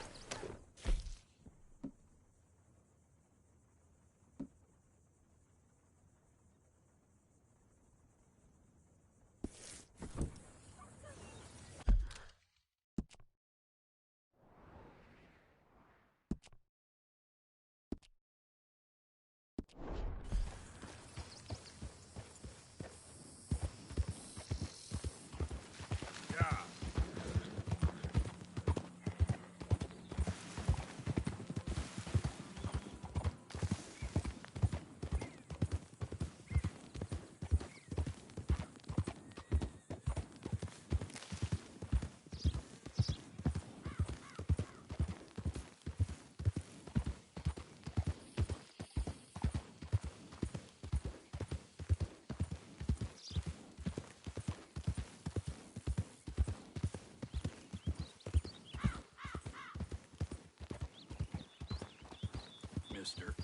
Mister.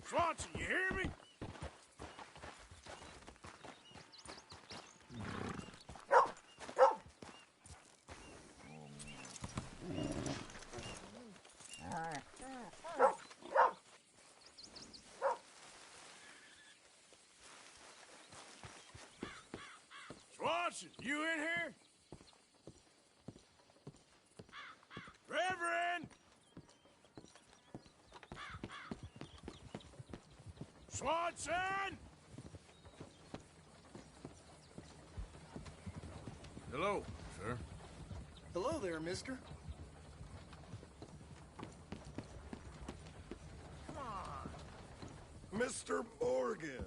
Swanson, you hear me? Swanson, you in here? Reverend! Swanson! Hello, sir. Hello there, mister. Come on. Mr. Morgan.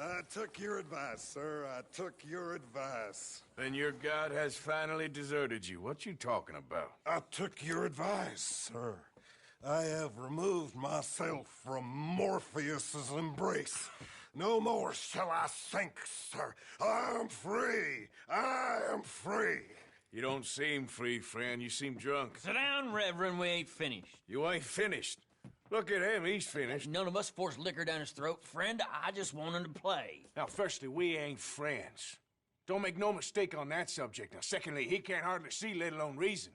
I took your advice, sir. I took your advice. Then your god has finally deserted you. What you talking about? I took your advice, sir. I have removed myself from Morpheus's embrace. No more shall I sink, sir. I am free. I am free. You don't seem free, friend. You seem drunk. Sit down, Reverend. We ain't finished. You ain't finished. Look at him. He's finished. None of us forced liquor down his throat. Friend, I just wanted to play. Now, firstly, we ain't friends. Don't make no mistake on that subject. Now, secondly, he can't hardly see, let alone reason.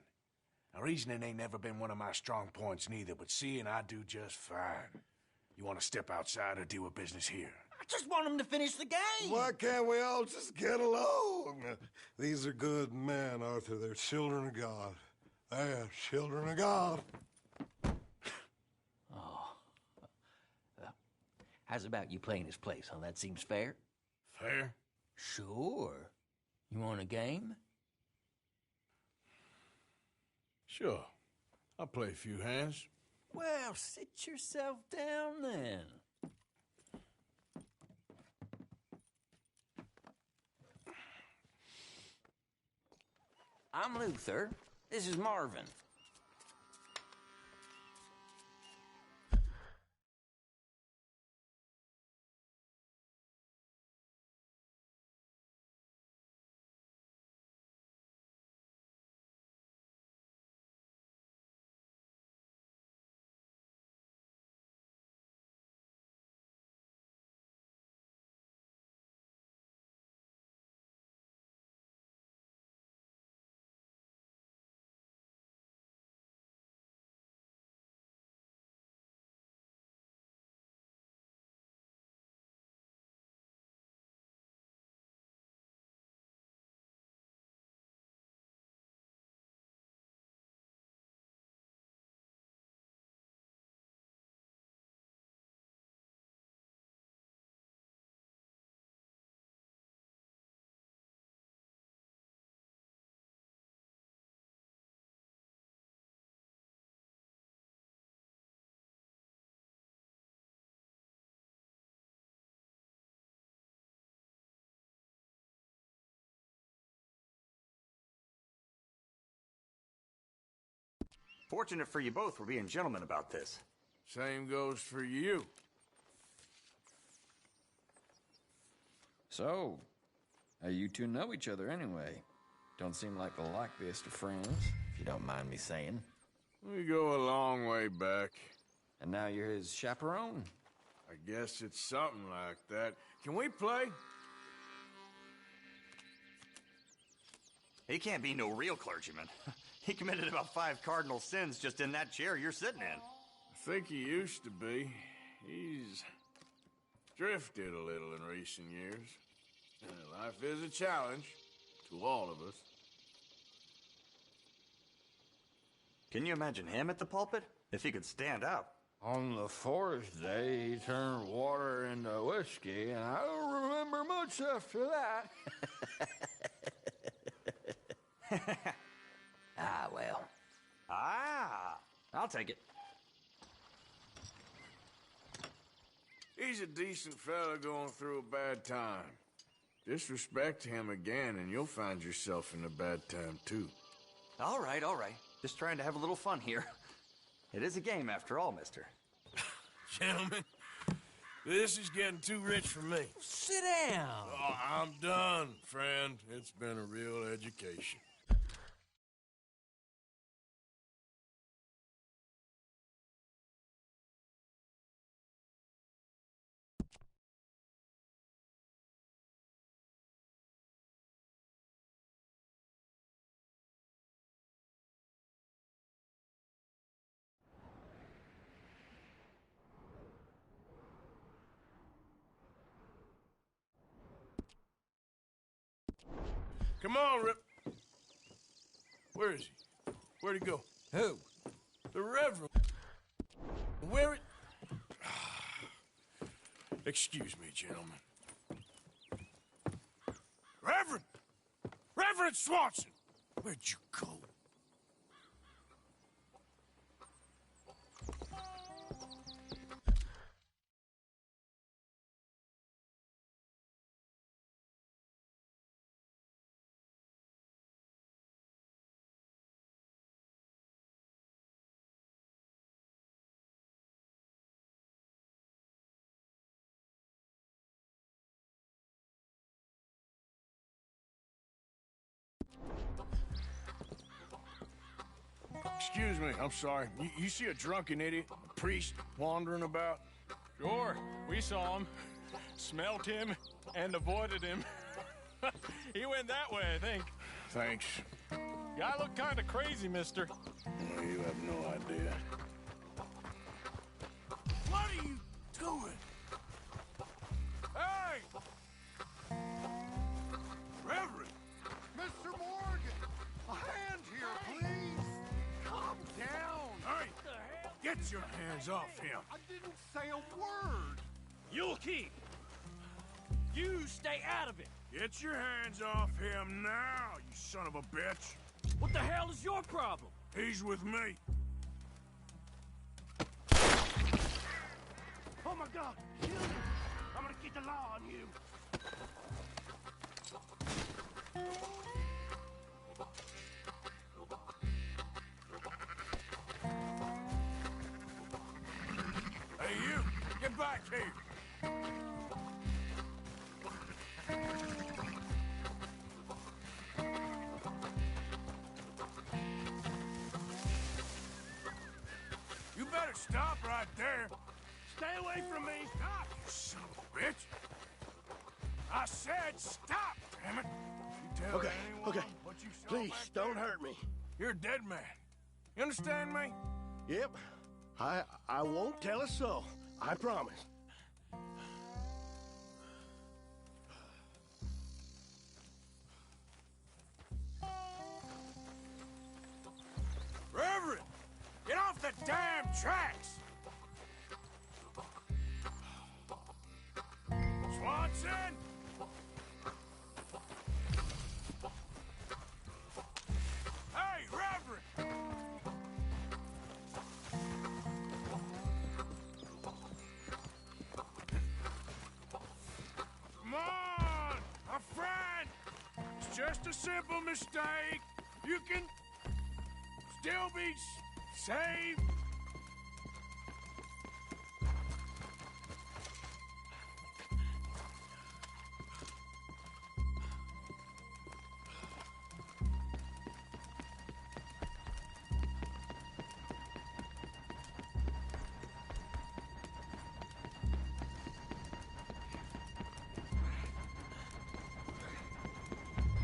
Now, reasoning ain't never been one of my strong points neither, but seeing I do just fine. You want to step outside or deal with business here? I just want him to finish the game. Why can't we all just get along? These are good men, Arthur. They're children of God. They're children of God. How's about you playing his place, huh? That seems fair? Fair? Sure. You want a game? Sure. I'll play a few hands. Well, sit yourself down then. I'm Luther. This is Marvin. Fortunate for you both we're being gentlemen about this. Same goes for you. So, how you two know each other anyway? Don't seem like the likeliest of friends, if you don't mind me saying. We go a long way back. And now you're his chaperone? I guess it's something like that. Can we play? He can't be no real clergyman. He committed about 5 cardinal sins just in that chair you're sitting in. I think he used to be. He's drifted a little in recent years. Life is a challenge to all of us. Can you imagine him at the pulpit? If he could stand up. On the 4th day, he turned water into whiskey, and I don't remember much after that. Ah, well. Ah, I'll take it. He's a decent fella going through a bad time. Disrespect him again, and you'll find yourself in a bad time, too. All right, all right. Just trying to have a little fun here. It is a game, after all, mister. Gentlemen, this is getting too rich for me. Sit down. Oh, I'm done, friend. It's been a real education. Come on, Rip. Where is he? Where'd he go? Who? The Reverend. Where it... Excuse me, gentlemen. Reverend! Reverend Swanson! Where'd you go? Excuse me, I'm sorry. You see a drunken idiot, a priest, wandering about? Sure, we saw him, smelt him, and avoided him. He went that way, I think. Thanks. Guy look kind of crazy, mister. Oh, you have no idea. What are you doing? Hey! Reverend! Mr. Morgan! A hand here, please! Calm down! Hey! Get your hands off him! I didn't say a word! You'll keep. You stay out of it. Get your hands off him now, you son of a bitch! What the hell is your problem? He's with me. Oh my God! Kill him! I'm gonna get the law on you. Hey, you! Get back here! You better stop right there! Stay away from me! Stop, you son of a bitch! I said stop, damn it! You tell Okay, anyone okay. what you saw Please, back don't there? hurt me. You're a dead man. You understand me? Yep. I won't tell a soul. I promise. Reverend! Get off the damn tracks! Swanson! Hey, Reverend! Come on! A friend! It's just a simple mistake. You can still be saved.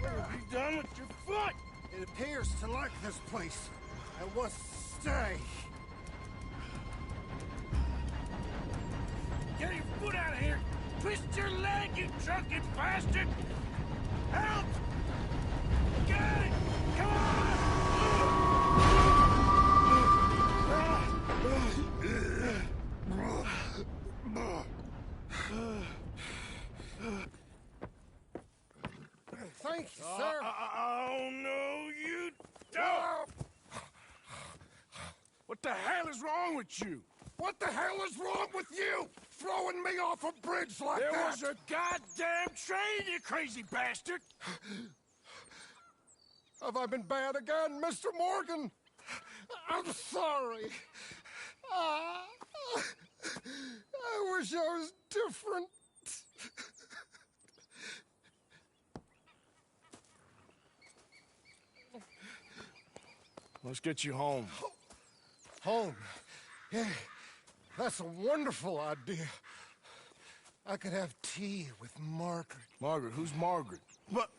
What have you done with your foot? It appears to like this place and wants to stay. Get your foot out of here! Twist your leg, you drunken bastard! Help! Get it! Come Thank you, sir. Oh, no, you don't! What the hell is wrong with you? What the hell is wrong with you? Throwing me off a bridge like There that? was a goddamn train, you crazy bastard! Have I been bad again, Mr. Morgan? I'm sorry. I wish I was different. Let's get you home. Home? Yeah, that's a wonderful idea. I could have tea with Margaret. Margaret? Who's Margaret? But...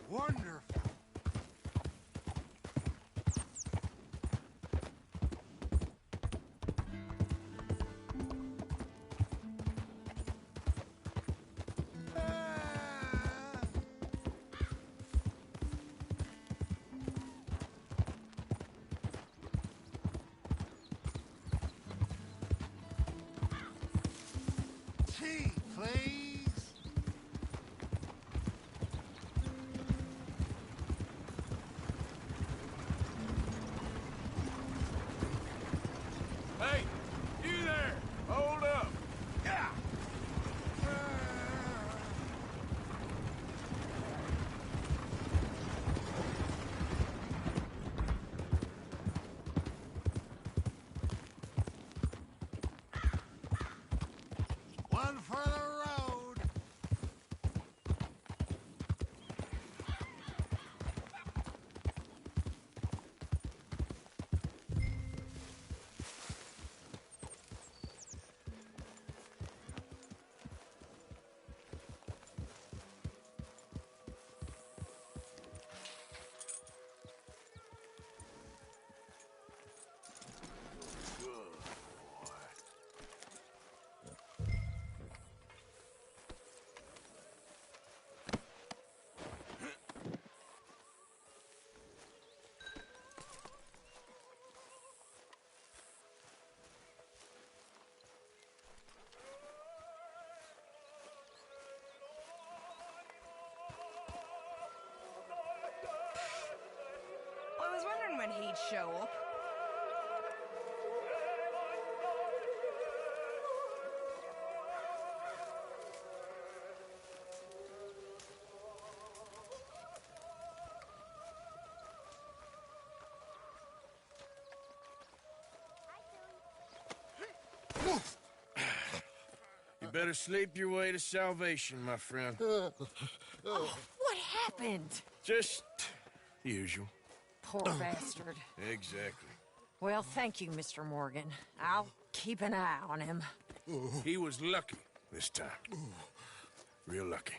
Wonderful. Tea, please. Hey, you there! Hold up! Yeah. he'd show up. You better sleep your way to salvation, my friend. Oh, what happened? Just the usual. Poor bastard. Exactly. Well, thank you, Mr. Morgan. I'll keep an eye on him. He was lucky this time. Real lucky.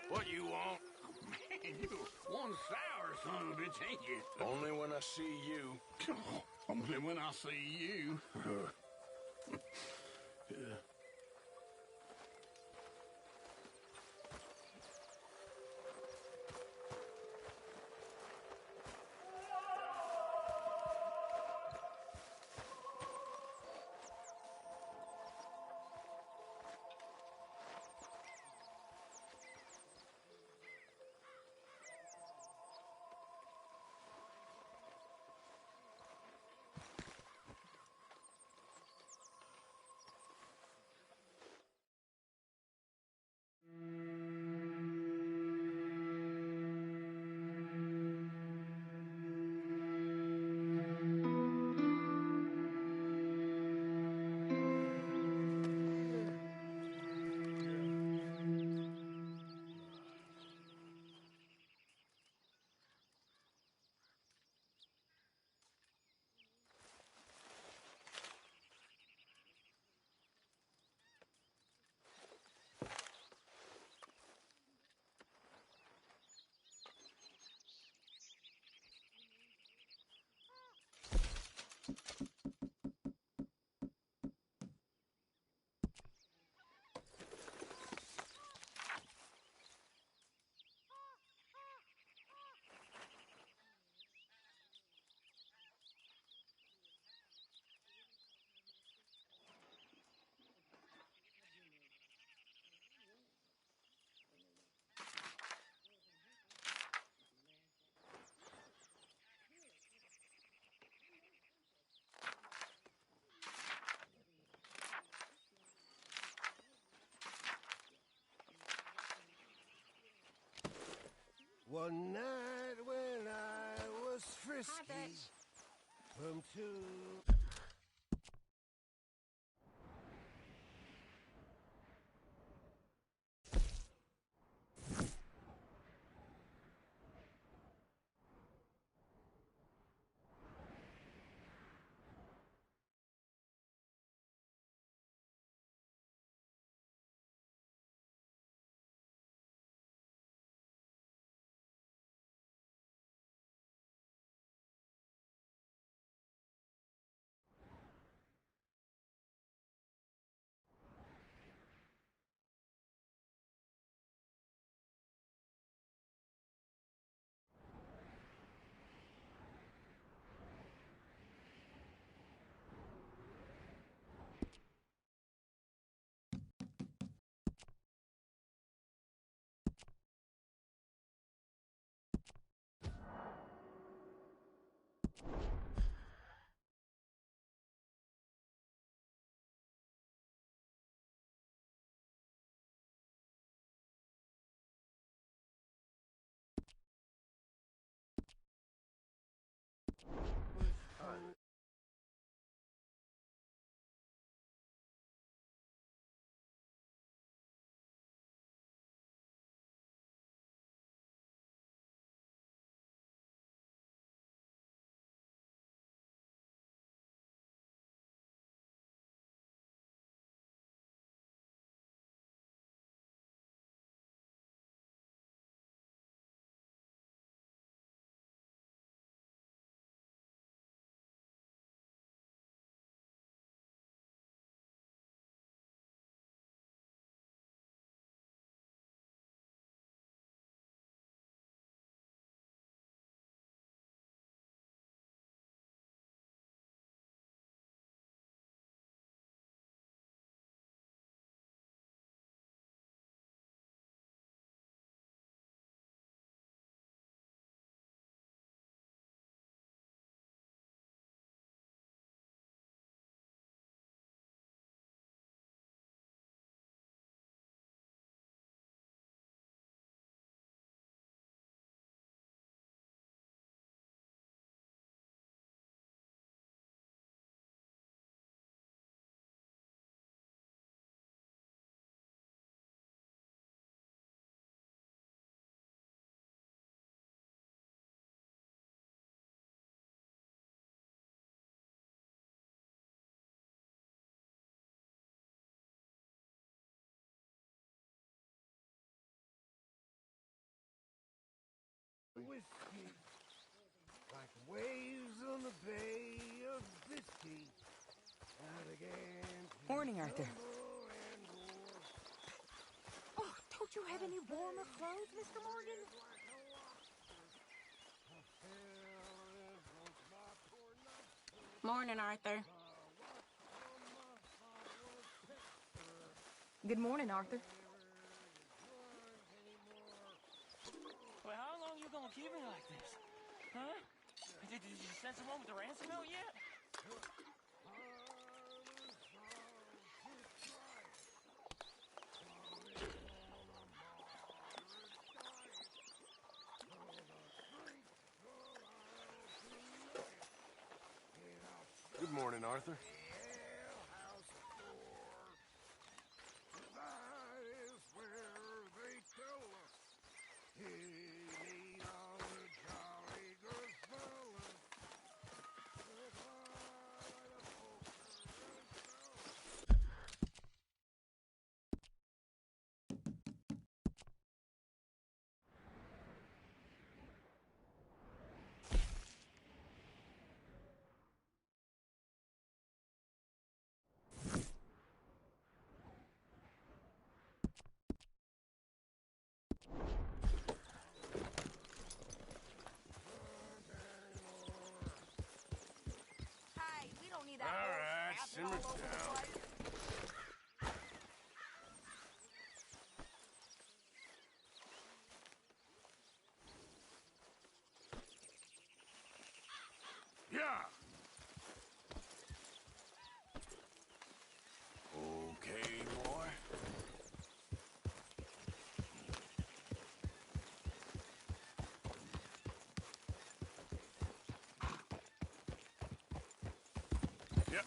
What you want? Man, you one sour son of a bitch, ain't you? Only when I see you. Only when I see you. One night when I was frisky, from two whiskey, like waves on the Bay of Biscay. Out again. Morning, Arthur. Oh, don't you have any warmer clothes, Mr. Morgan? Morning, Arthur. Good morning, Arthur. Well, how long you gonna keep it like this? Huh? Did you send someone with the ransom note yet? Good morning, Arthur. That is where they tell us. Hey, on the jolly good fella. Hey, we don't need that. All right, simmer down. Yeah. Okay, boy. Yep.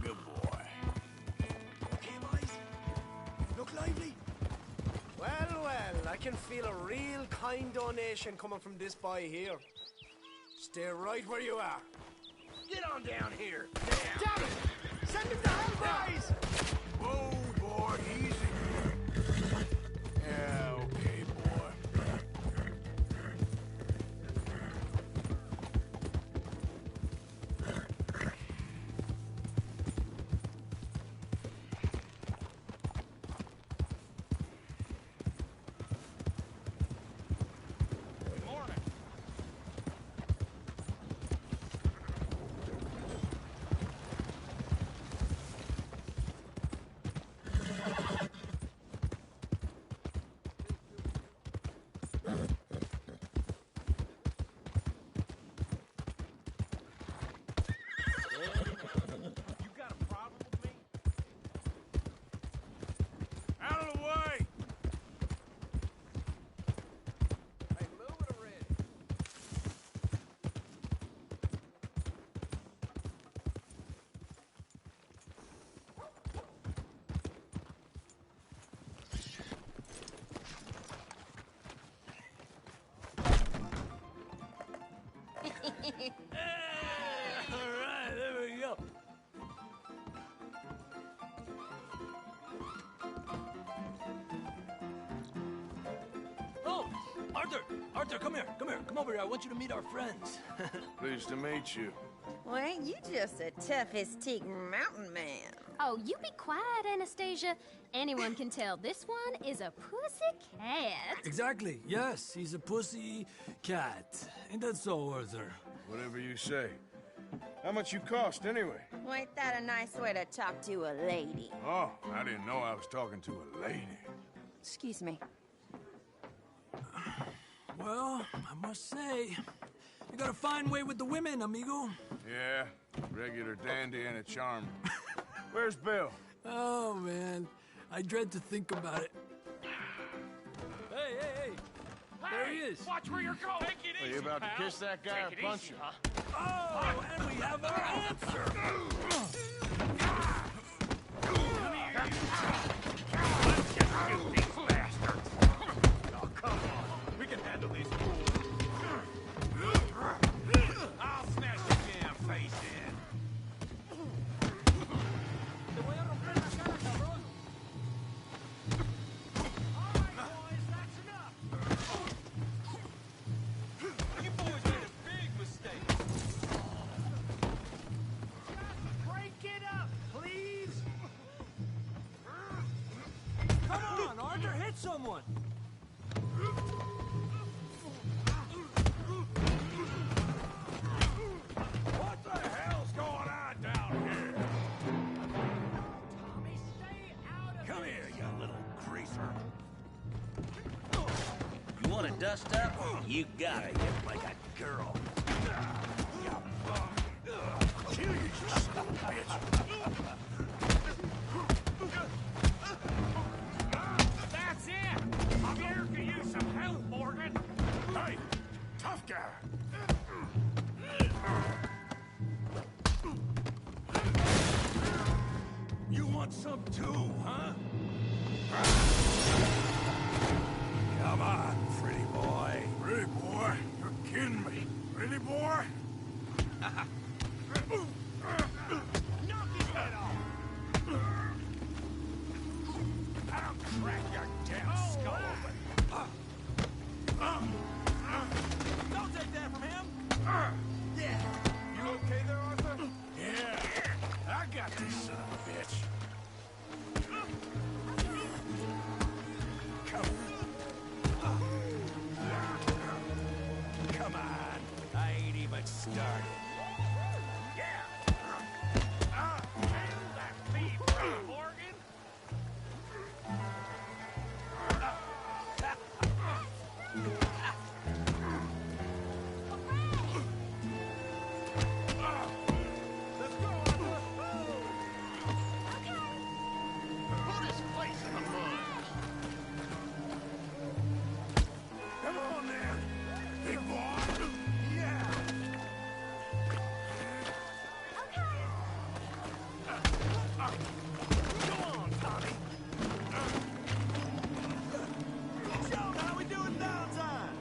Good boy. Okay, boys? Look lively. Well, well, I can feel a real kind donation coming from this boy here. Stay right where you are. Get on down here. Damn it! Send him to hell, boys! Whoa, boy, easy. Yeah, okay, boy. Good morning. You got a problem with me? Out of the way! Hey, move it already. All right, there we go. Oh, Arthur! Arthur, come here. Come here. Come over here. I want you to meet our friends. Pleased to meet you. Well, ain't you just the toughest teak mountain man? Oh, you be quiet, Anastasia. Anyone can tell this one is a pussy cat. Exactly. Yes, he's a pussy cat. Ain't that so, Arthur? Whatever you say. How much you cost, anyway? Well, ain't that a nice way to talk to a lady? Oh, I didn't know I was talking to a lady. Excuse me. Well, I must say, you got a fine way with the women, amigo. Yeah, regular dandy and a charm. Where's Bill? Oh, man. I dread to think about it. Hey, hey, hey! There he is. Watch where you're going. Take it Are easy, you about to pal. kiss that guy Take or it punch easy, him? huh? Oh, and we have our answer! Come here, let's get rid of these bastards! Oh, come on. We can handle these fools. I'll smash your damn face in. Te voy a romper la cara, cabrón. All right, boys, that's enough. You boys made a big mistake. Break it up, please! Come on, Arthur, hit someone. What the hell's going on down here? Tommy, stay out of Come here, you little greaser. You want to dust up? You gotta hit like a girl. Kill you, son of a bitch. That's it! Javier could use some help, Morgan. Hey, tough guy. You want some too, huh? Come on, pretty boy. Pretty boy? You're kidding me. Pretty boy? Knock his head off! I'll crack your damn skull open. Don't take that from him! Yeah. You okay there, Arthur? Yeah. I got this son of a bitch. Come on. I ain't even started. Yeah! Handle that beef, Morgan! Let's go, Arthur! Put his face in the mud! Come on, then! Big boy! Yeah! Come on, Tommy! So, how we doing downtime?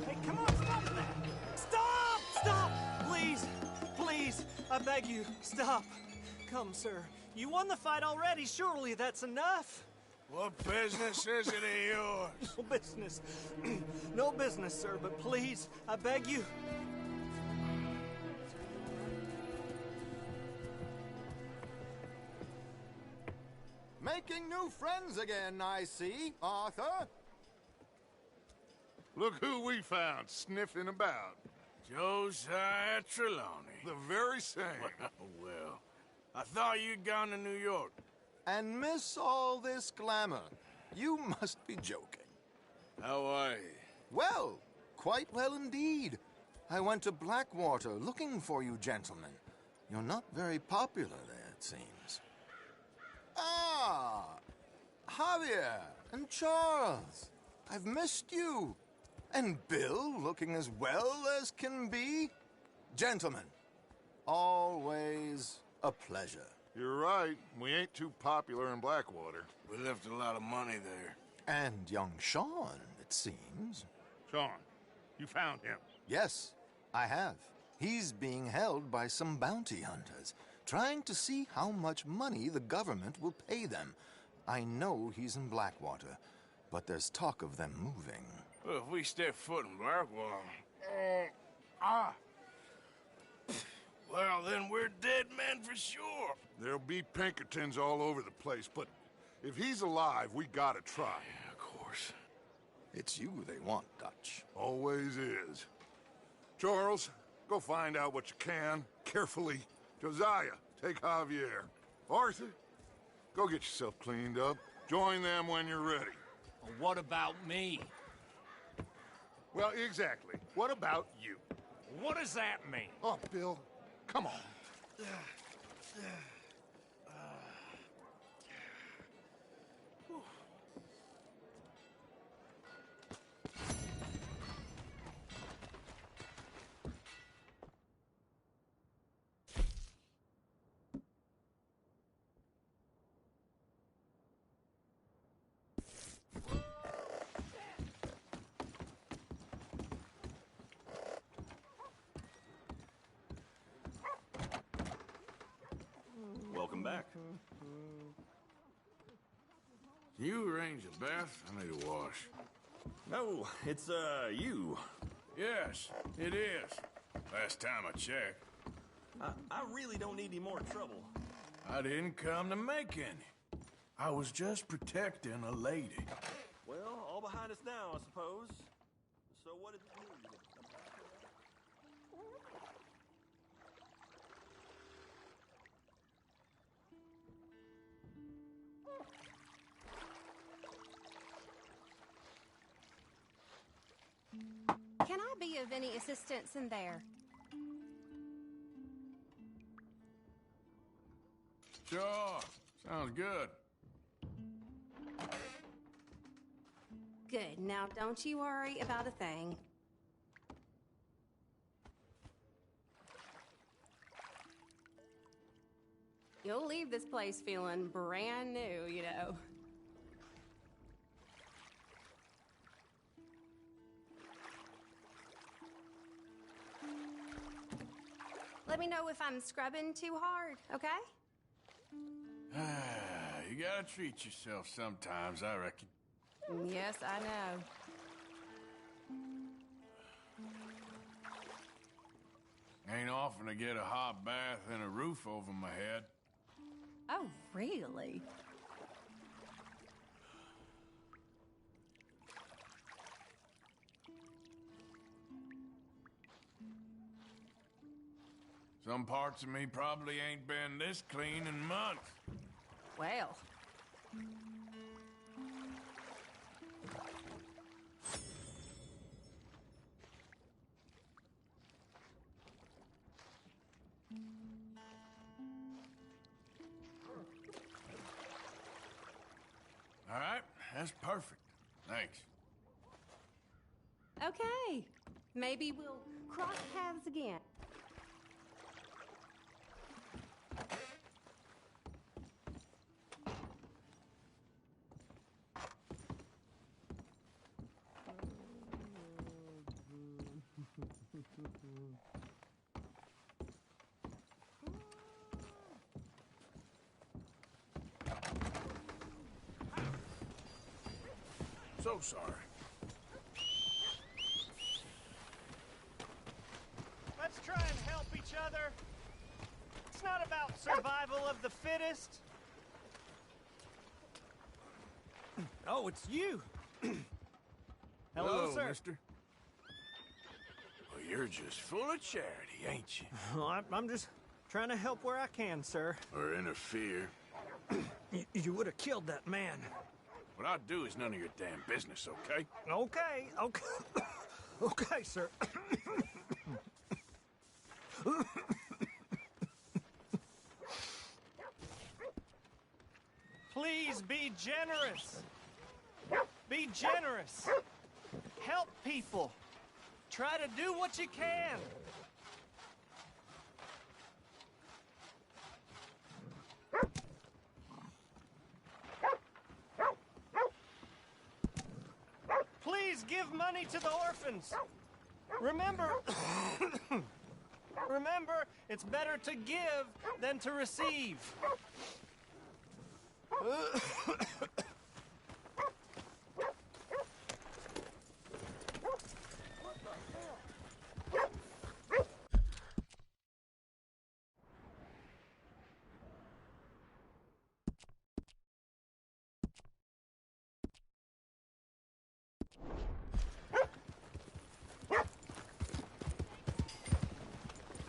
Hey, come on, stop that! Stop! Stop! Please! Please! I beg you, stop! Come, sir. You won the fight already. Surely that's enough. What business is it of yours? No business. No business, sir, but please, I beg you. Making new friends again, I see, Arthur. Look who we found sniffing about. Josiah Trelawney. The very same. Well, I thought you'd gone to New York. And miss all this glamour. You must be joking. How are you? Well, quite well indeed. I went to Blackwater looking for you gentlemen. You're not very popular there, it seems. Ah! Javier and Charles. I've missed you. And Bill looking as well as can be. Gentlemen, always a pleasure. You're right. We ain't too popular in Blackwater. We left a lot of money there. And young Sean, it seems. Sean, you found him? Yes, I have. He's being held by some bounty hunters, trying to see how much money the government will pay them. I know he's in Blackwater, but there's talk of them moving. Well, if we step foot in Blackwater... Well, then we're dead men for sure. There'll be Pinkertons all over the place, but if he's alive, we gotta try. Yeah, of course. It's you they want, Dutch. Always is. Charles, go find out what you can, carefully. Josiah, take Javier. Arthur, go get yourself cleaned up. Join them when you're ready. Well, what about me? Well, exactly. What about you? What does that mean? Oh, Bill, come on. back. Can you arrange a bath? I need a wash. No, it's, you. Yes, it is. Last time I checked. I really don't need any more trouble. I didn't come to make any. I was just protecting a lady. Well, all behind us now, I suppose. So what did you need? Can I be of any assistance in there? Sure. Sounds good. Good. Now, don't you worry about a thing. You'll leave this place feeling brand new, you know. Let me know if I'm scrubbing too hard, okay? You gotta treat yourself sometimes, I reckon. Yes, I know. Ain't often to get a hot bath and a roof over my head. Oh, really? Some parts of me probably ain't been this clean in months. Well. All right, that's perfect. Thanks. Okay. Maybe we'll cross paths again. So sorry. Let's try and help each other. It's not about survival of the fittest. Oh, it's you. Hello, sir. mister. Well, you're just full of charity, ain't you? Well, I'm just trying to help where I can, sir. Or interfere. You would have killed that man. What I do is none of your damn business, okay? Okay. Okay, sir. Please be generous. Be generous. Help people. Try to do what you can. Please give money to the orphans. Remember, it's better to give than to receive.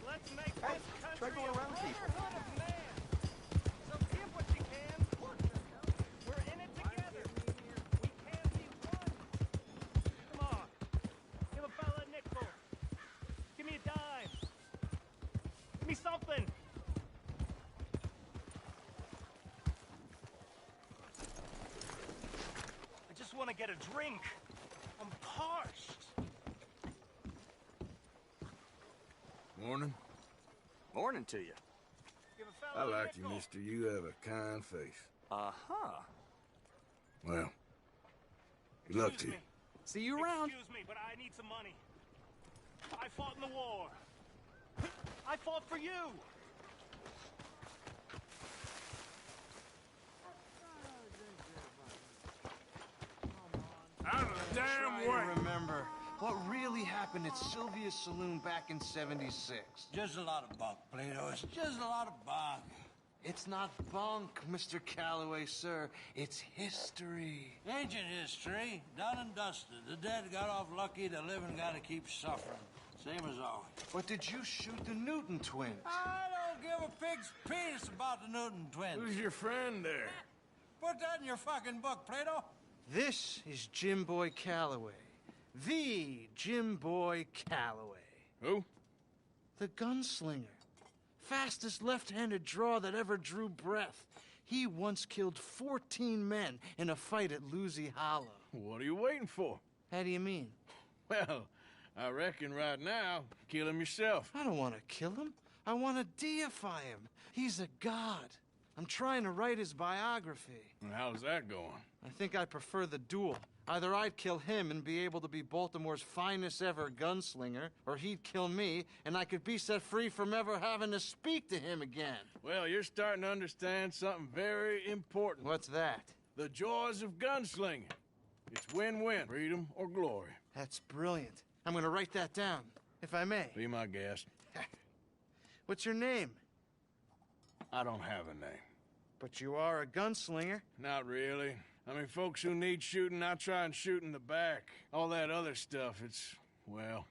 Let's make this country a brotherhood of man. So give what you can. We're in it together. We can be one. Come on. Give a fella a nickel. Give me a dime. Give me something. I just want to get a drink. I'm parched. Morning. Morning to you. Give a I fella a like you, nickel. mister. You have a kind face. Uh-huh. Well, good luck to you. See you around. Excuse me, but I need some money. I fought in the war. I fought for you. damn Try way. to remember what really happened at Sylvia's Saloon back in '76. Just a lot of bunk, Plato. It's just a lot of bunk. It's not bunk, Mr. Calloway, sir. It's history. Ancient history, done and dusted. The dead got off lucky, the living gotta keep suffering. Same as always. But did you shoot the Newton twins? I don't give a pig's penis about the Newton twins. Who's your friend there? Put that in your fucking book, Plato. This is Jim Boy Calloway. The Jim Boy Calloway. Who? The gunslinger. Fastest left-handed draw that ever drew breath. He once killed 14 men in a fight at Lucy Hollow. What are you waiting for? How do you mean? Well, I reckon right now, kill him yourself. I don't want to kill him. I want to deify him. He's a god. I'm trying to write his biography. And how's that going? I think I prefer the duel. Either I'd kill him and be able to be Baltimore's finest ever gunslinger, or he'd kill me and I could be set free from ever having to speak to him again. Well, you're starting to understand something very important. What's that? The joys of gunslinging. It's win-win, freedom or glory. That's brilliant. I'm going to write that down, if I may. Be my guest. What's your name? I don't have a name. But you are a gunslinger. Not really. I mean, folks who need shooting, I try and shoot in the back. All that other stuff, it's, well,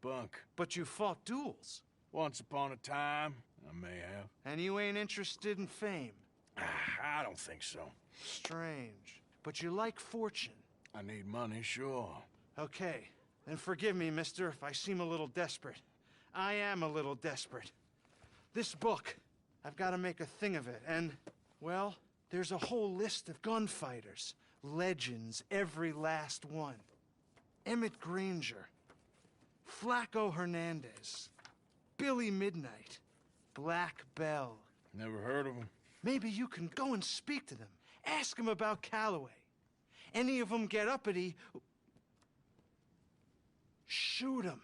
bunk. But you fought duels. Once upon a time, I may have. And you ain't interested in fame. I don't think so. Strange. But you like fortune. I need money, sure. Okay. Then forgive me, mister, if I seem a little desperate. I am a little desperate. This book, I've got to make a thing of it, and, well, there's a whole list of gunfighters. Legends, every last one. Emmett Granger. Flaco Hernandez. Billy Midnight. Black Bell. Never heard of him. Maybe you can go and speak to them. Ask them about Calloway. Any of them get uppity, shoot them.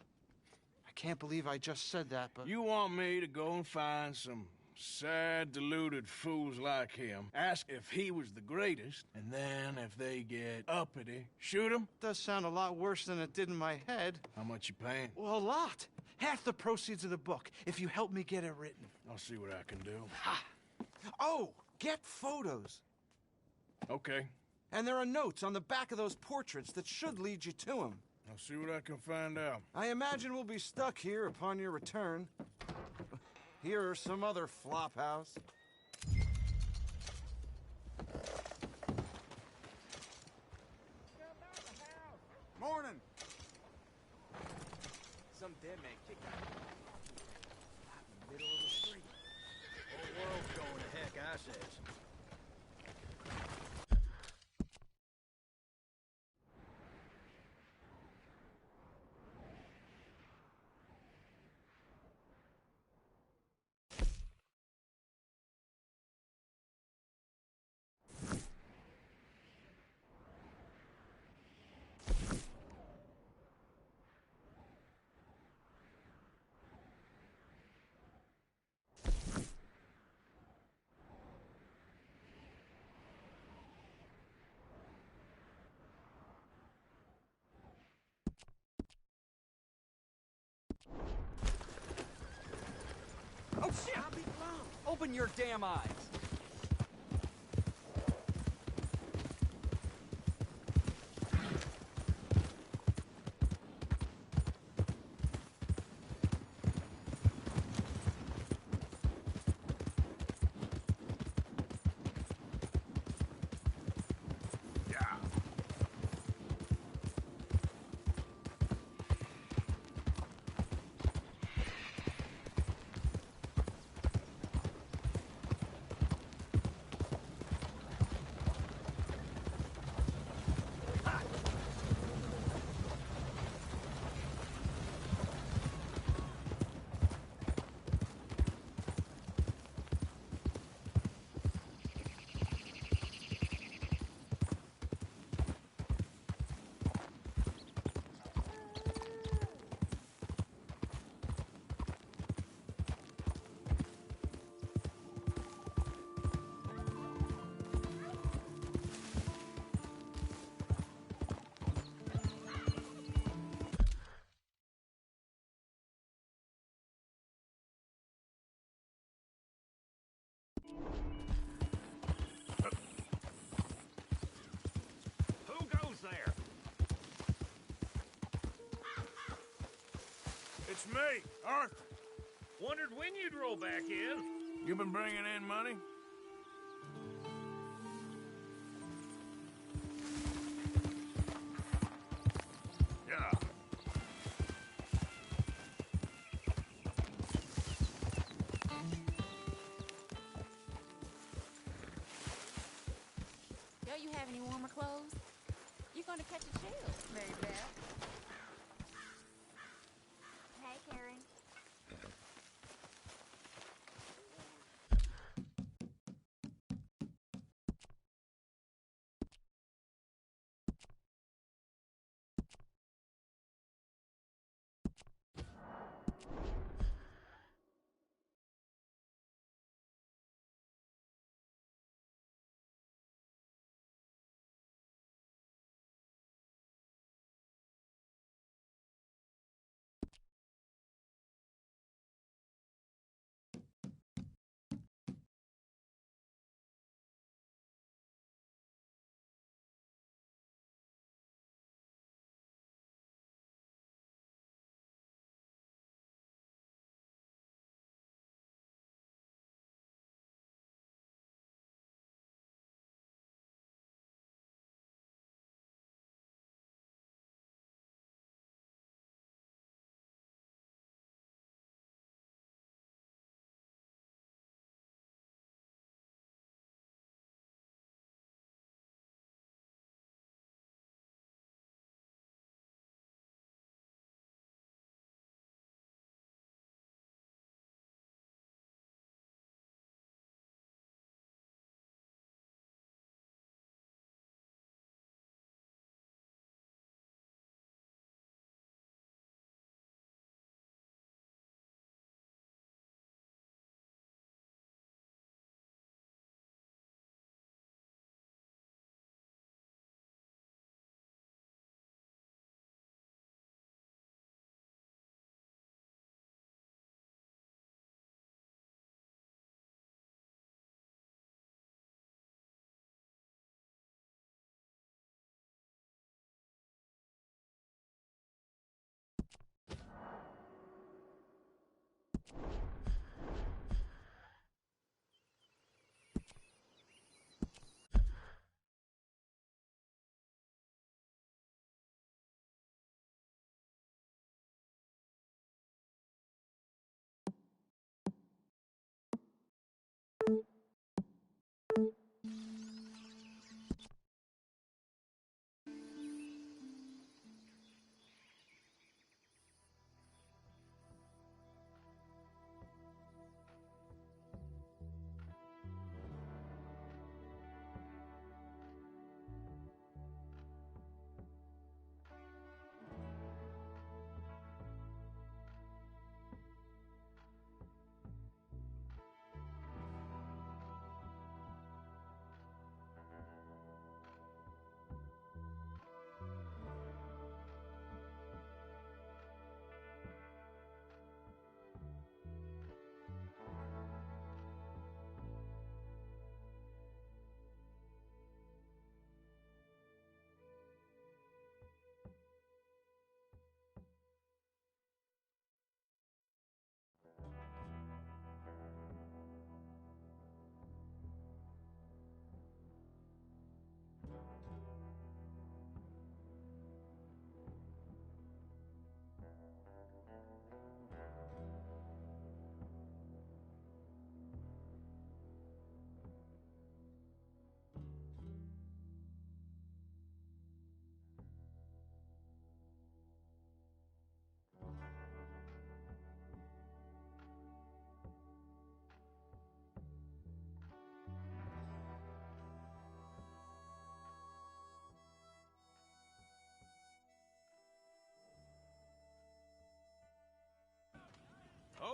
I can't believe I just said that, but... You want me to go and find some sad, deluded fools like him, ask if he was the greatest, and then if they get uppity, shoot him? Does sound a lot worse than it did in my head. How much you paying? Well, a lot. Half the proceeds of the book, if you help me get it written. I'll see what I can do. Ha! Oh, get photos. Okay. And there are notes on the back of those portraits that should lead you to him. I'll see what I can find out. I imagine we'll be stuck here upon your return. Here or some other flop house. Morning. Some dead man kicked out. Out in the middle of the street. Whole world's going to heck, I says. Oh, shit! Open your damn eyes. Who goes there? It's me, Arthur. Wondered when you'd roll back in. You been bringing in money? Yeah. Don't you have any warmer clothes? You're gonna catch a chill, Mary Beth. Hey, Karen.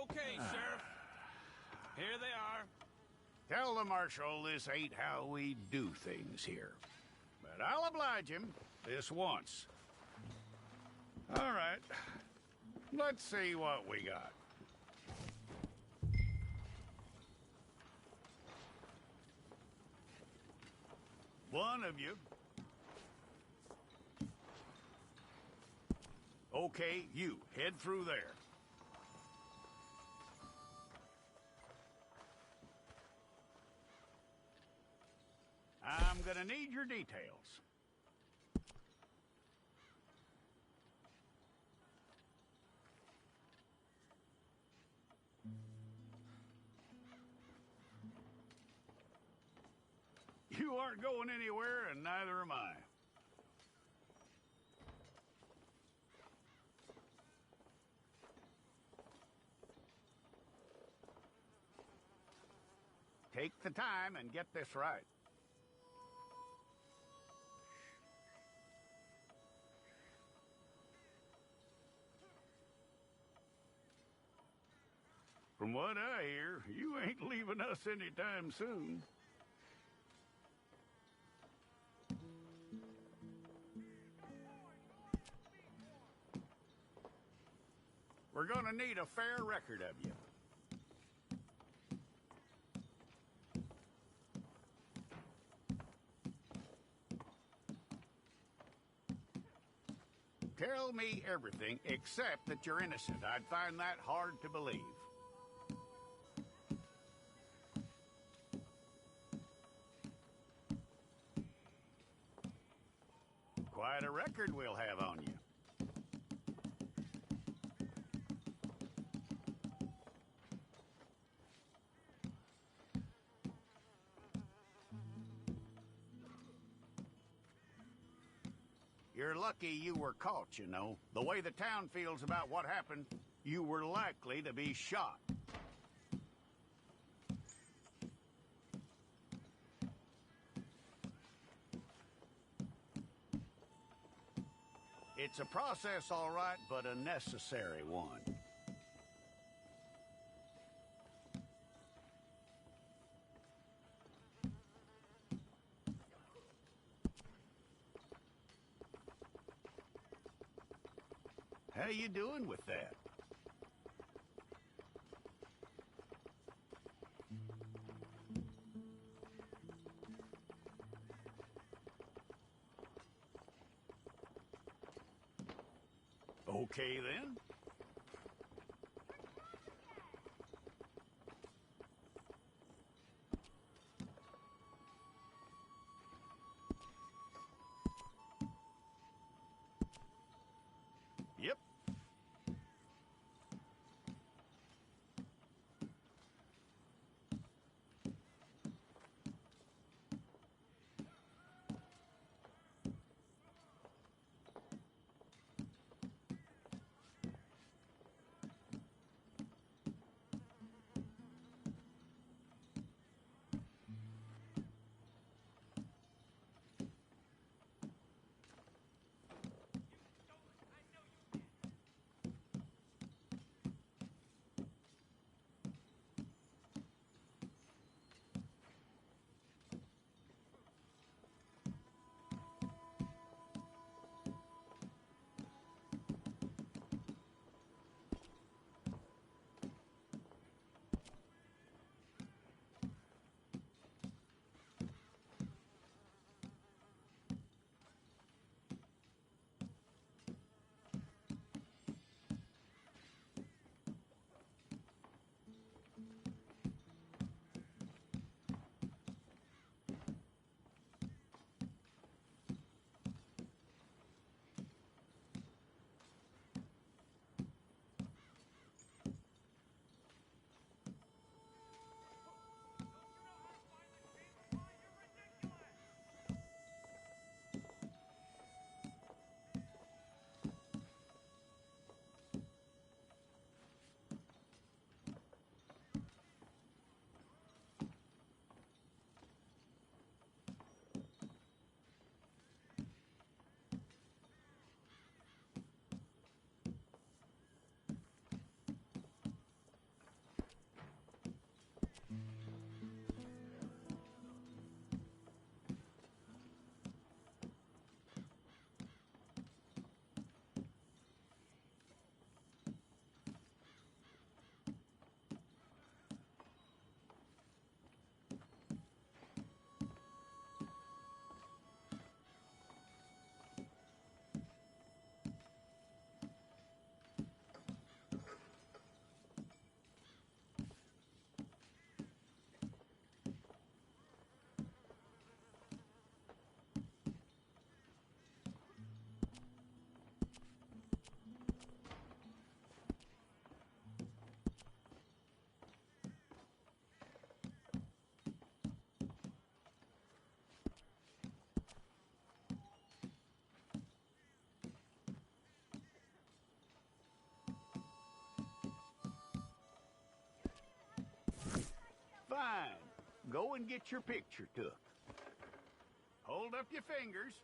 Okay, Sheriff. Here they are. Tell the Marshal this ain't how we do things here. But I'll oblige him this once. All right. Let's see what we got. One of you. Okay, you. Head through there. I'm gonna need your details. You aren't going anywhere, and neither am I. Take the time and get this right. From what I hear, you ain't leaving us anytime soon. We're gonna need a fair record of you. Tell me everything except that you're innocent. I'd find that hard to believe. Quite a record we'll have on you. You're lucky you were caught, you know. The way the town feels about what happened, you were likely to be shot. It's a process, all right, but a necessary one. How you doing with that? Okay, then. Yep. fine. Go and get your picture took. Hold up your fingers.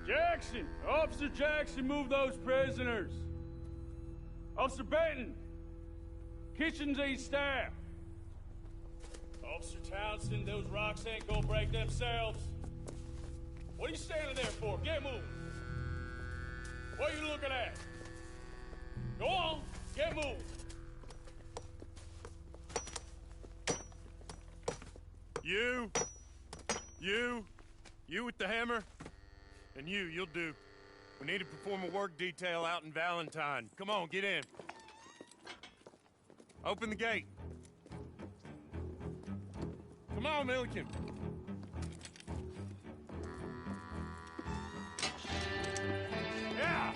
Jackson! Officer Jackson, move those prisoners! Officer Benton! Kitchens ain't staff! Officer Townsend, those rocks ain't gonna break themselves. What are you standing there for? Get moving! What are you looking at? Go on, get moving! You with the hammer? And you'll do. We need to perform a work detail out in Valentine. Come on, get in. Open the gate. Come on, Milliken. Yeah!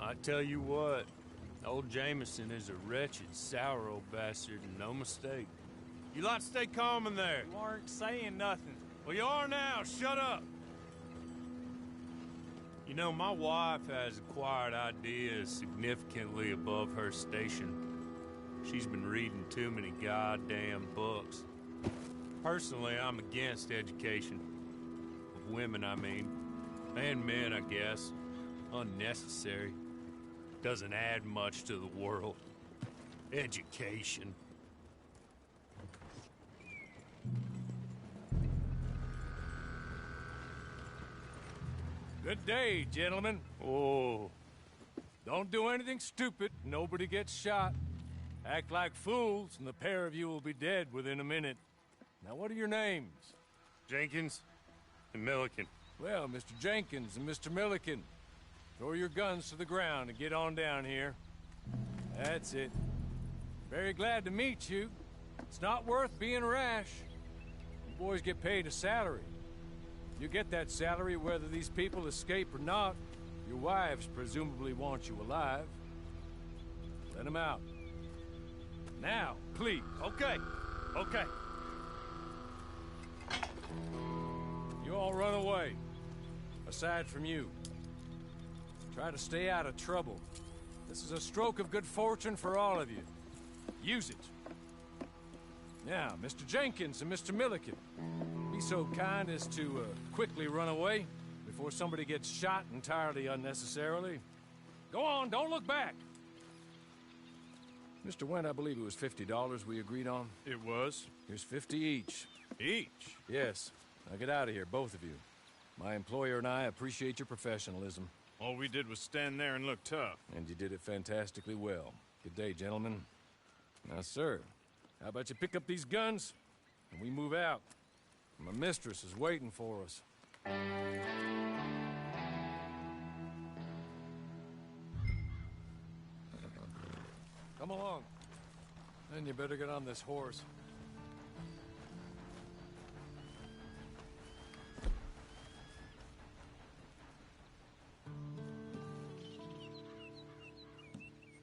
I tell you what, old Jameson is a wretched, sour old bastard, and no mistake. You lot stay calm in there. You aren't saying nothing. Well, you are now. Shut up. You know, my wife has acquired ideas significantly above her station. She's been reading too many goddamn books. Personally, I'm against education. Of women, I mean. And men, I guess. Unnecessary. Doesn't add much to the world. Education. Good day, gentlemen. Oh. Don't do anything stupid. Nobody gets shot. Act like fools, and the pair of you will be dead within a minute. Now, what are your names? Jenkins and Milliken. Well, Mr. Jenkins and Mr. Milliken, throw your guns to the ground and get on down here. That's it. Very glad to meet you. It's not worth being rash. You boys get paid a salary. You get that salary whether these people escape or not. Your wives presumably want you alive. Let them out. Now, please. Okay. Okay. You all run away. Aside from you. Try to stay out of trouble. This is a stroke of good fortune for all of you. Use it. Now, Mr. Jenkins and Mr. Milliken, be so kind as to quickly run away before somebody gets shot entirely unnecessarily. Go on, don't look back. Mr. Wendt, I believe it was $50 we agreed on. It was. Here's 50 each. Each? Yes. Now get out of here, both of you. My employer and I appreciate your professionalism. All we did was stand there and look tough. And you did it fantastically well. Good day, gentlemen. Now, sir, how about you pick up these guns and we move out? My mistress is waiting for us. Come along. Then you better get on this horse.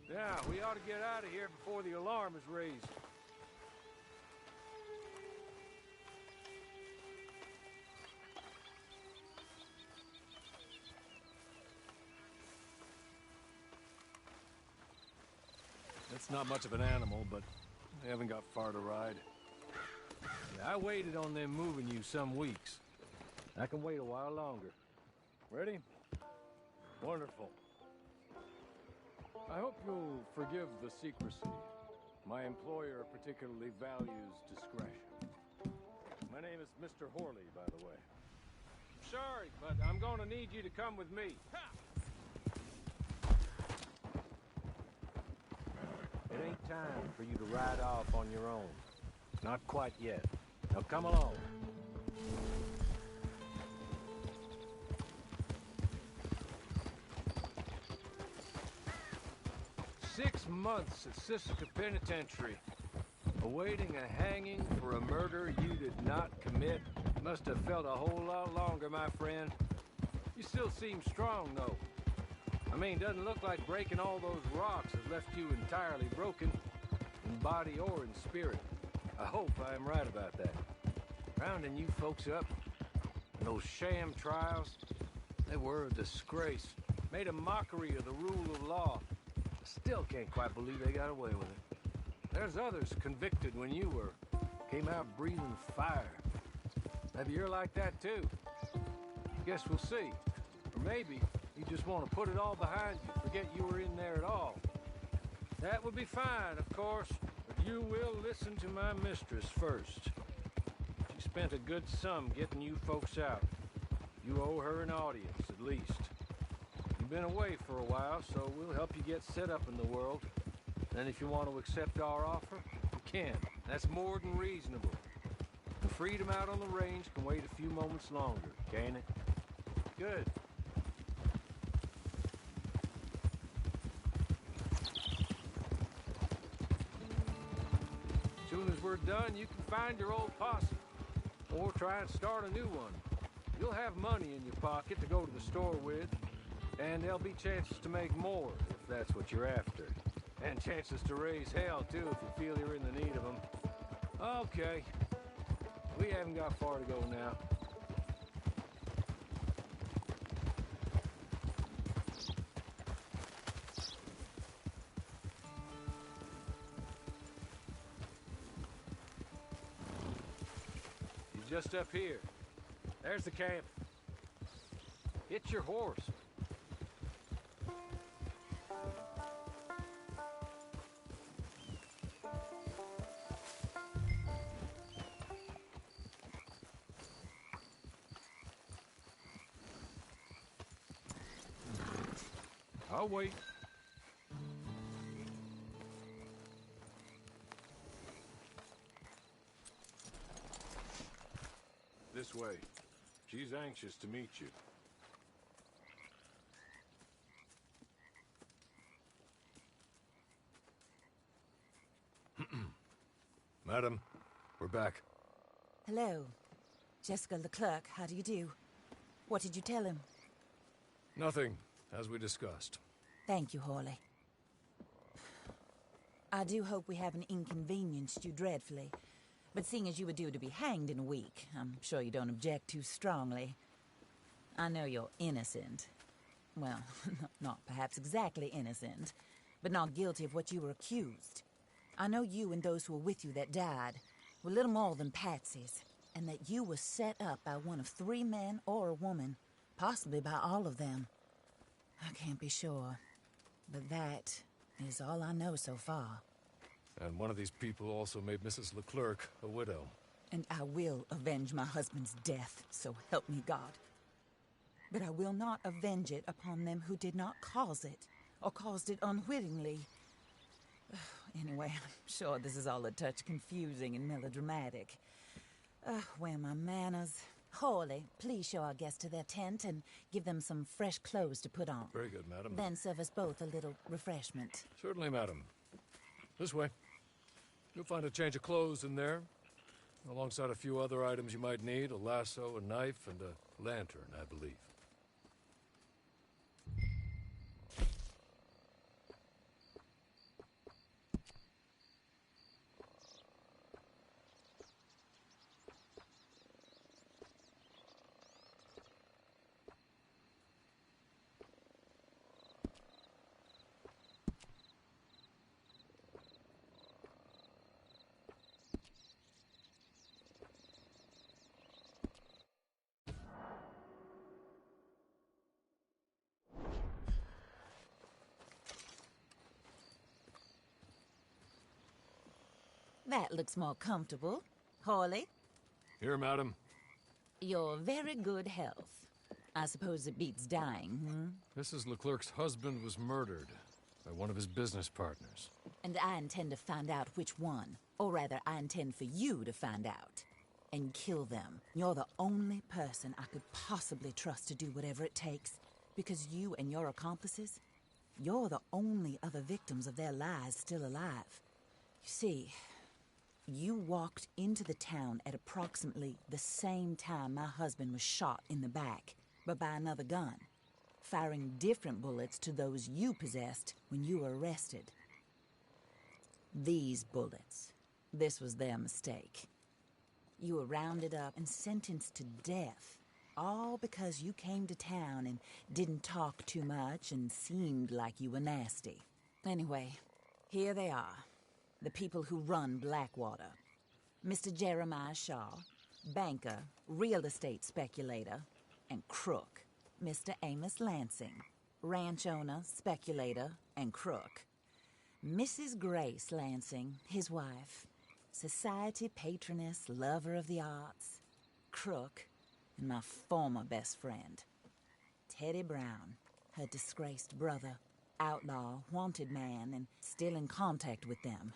Now, we ought to get out of here before the alarm is raised. That's not much of an animal, but they haven't got far to ride. Yeah, I waited on them moving you some weeks. I can wait a while longer. Ready? Wonderful. I hope you'll forgive the secrecy. My employer particularly values discretion. My name is Mr. Horley, by the way. Sorry, but I'm going to need you to come with me. It ain't time for you to ride off on your own. Not quite yet. Now come along. 6 months at Sissica Penitentiary, awaiting a hanging for a murder you did not commit. Must have felt a whole lot longer, my friend. You still seem strong, though. I mean, doesn't look like breaking all those rocks has left you entirely broken, in body or in spirit. I hope I am right about that. Rounding you folks up, and those sham trials, they were a disgrace. Made a mockery of the rule of law. Still can't quite believe they got away with it. There's others convicted when you were. Came out breathing fire. Maybe you're like that too. Guess we'll see. Or maybe you just want to put it all behind you, forget you were in there at all. That would be fine, of course, but you will listen to my mistress first. She spent a good sum getting you folks out. You owe her an audience, at least. You've been away for a while, so we'll help you get set up in the world. Then if you want to accept our offer, you can. That's more than reasonable. The freedom out on the range can wait a few moments longer, can't it? Good. As soon as we're done, you can find your old posse. Or try and start a new one. You'll have money in your pocket to go to the store with. And there'll be chances to make more, if that's what you're after. And chances to raise hell, too, if you feel you're in the need of them. Okay. We haven't got far to go now. He's just up here. There's the camp. Hit your horse. I'll wait. This way. She's anxious to meet you. Madam, we're back. Hello. Jessica Leclerc, how do you do? What did you tell him? Nothing, as we discussed. Thank you, Hawley. I do hope we haven't inconvenienced you dreadfully. But seeing as you were due to be hanged in a week, I'm sure you don't object too strongly. I know you're innocent. Well, not perhaps exactly innocent, but not guilty of what you were accused. I know you and those who were with you that died were little more than patsies, and that you were set up by one of 3 men or a woman, possibly by all of them. I can't be sure, but that is all I know so far. And one of these people also made Mrs. Leclerc a widow. And I will avenge my husband's death, so help me God. But I will not avenge it upon them who did not cause it, or caused it unwittingly. Anyway, I'm sure this is all a touch confusing and melodramatic. Where are my manners? Hawley, please show our guests to their tent and give them some fresh clothes to put on. Very good, madam. Then serve us both a little refreshment. Certainly, madam. This way. You'll find a change of clothes in there, alongside a few other items you might need, a lasso, a knife, and a lantern, I believe. That looks more comfortable. Hawley, Here, madam. your very good health. I suppose it beats dying, Mrs. Leclerc's husband was murdered by one of his business partners. And I intend to find out which one. Or rather, I intend for you to find out. And kill them. You're the only person I could possibly trust to do whatever it takes. Because you and your accomplices, you're the only other victims of their lies still alive. You see, you walked into the town at approximately the same time my husband was shot in the back, but by another gun, firing different bullets to those you possessed when you were arrested. These bullets, this was their mistake. You were rounded up and sentenced to death, all because you came to town and didn't talk too much and seemed like you were nasty. Anyway, here they are, the people who run Blackwater. Mr. Jeremiah Shaw, banker, real estate speculator, and crook. Mr. Amos Lansing, ranch owner, speculator, and crook. Mrs. Grace Lansing, his wife, society patroness, lover of the arts, crook, and my former best friend. Teddy Brown, her disgraced brother, outlaw, wanted man, and still in contact with them.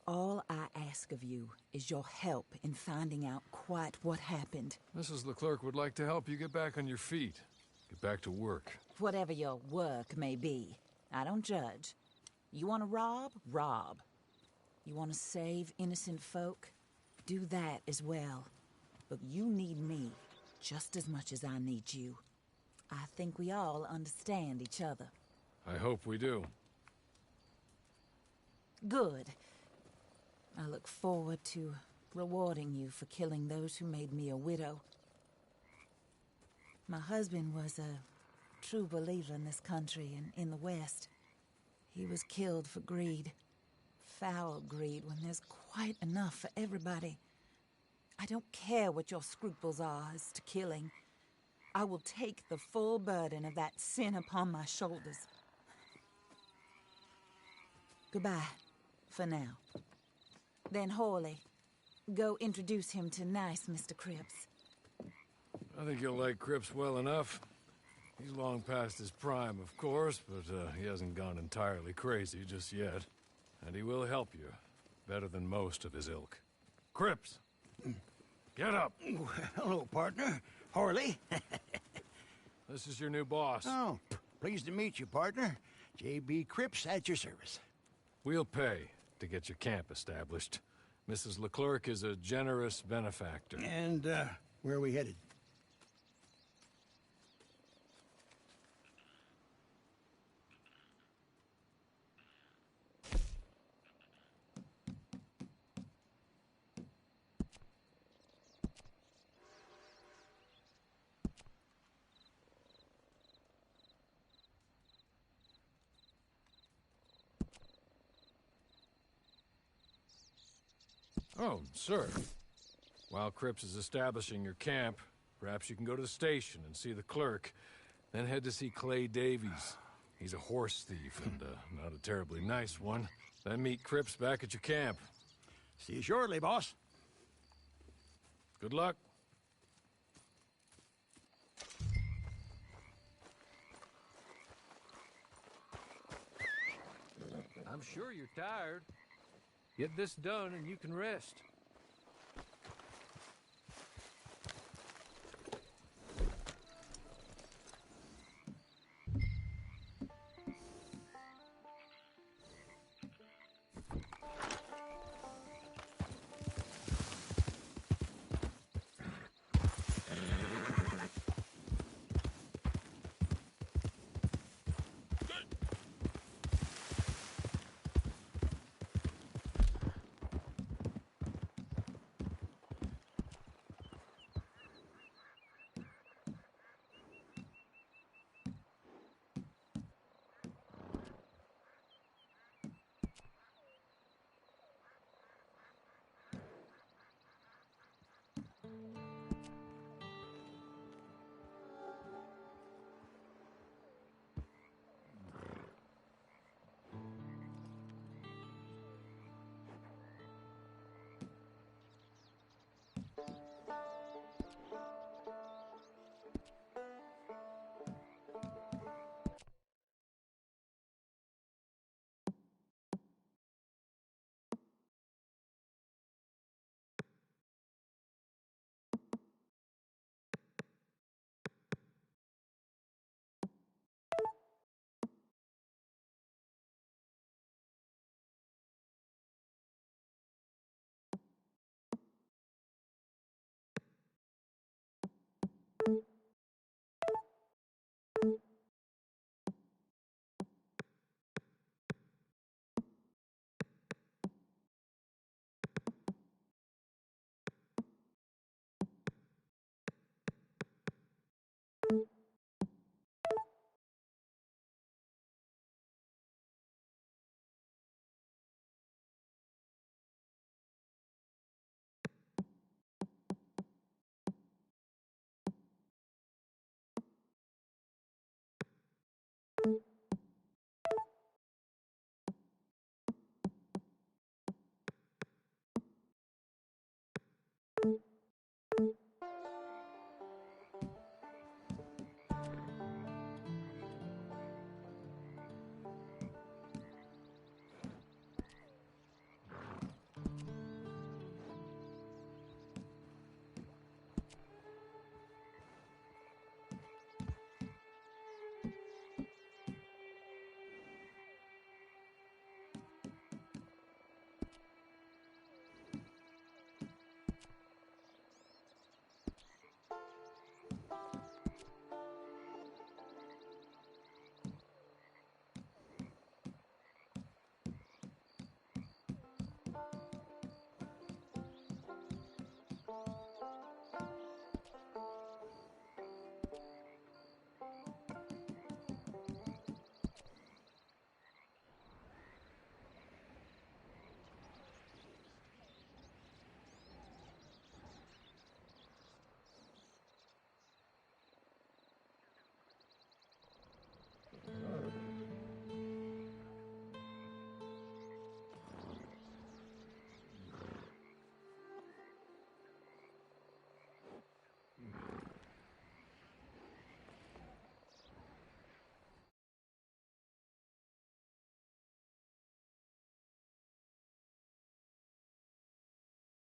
All I ask of you is your help in finding out quite what happened. Mrs. Leclerc would like to help you get back on your feet. Get back to work. Whatever your work may be, I don't judge. You want to rob? Rob. You want to save innocent folk? Do that as well. But you need me just as much as I need you. I think we all understand each other. I hope we do. Good. I look forward to rewarding you for killing those who made me a widow. My husband was a true believer in this country and in the West. He was killed for greed. Foul greed when there's quite enough for everybody. I don't care what your scruples are as to killing. I will take the full burden of that sin upon my shoulders. Goodbye, for now. Then Hawley, go introduce him to nice Mr. Cripps. I think you'll like Cripps well enough. He's long past his prime, of course, but he hasn't gone entirely crazy just yet. And he will help you, better than most of his ilk. Cripps! Get up! Hello, partner. Harley. This is your new boss. Oh, pleased to meet you, partner. J.B. Cripps at your service. We'll pay to get your camp established. Mrs. Leclerc is a generous benefactor. And, where are we headed? Oh, sir. While Cripps is establishing your camp, perhaps you can go to the station and see the clerk, then head to see Clay Davies. He's a horse thief and not a terribly nice one. Then meet Cripps back at your camp. See you shortly, boss. Good luck. I'm sure you're tired. Get this done and you can rest.